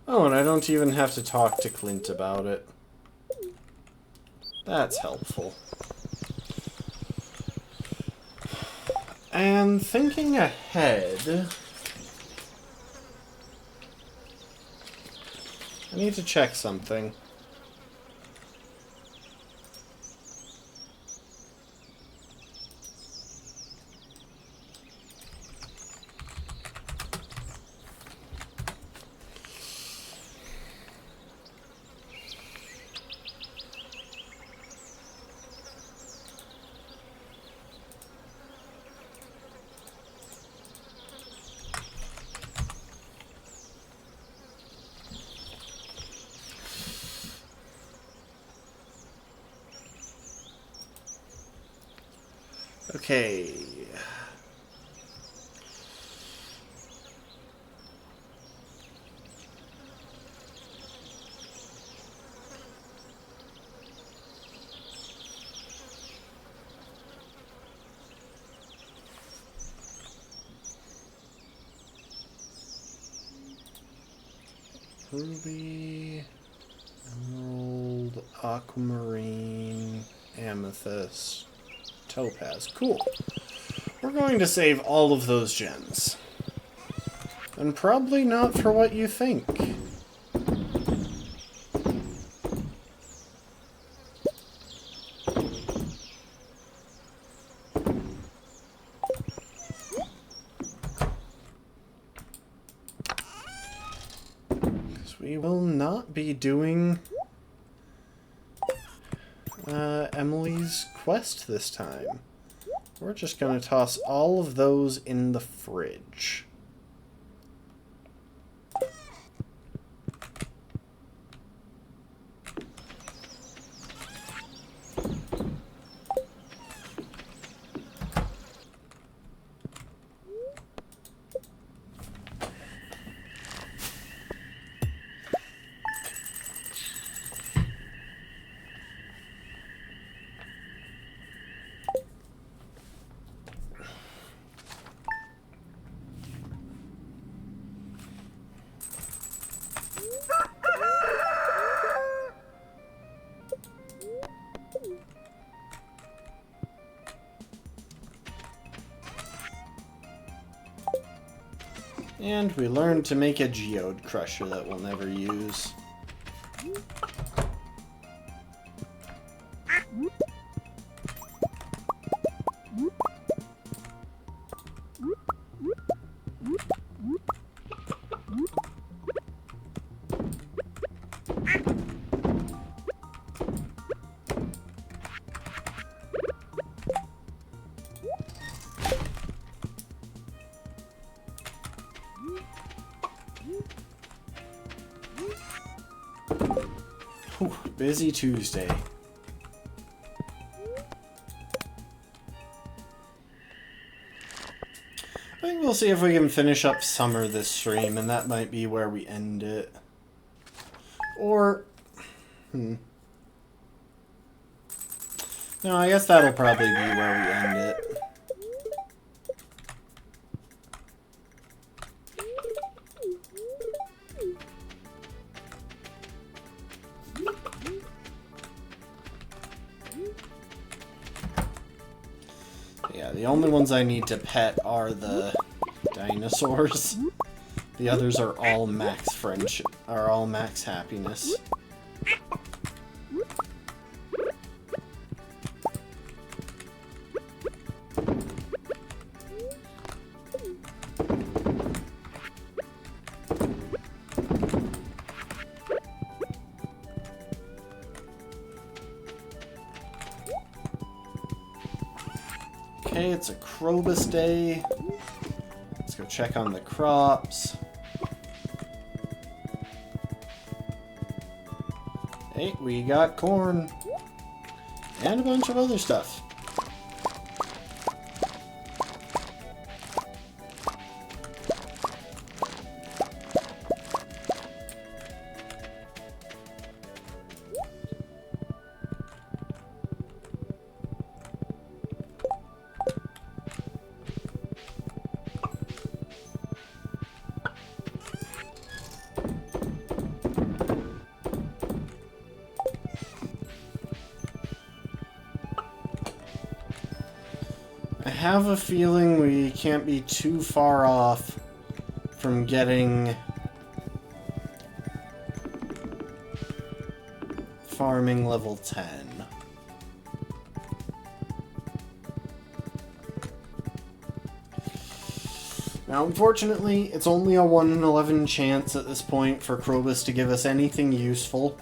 Oh, and I don't even have to talk to Clint about it. That's helpful. And thinking ahead, I need to check something. Okay. Ruby, emerald, aquamarine, amethyst, topaz. Cool. We're going to save all of those gems. And probably not for what you think. We will not be doing Emily's quest this time. We're just going to toss all of those in the fridge. And we learned to make a geode crusher that we'll never use. Whew, busy Tuesday. I think we'll see if we can finish up summer this stream, and that might be where we end it. Or... No, I guess that'll probably be where we end it. Yeah, the only ones I need to pet are the dinosaurs. The others are all max friendship, are all max happiness. Okay, it's a Krobus day. Let's go check on the crops. Hey, we got corn. And a bunch of other stuff. I have a feeling we can't be too far off from getting farming level 10. Now, unfortunately, it's only a 1 in 11 chance at this point for Krobus to give us anything useful.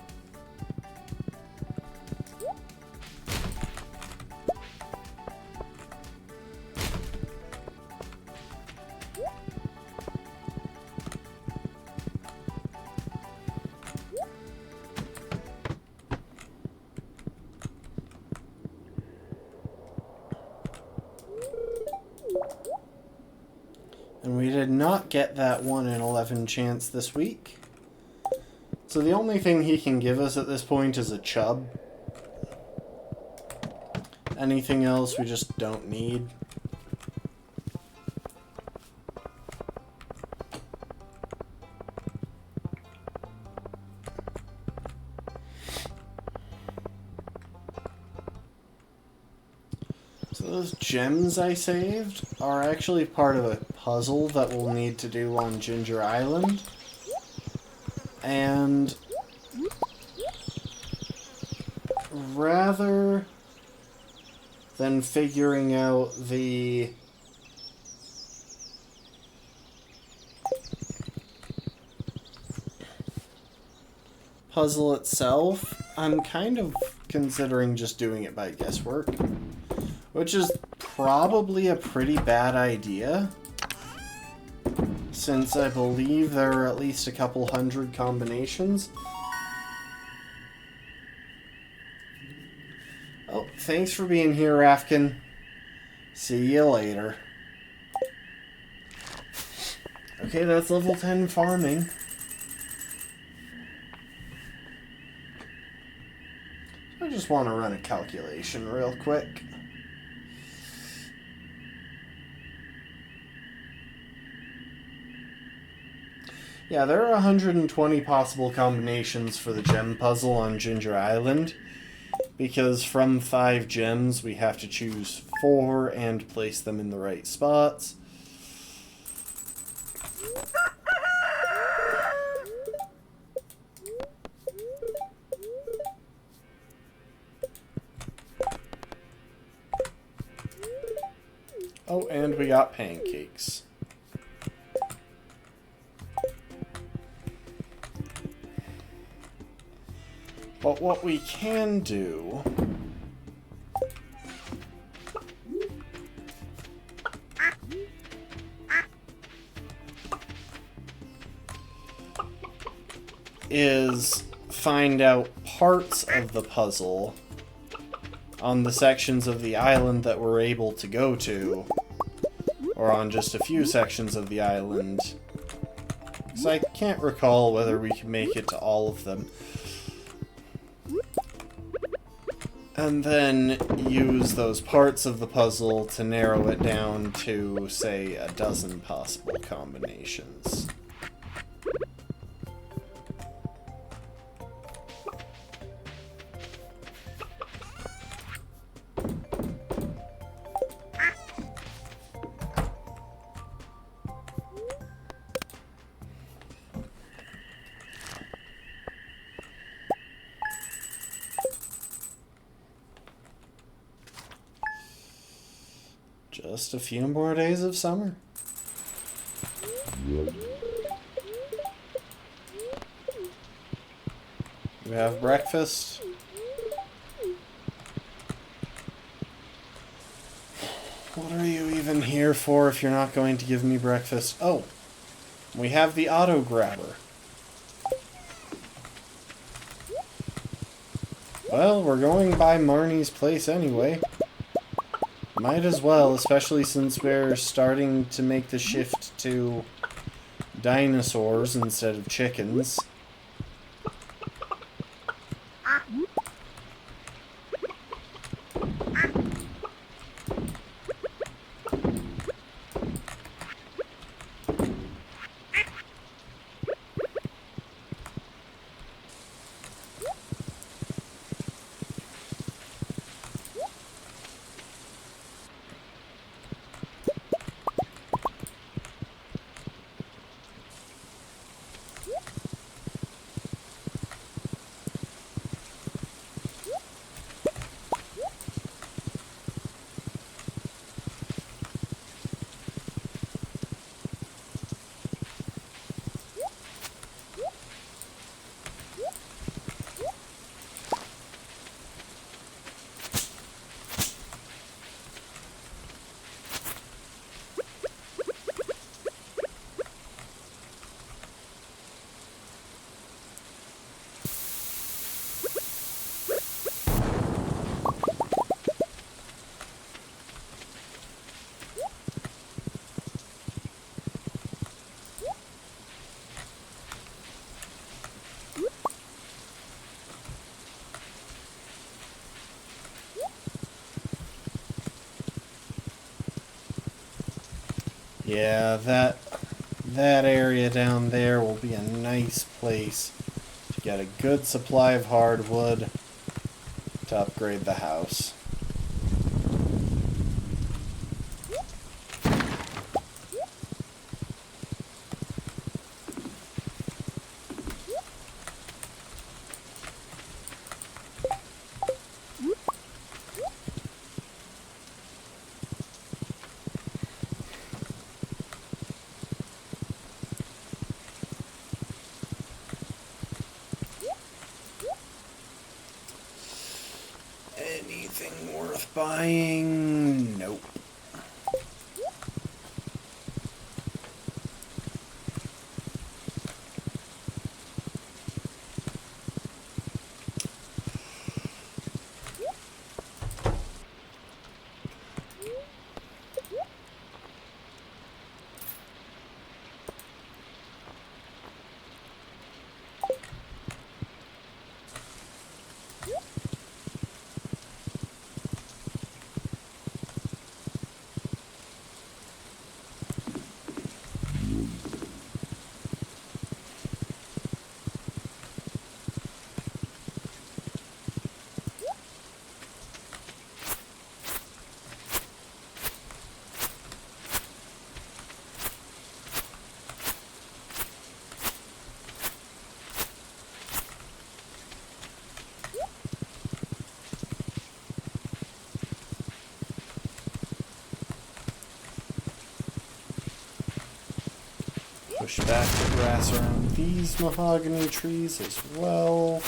And we did not get that 1 in 11 chance this week. So the only thing he can give us at this point is a chub. Anything else we just don't need. So those gems I saved are actually part of a puzzle that we'll need to do on Ginger Island. And rather than figuring out the puzzle itself, I'm kind of considering just doing it by guesswork, which is probably a pretty bad idea, since I believe there are at least a couple hundred combinations. Oh, thanks for being here, Rafkin. See you later. Okay, that's level 10 farming. I just want to run a calculation real quick. Yeah, there are 120 possible combinations for the gem puzzle on Ginger Island, because from 5 gems we have to choose 4 and place them in the right spots. Oh, and we got pancakes. But what we can do is find out parts of the puzzle on the sections of the island that we're able to go to, or on just a few sections of the island. Because I can't recall whether we can make it to all of them. And then use those parts of the puzzle to narrow it down to, say, a dozen possible combinations. Just a few more days of summer. We have breakfast. What are you even here for if you're not going to give me breakfast? Oh, we have the auto grabber. Well, we're going by Marnie's place anyway. Might as well, especially since we're starting to make the shift to dinosaurs instead of chickens. Yeah, that area down there will be a nice place to get a good supply of hardwood to upgrade the house. Anything worth buying? Nope. Push back the grass around these mahogany trees as well.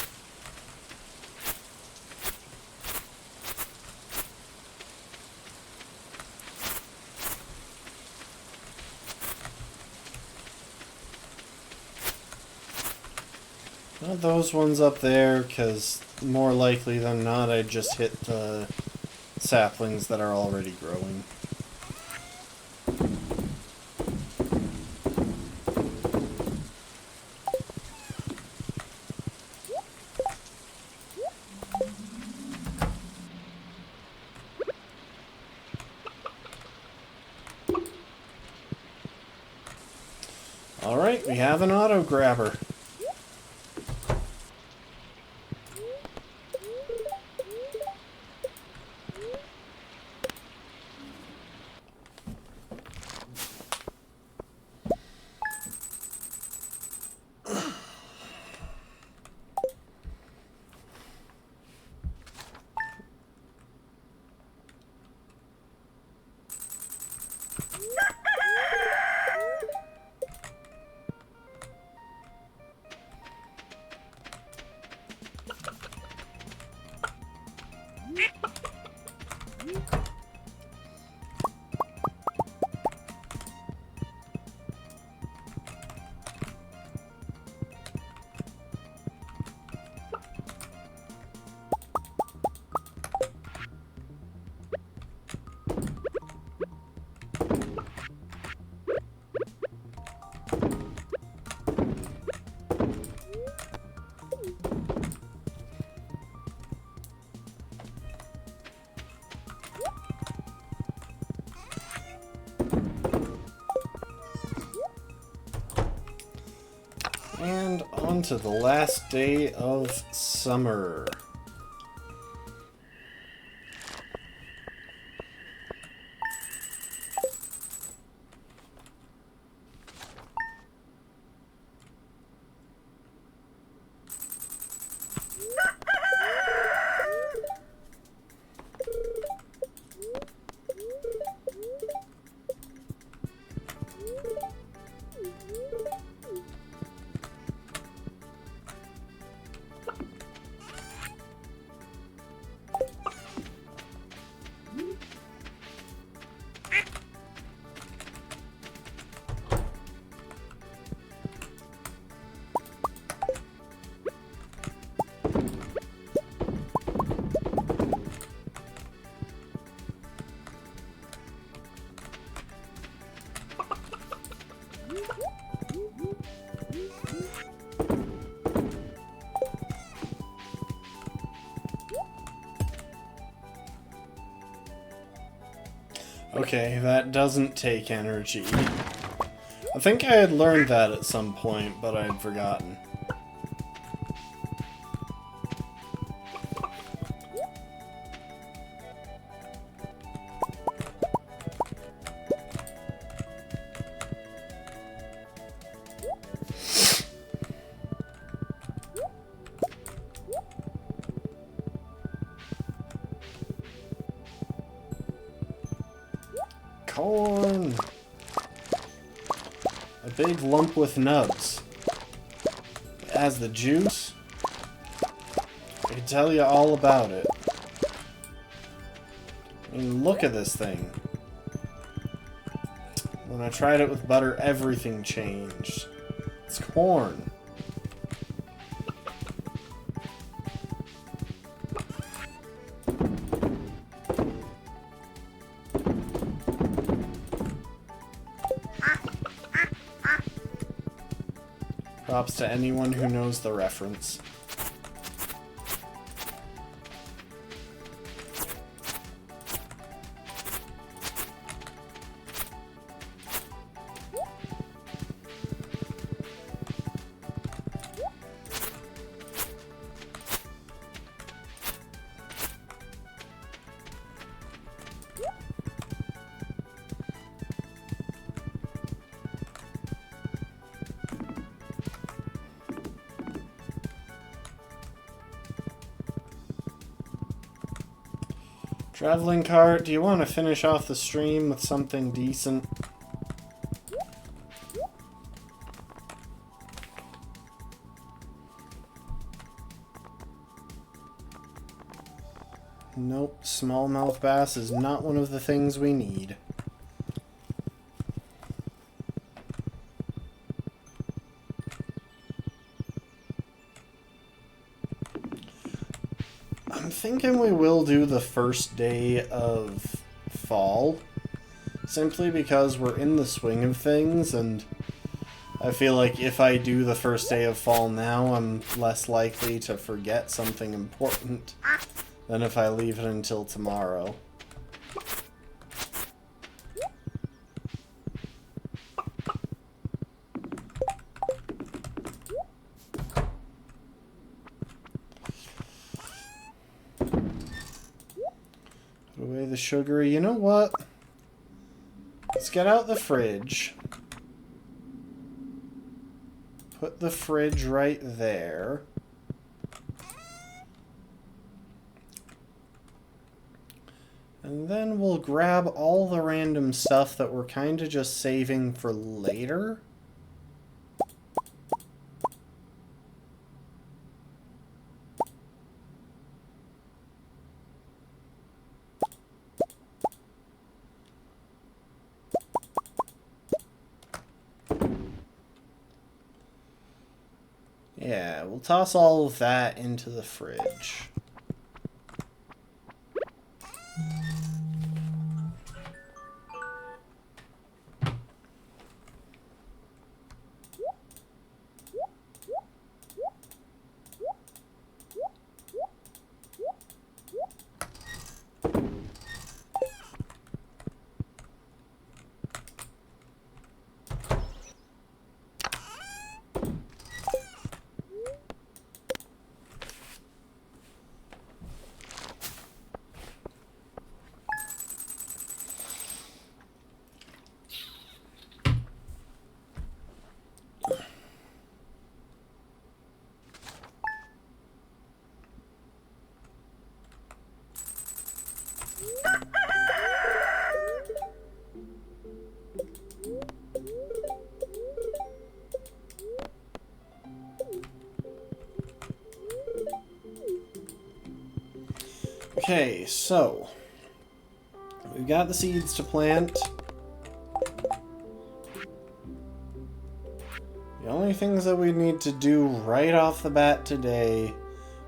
Not those ones up there, because more likely than not I'd just hit the saplings that are already growing. Alright, we have an auto grabber. And on to the last day of summer. Okay, that doesn't take energy. I think I had learned that at some point, but I'd forgotten. Corn! A big lump with nubs. It has the juice. I can tell you all about it. I mean, look at this thing. When I tried it with butter, everything changed. It's corn. Props to anyone who knows the reference. Traveling cart, do you want to finish off the stream with something decent? Nope, smallmouth bass is not one of the things we need. I'm thinking we will do the first day of fall, simply because we're in the swing of things, and I feel like if I do the first day of fall now, I'm less likely to forget something important than if I leave it until tomorrow. Put away the sugar. You know what? Let's get out the fridge. Put the fridge right there. And then we'll grab all the random stuff that we're kind of just saving for later. Yeah, we'll toss all of that into the fridge. Okay, so we've got the seeds to plant. The only things that we need to do right off the bat today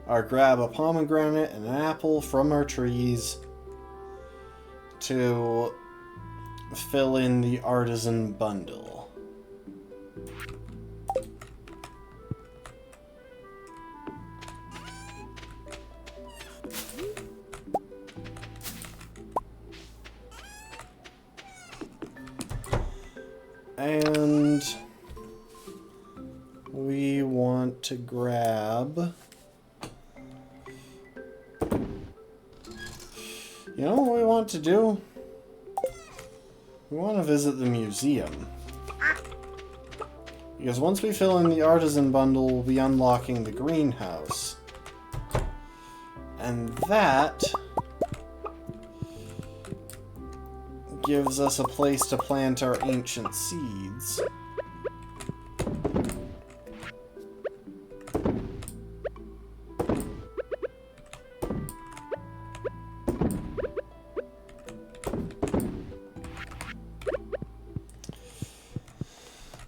are grab a pomegranate and an apple from our trees to fill in the artisan bundle. And we want to grab... You know what we want to do? We want to visit the museum. Because once we fill in the artisan bundle, we'll be unlocking the greenhouse. And that gives us a place to plant our ancient seeds.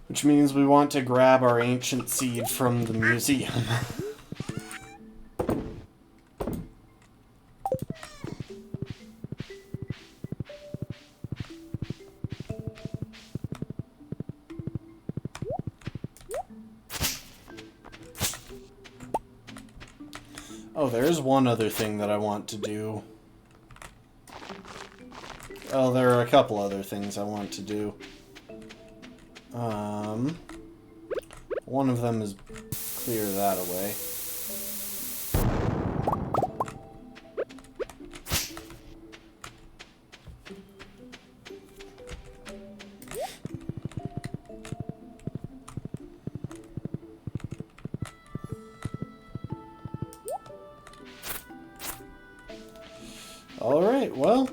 Which means we want to grab our ancient seed from the museum. Oh, there's one other thing that I want to do. Oh, there are a couple other things I want to do. One of them is clear that away. Alright, well.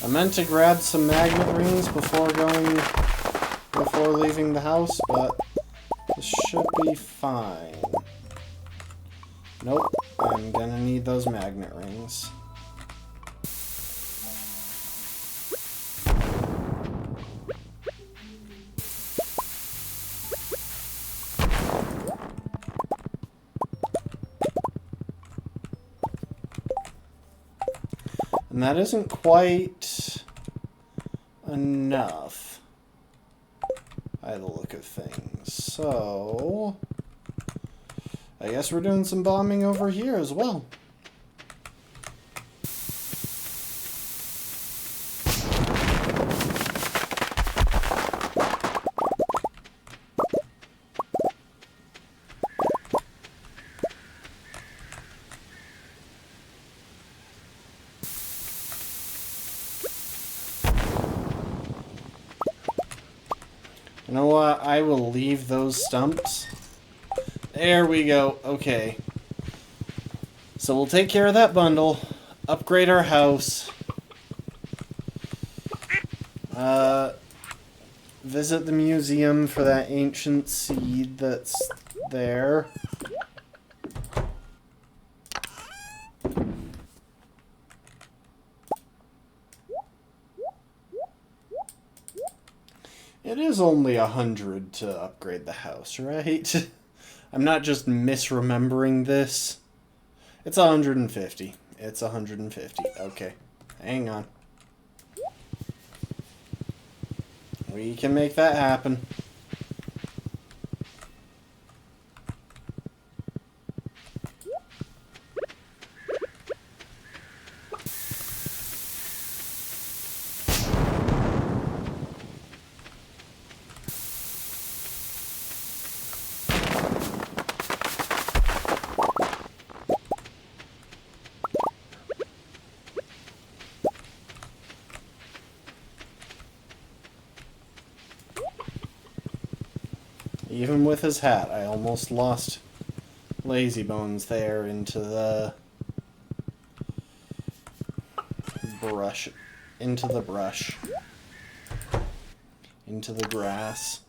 I meant to grab some magnet rings before leaving the house, but this should be fine. Nope, I'm gonna need those magnet rings. And that isn't quite enough by the look of things. So I guess we're doing some bombing over here as well. You know what? I will leave those stumps. There we go. Okay. So we'll take care of that bundle. Upgrade our house. Visit the museum for that ancient seed that's there. It is only 100 to upgrade the house, right? I'm not just misremembering this. It's 150. It's 150. Okay. Hang on. We can make that happen. Even with his hat, I almost lost Lazy Bones there into the brush. Into the brush. Into the grass.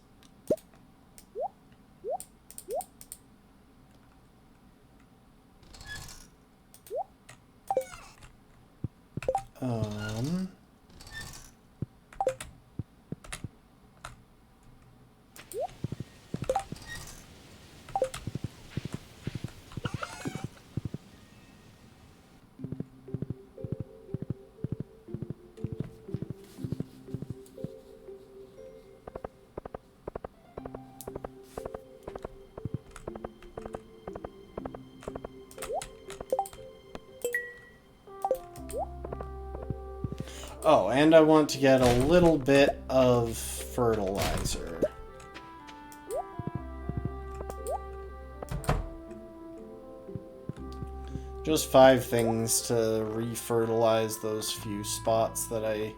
Oh, and I want to get a little bit of fertilizer. Just 5 things to re-fertilize those few spots that I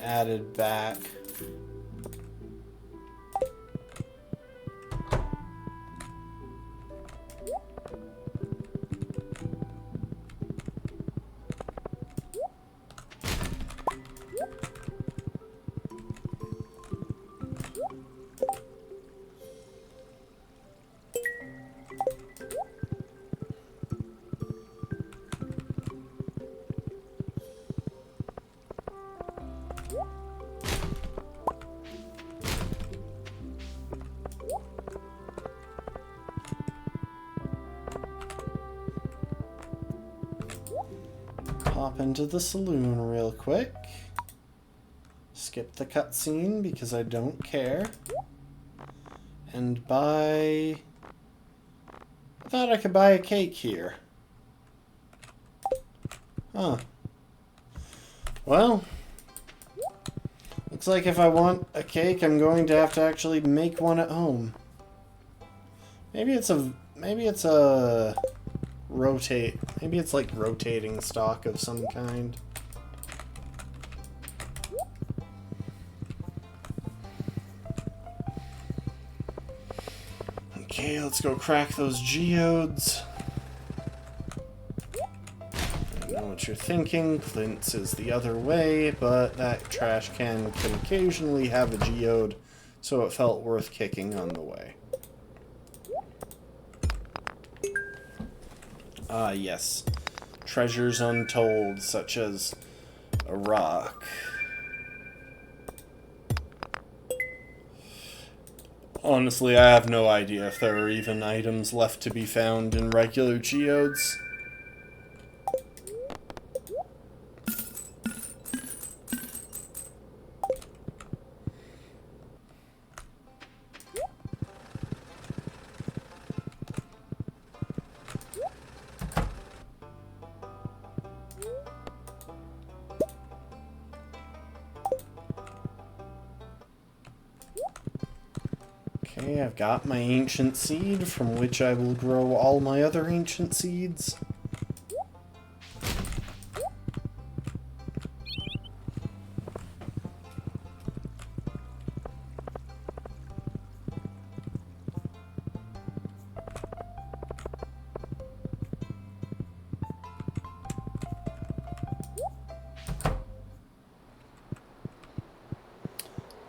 added back. Hop into the saloon real quick. Skip the cutscene because I don't care. And buy... I thought I could buy a cake here. Huh. Well, looks like if I want a cake, I'm going to have to actually make one at home. Maybe it's like rotating stock of some kind. Okay, let's go crack those geodes. I know what you're thinking. Clint's is the other way, but that trash can occasionally have a geode, so it felt worth kicking on the way. Ah, yes. Treasures untold, such as a rock. Honestly, I have no idea if there are even items left to be found in regular geodes. Okay, I've got my ancient seed, from which I will grow all my other ancient seeds.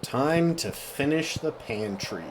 Time to finish the pantry.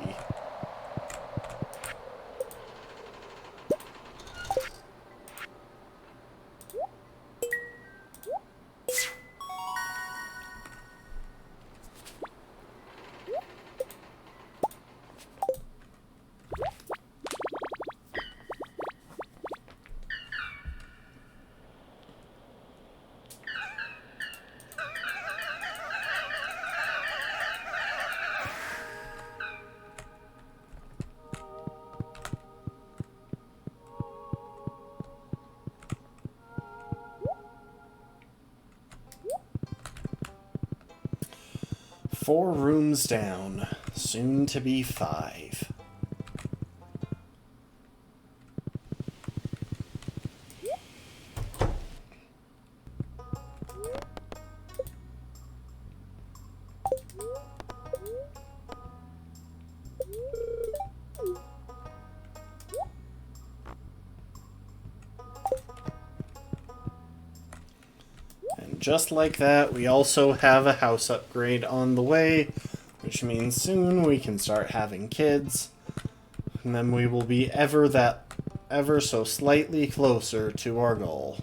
Four rooms down, soon to be 5. Just like that, we also have a house upgrade on the way, which means soon we can start having kids, and then we will be ever so slightly closer to our goal.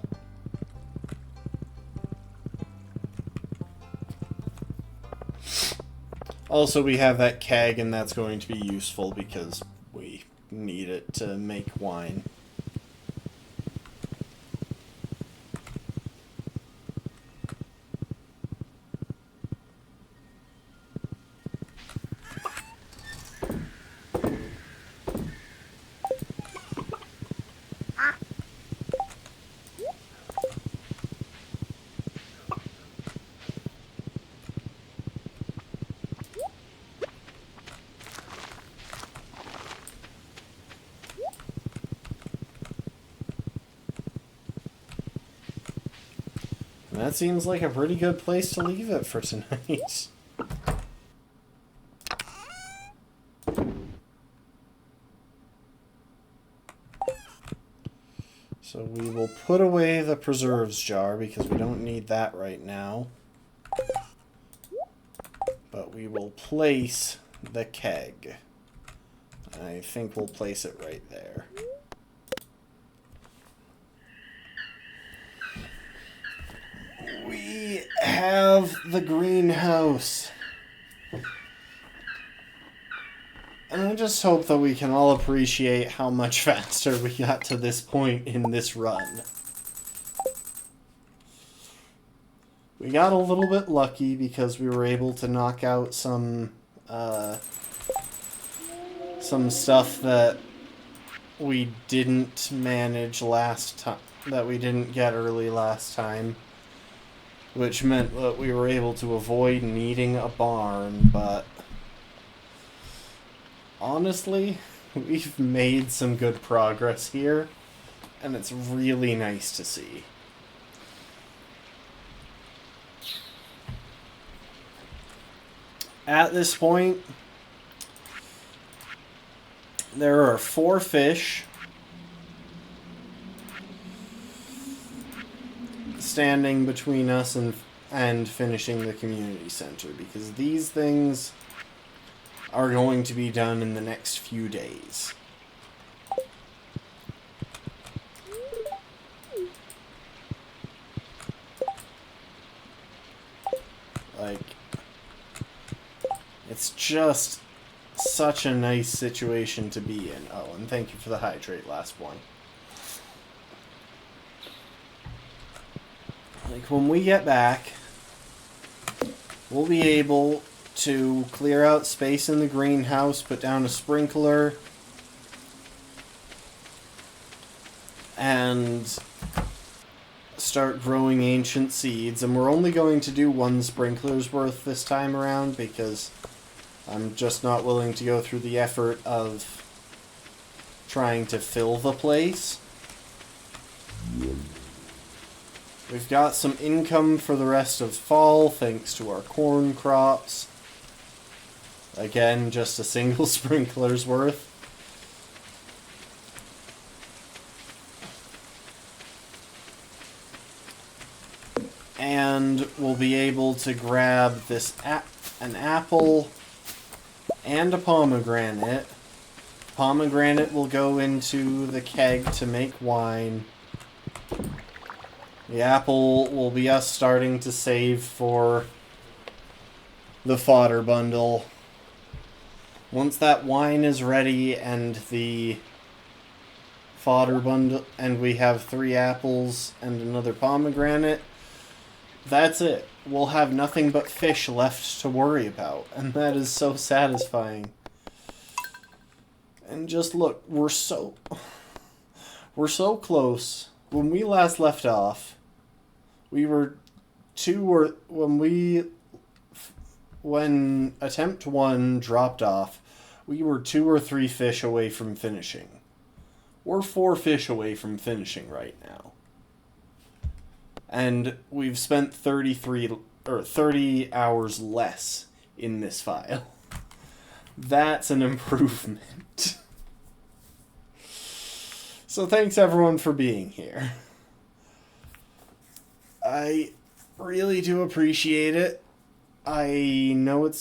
Also, we have that keg, and that's going to be useful because we need it to make wine. That seems like a pretty good place to leave it for tonight. So we will put away the preserves jar because we don't need that right now. But we will place the keg. I think we'll place it right there. We have the greenhouse. And I just hope that we can all appreciate how much faster we got to this point in this run. We got a little bit lucky because we were able to knock out some stuff that we didn't manage last time, that we didn't get early last time. Which meant that we were able to avoid needing a barn, but honestly, we've made some good progress here, and it's really nice to see. At this point, there are 4 fish standing between us and finishing the community center, because these things are going to be done in the next few days. Like, it's just such a nice situation to be in. Oh, and thank you for the hydrate, last one. Like, when we get back, we'll be able to clear out space in the greenhouse, put down a sprinkler, and start growing ancient seeds. And we're only going to do 1 sprinkler's worth this time around because I'm just not willing to go through the effort of trying to fill the place. We've got some income for the rest of fall thanks to our corn crops. Again, just a single sprinkler's worth. And we'll be able to grab this an apple and a pomegranate. Pomegranate will go into the keg to make wine. The apple will be us starting to save for the fodder bundle. Once that wine is ready and the fodder bundle, and we have 3 apples and another pomegranate, that's it. We'll have nothing but fish left to worry about, and that is so satisfying. And just look, we're so close. When we last left off, we were when attempt 1 dropped off, we were 2 or 3 fish away from finishing. We're 4 fish away from finishing right now. And we've spent 30 hours less in this file. That's an improvement. So thanks everyone for being here. I really do appreciate it. I know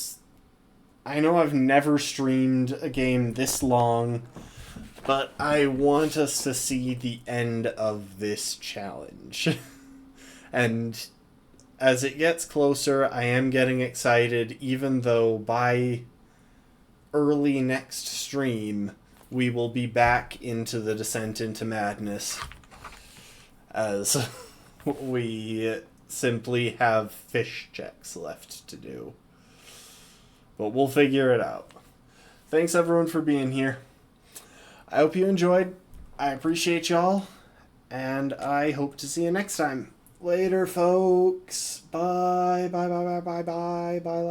I've never streamed a game this long, but I want us to see the end of this challenge. And as it gets closer, I am getting excited, even though by early next stream, we will be back into the Descent into Madness, as we simply have fish checks left to do. But we'll figure it out. Thanks everyone for being here. I hope you enjoyed. I appreciate y'all, and I hope to see you next time. Later, folks. Bye. Bye. Bye. Bye. Bye. Bye. Bye.